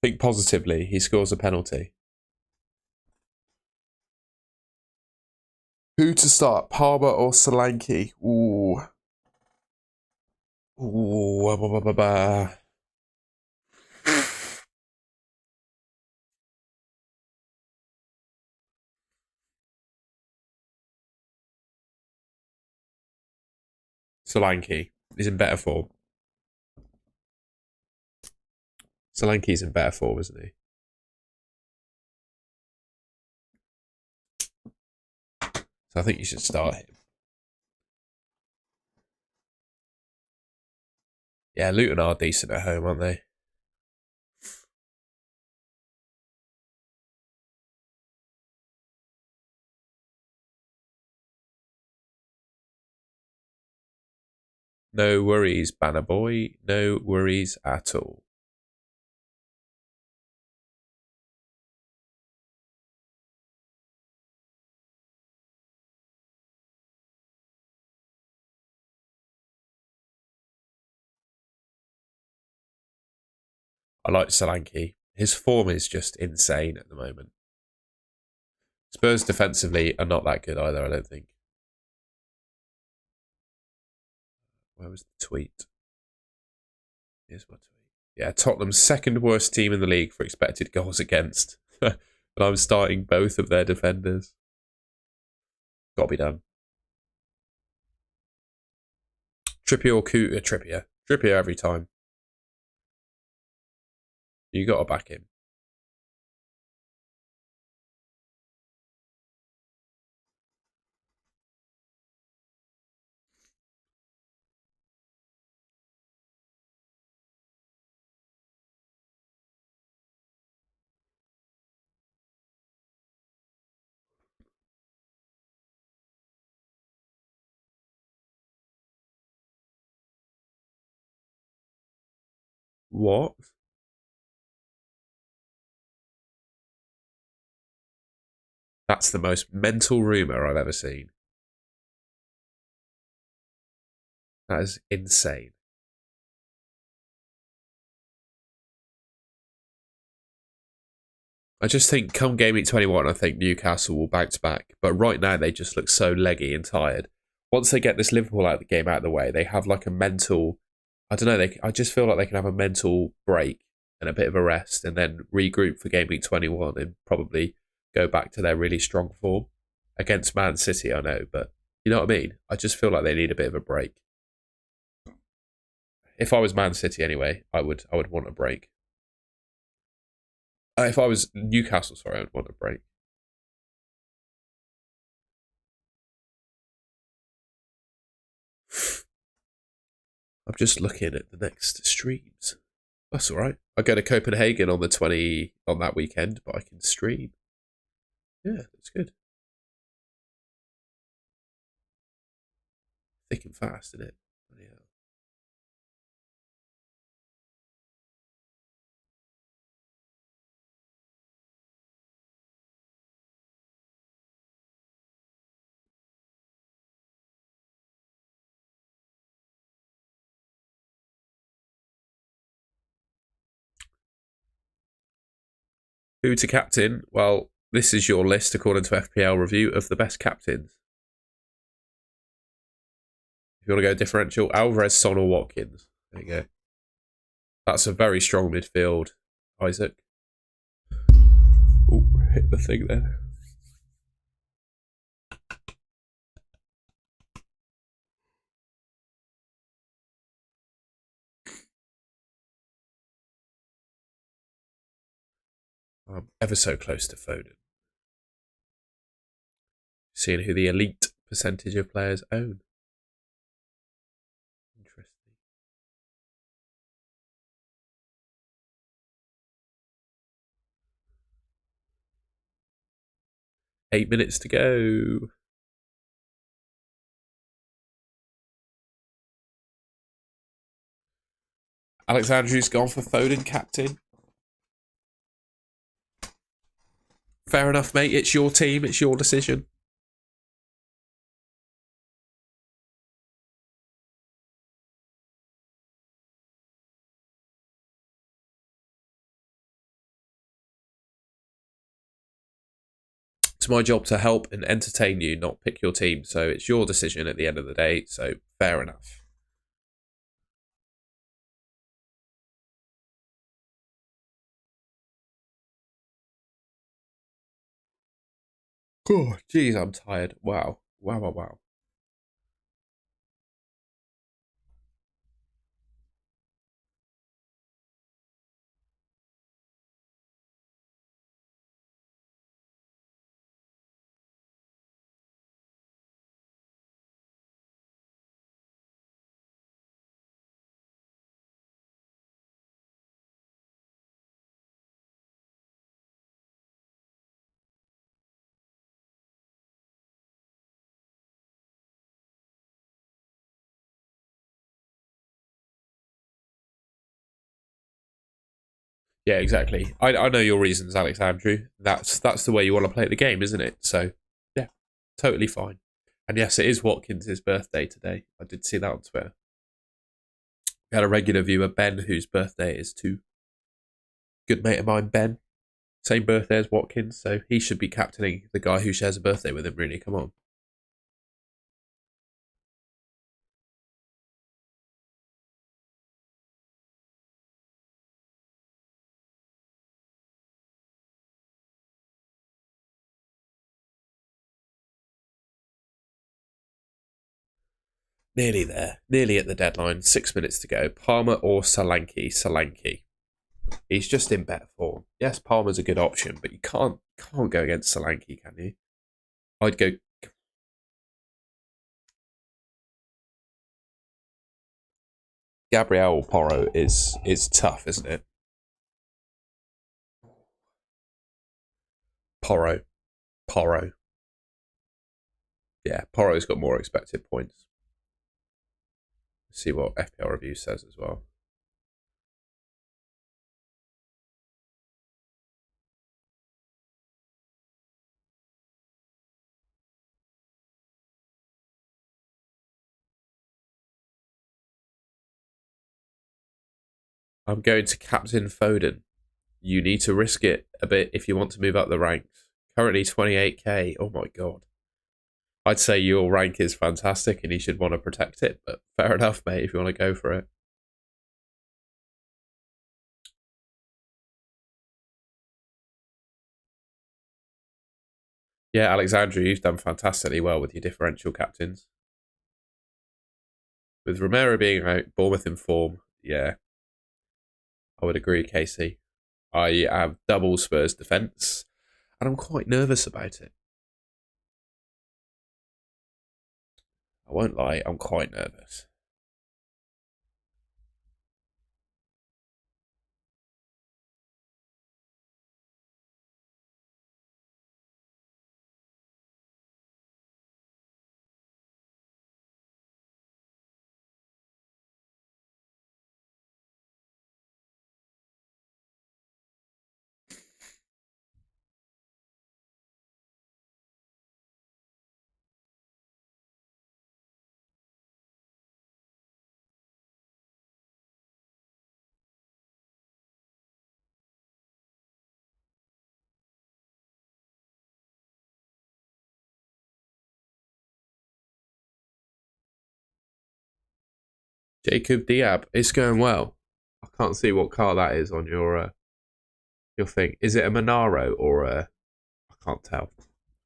Think positively. He scores a penalty. Who to start? Palmer or Solanke? Ooh. Ooh. Solanke is in better form. Solanke's in better form, isn't he? So I think you should start him. Yeah, Luton are decent at home, aren't they? No worries, Banner Boy. No worries at all. I like Solanke. His form is just insane at the moment. Spurs defensively are not that good either, I don't think. Where was the tweet? Here's my tweet. Yeah, Tottenham's second worst team in the league for expected goals against. But I'm starting both of their defenders. Got to be done. Trippier or Cooter? Trippier. Trippier every time. You got to back him. What? That's the most mental rumour I've ever seen. That is insane. I just think come game week 21, I think Newcastle will bounce back. But right now, they just look so leggy and tired. Once they get this Liverpool out of the game out of the way, they have like a mental. I don't know. I just feel like they can have a mental break and a bit of a rest, and then regroup for game week 21 and probably go back to their really strong form against Man City. I know, but you know what I mean. I just feel like they need a bit of a break. If I was Man City, anyway, I would want a break. If I was Newcastle, sorry, I would want a break. I'm just looking at the next streams. That's all right. I go to Copenhagen on the 20 on that weekend, but I can stream. Yeah, that's good. Thick and fast, isn't it? Yeah. Who to captain? Well, this is your list according to FPL review of the best captains. If you want to go differential, Alvarez, Son or Watkins. There you go. That's a very strong midfield, Isaac. Oh, hit the thing there. I'm ever so close to Foden. Seeing who the elite percentage of players own. Interesting. Eight minutes to go. Alexandru's gone for Foden captain. Fair enough, mate. It's your team. It's your decision. It's my job to help and entertain you, not pick your team. So it's your decision at the end of the day. So fair enough. Oh, geez, I'm tired. Wow. Wow, wow, wow. Yeah, exactly. I know your reasons, Alex Andrew. That's the way you want to play the game, isn't it? So, yeah, totally fine. And yes, it is Watkins' birthday today. I did see that on Twitter. We had a regular viewer, Ben, whose birthday is too. Good mate of mine, Ben. Same birthday as Watkins, so he should be captaining the guy who shares a birthday with him, really. Come on. Nearly there. Nearly at the deadline. 6 minutes to go. Palmer or Solanke? Solanke. He's just in better form. Yes, Palmer's a good option, but you can't go against Solanke, can you? I'd go. Gabriel Porro is tough, isn't it? Porro. Porro. Yeah, Porro's got more expected points. Let's see what FPL review says as well. I'm going to captain Foden. You need to risk it a bit if you want to move up the ranks. Currently 28k. Oh my god. I'd say your rank is fantastic and you should want to protect it, but fair enough, mate, if you want to go for it. Yeah, Alexandru, you've done fantastically well with your differential captains. With Romero being out, Bournemouth in form, yeah, I would agree, Casey. I have double Spurs defence, and I'm quite nervous about it. I won't lie, I'm quite nervous. Jacob Diab, it's going well. I can't see what car that is on your thing. Is it a Monaro or a? I can't tell.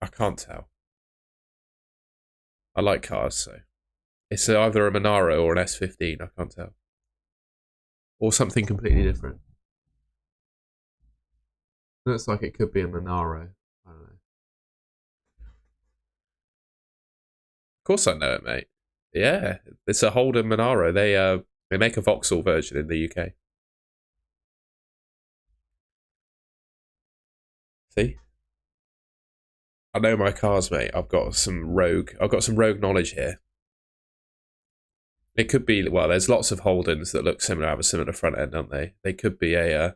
I can't tell. I like cars, so it's either a Monaro or an S15. I can't tell, or something completely different. Looks like it could be a Monaro. I don't know. Of course, I know it, mate. Yeah, it's a Holden Monaro. They make a Vauxhall version in the UK. See, I know my cars, mate. I've got some rogue knowledge here. It could be, well, there's lots of Holdens that look similar, have a similar front end, don't they? They could be yeah,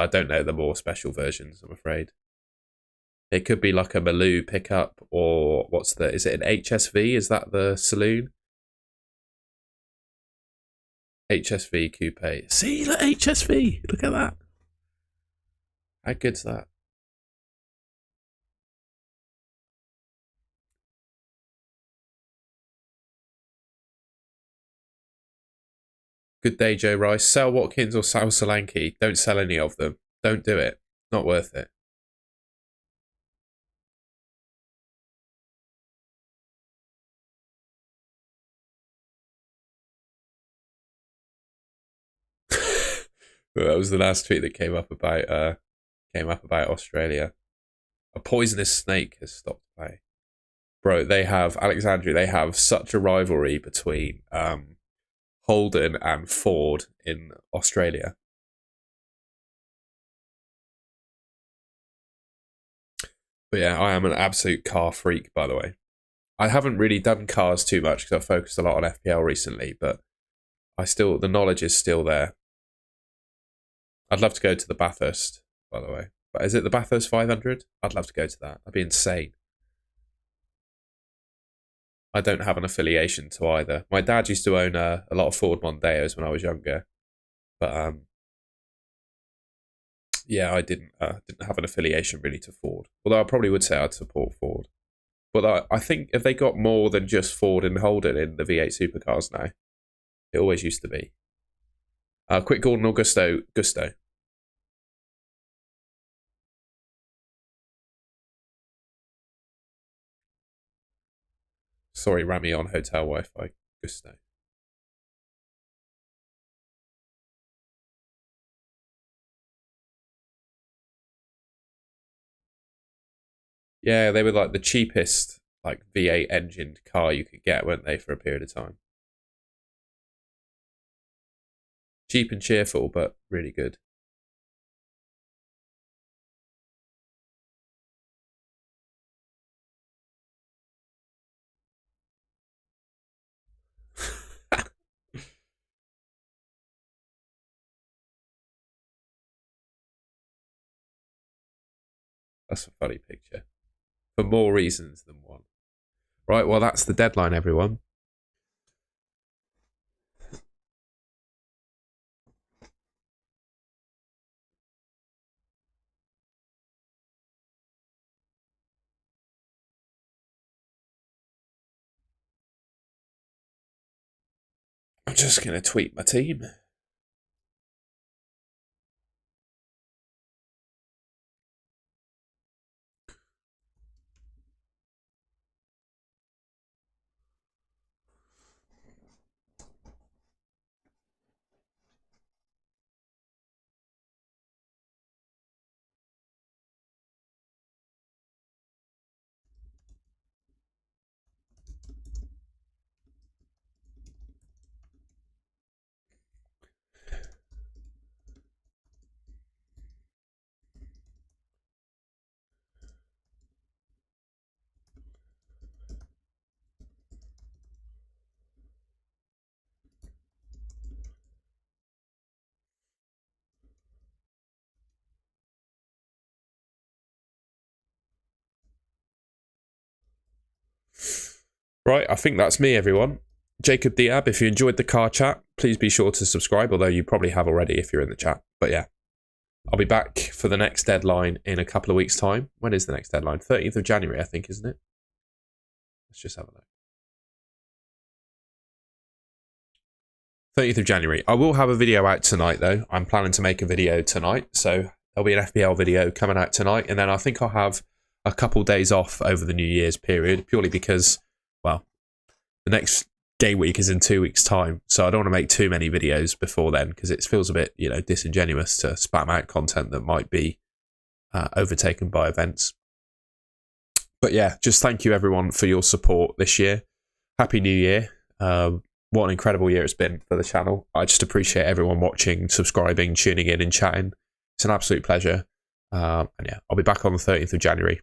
I don't know the more special versions, I'm afraid. It could be like a Maloo pickup, or is it an HSV? Is that the saloon? HSV coupe. See, look, HSV. Look at that. How good's that? Good day, Joe Rice. Sell Watkins or sell Solanke. Don't sell any of them. Don't do it. Not worth it. That was the last tweet that came up about Australia. A poisonous snake has stopped play. Bro, they have Alexandria. They have such a rivalry between Holden and Ford in Australia. But yeah, I am an absolute car freak, by the way. I haven't really done cars too much because I've focused a lot on FPL recently, but the knowledge is still there. I'd love to go to the Bathurst, by the way. But is it the Bathurst 500? I'd love to go to that. That'd be insane. I don't have an affiliation to either. My dad used to own a lot of Ford Mondeos when I was younger, but yeah, I didn't have an affiliation really to Ford. Although I probably would say I'd support Ford. But I think if they got more than just Ford and Holden in the V8 supercars now, it always used to be. Quick Gordon or Gusto? Gusto. Sorry, Rami on hotel Wi-Fi. Gusto. Yeah, they were like the cheapest like V8 engined car you could get, weren't they, for a period of time? Cheap and cheerful, but really good. That's a funny picture. For more reasons than one. Right, well, that's the deadline, everyone. I'm just going to tweet my team. Right, I think that's me, everyone. Jacob Diab, if you enjoyed the car chat, please be sure to subscribe, although you probably have already if you're in the chat. But yeah, I'll be back for the next deadline in a couple of weeks' time. When is the next deadline? 30th of January, I think, isn't it? Let's just have a look. 30th of January. I will have a video out tonight, though. I'm planning to make a video tonight. So there'll be an FPL video coming out tonight. And then I think I'll have a couple days off over the New Year's period, purely because, well, the next game week is in 2 weeks' time. So I don't want to make too many videos before then, because it feels a bit, disingenuous to spam out content that might be overtaken by events. But yeah, just thank you everyone for your support this year. Happy New Year. What an incredible year it's been for the channel. I just appreciate everyone watching, subscribing, tuning in and chatting. It's an absolute pleasure. And yeah, I'll be back on the 30th of January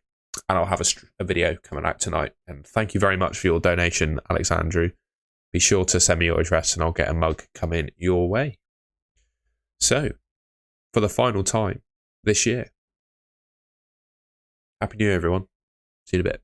and I'll have a video coming out tonight. And thank you very much for your donation, Alexandru. Be sure to send me your address and I'll get a mug coming your way. So, for the final time this year, Happy New Year, everyone. See you in a bit.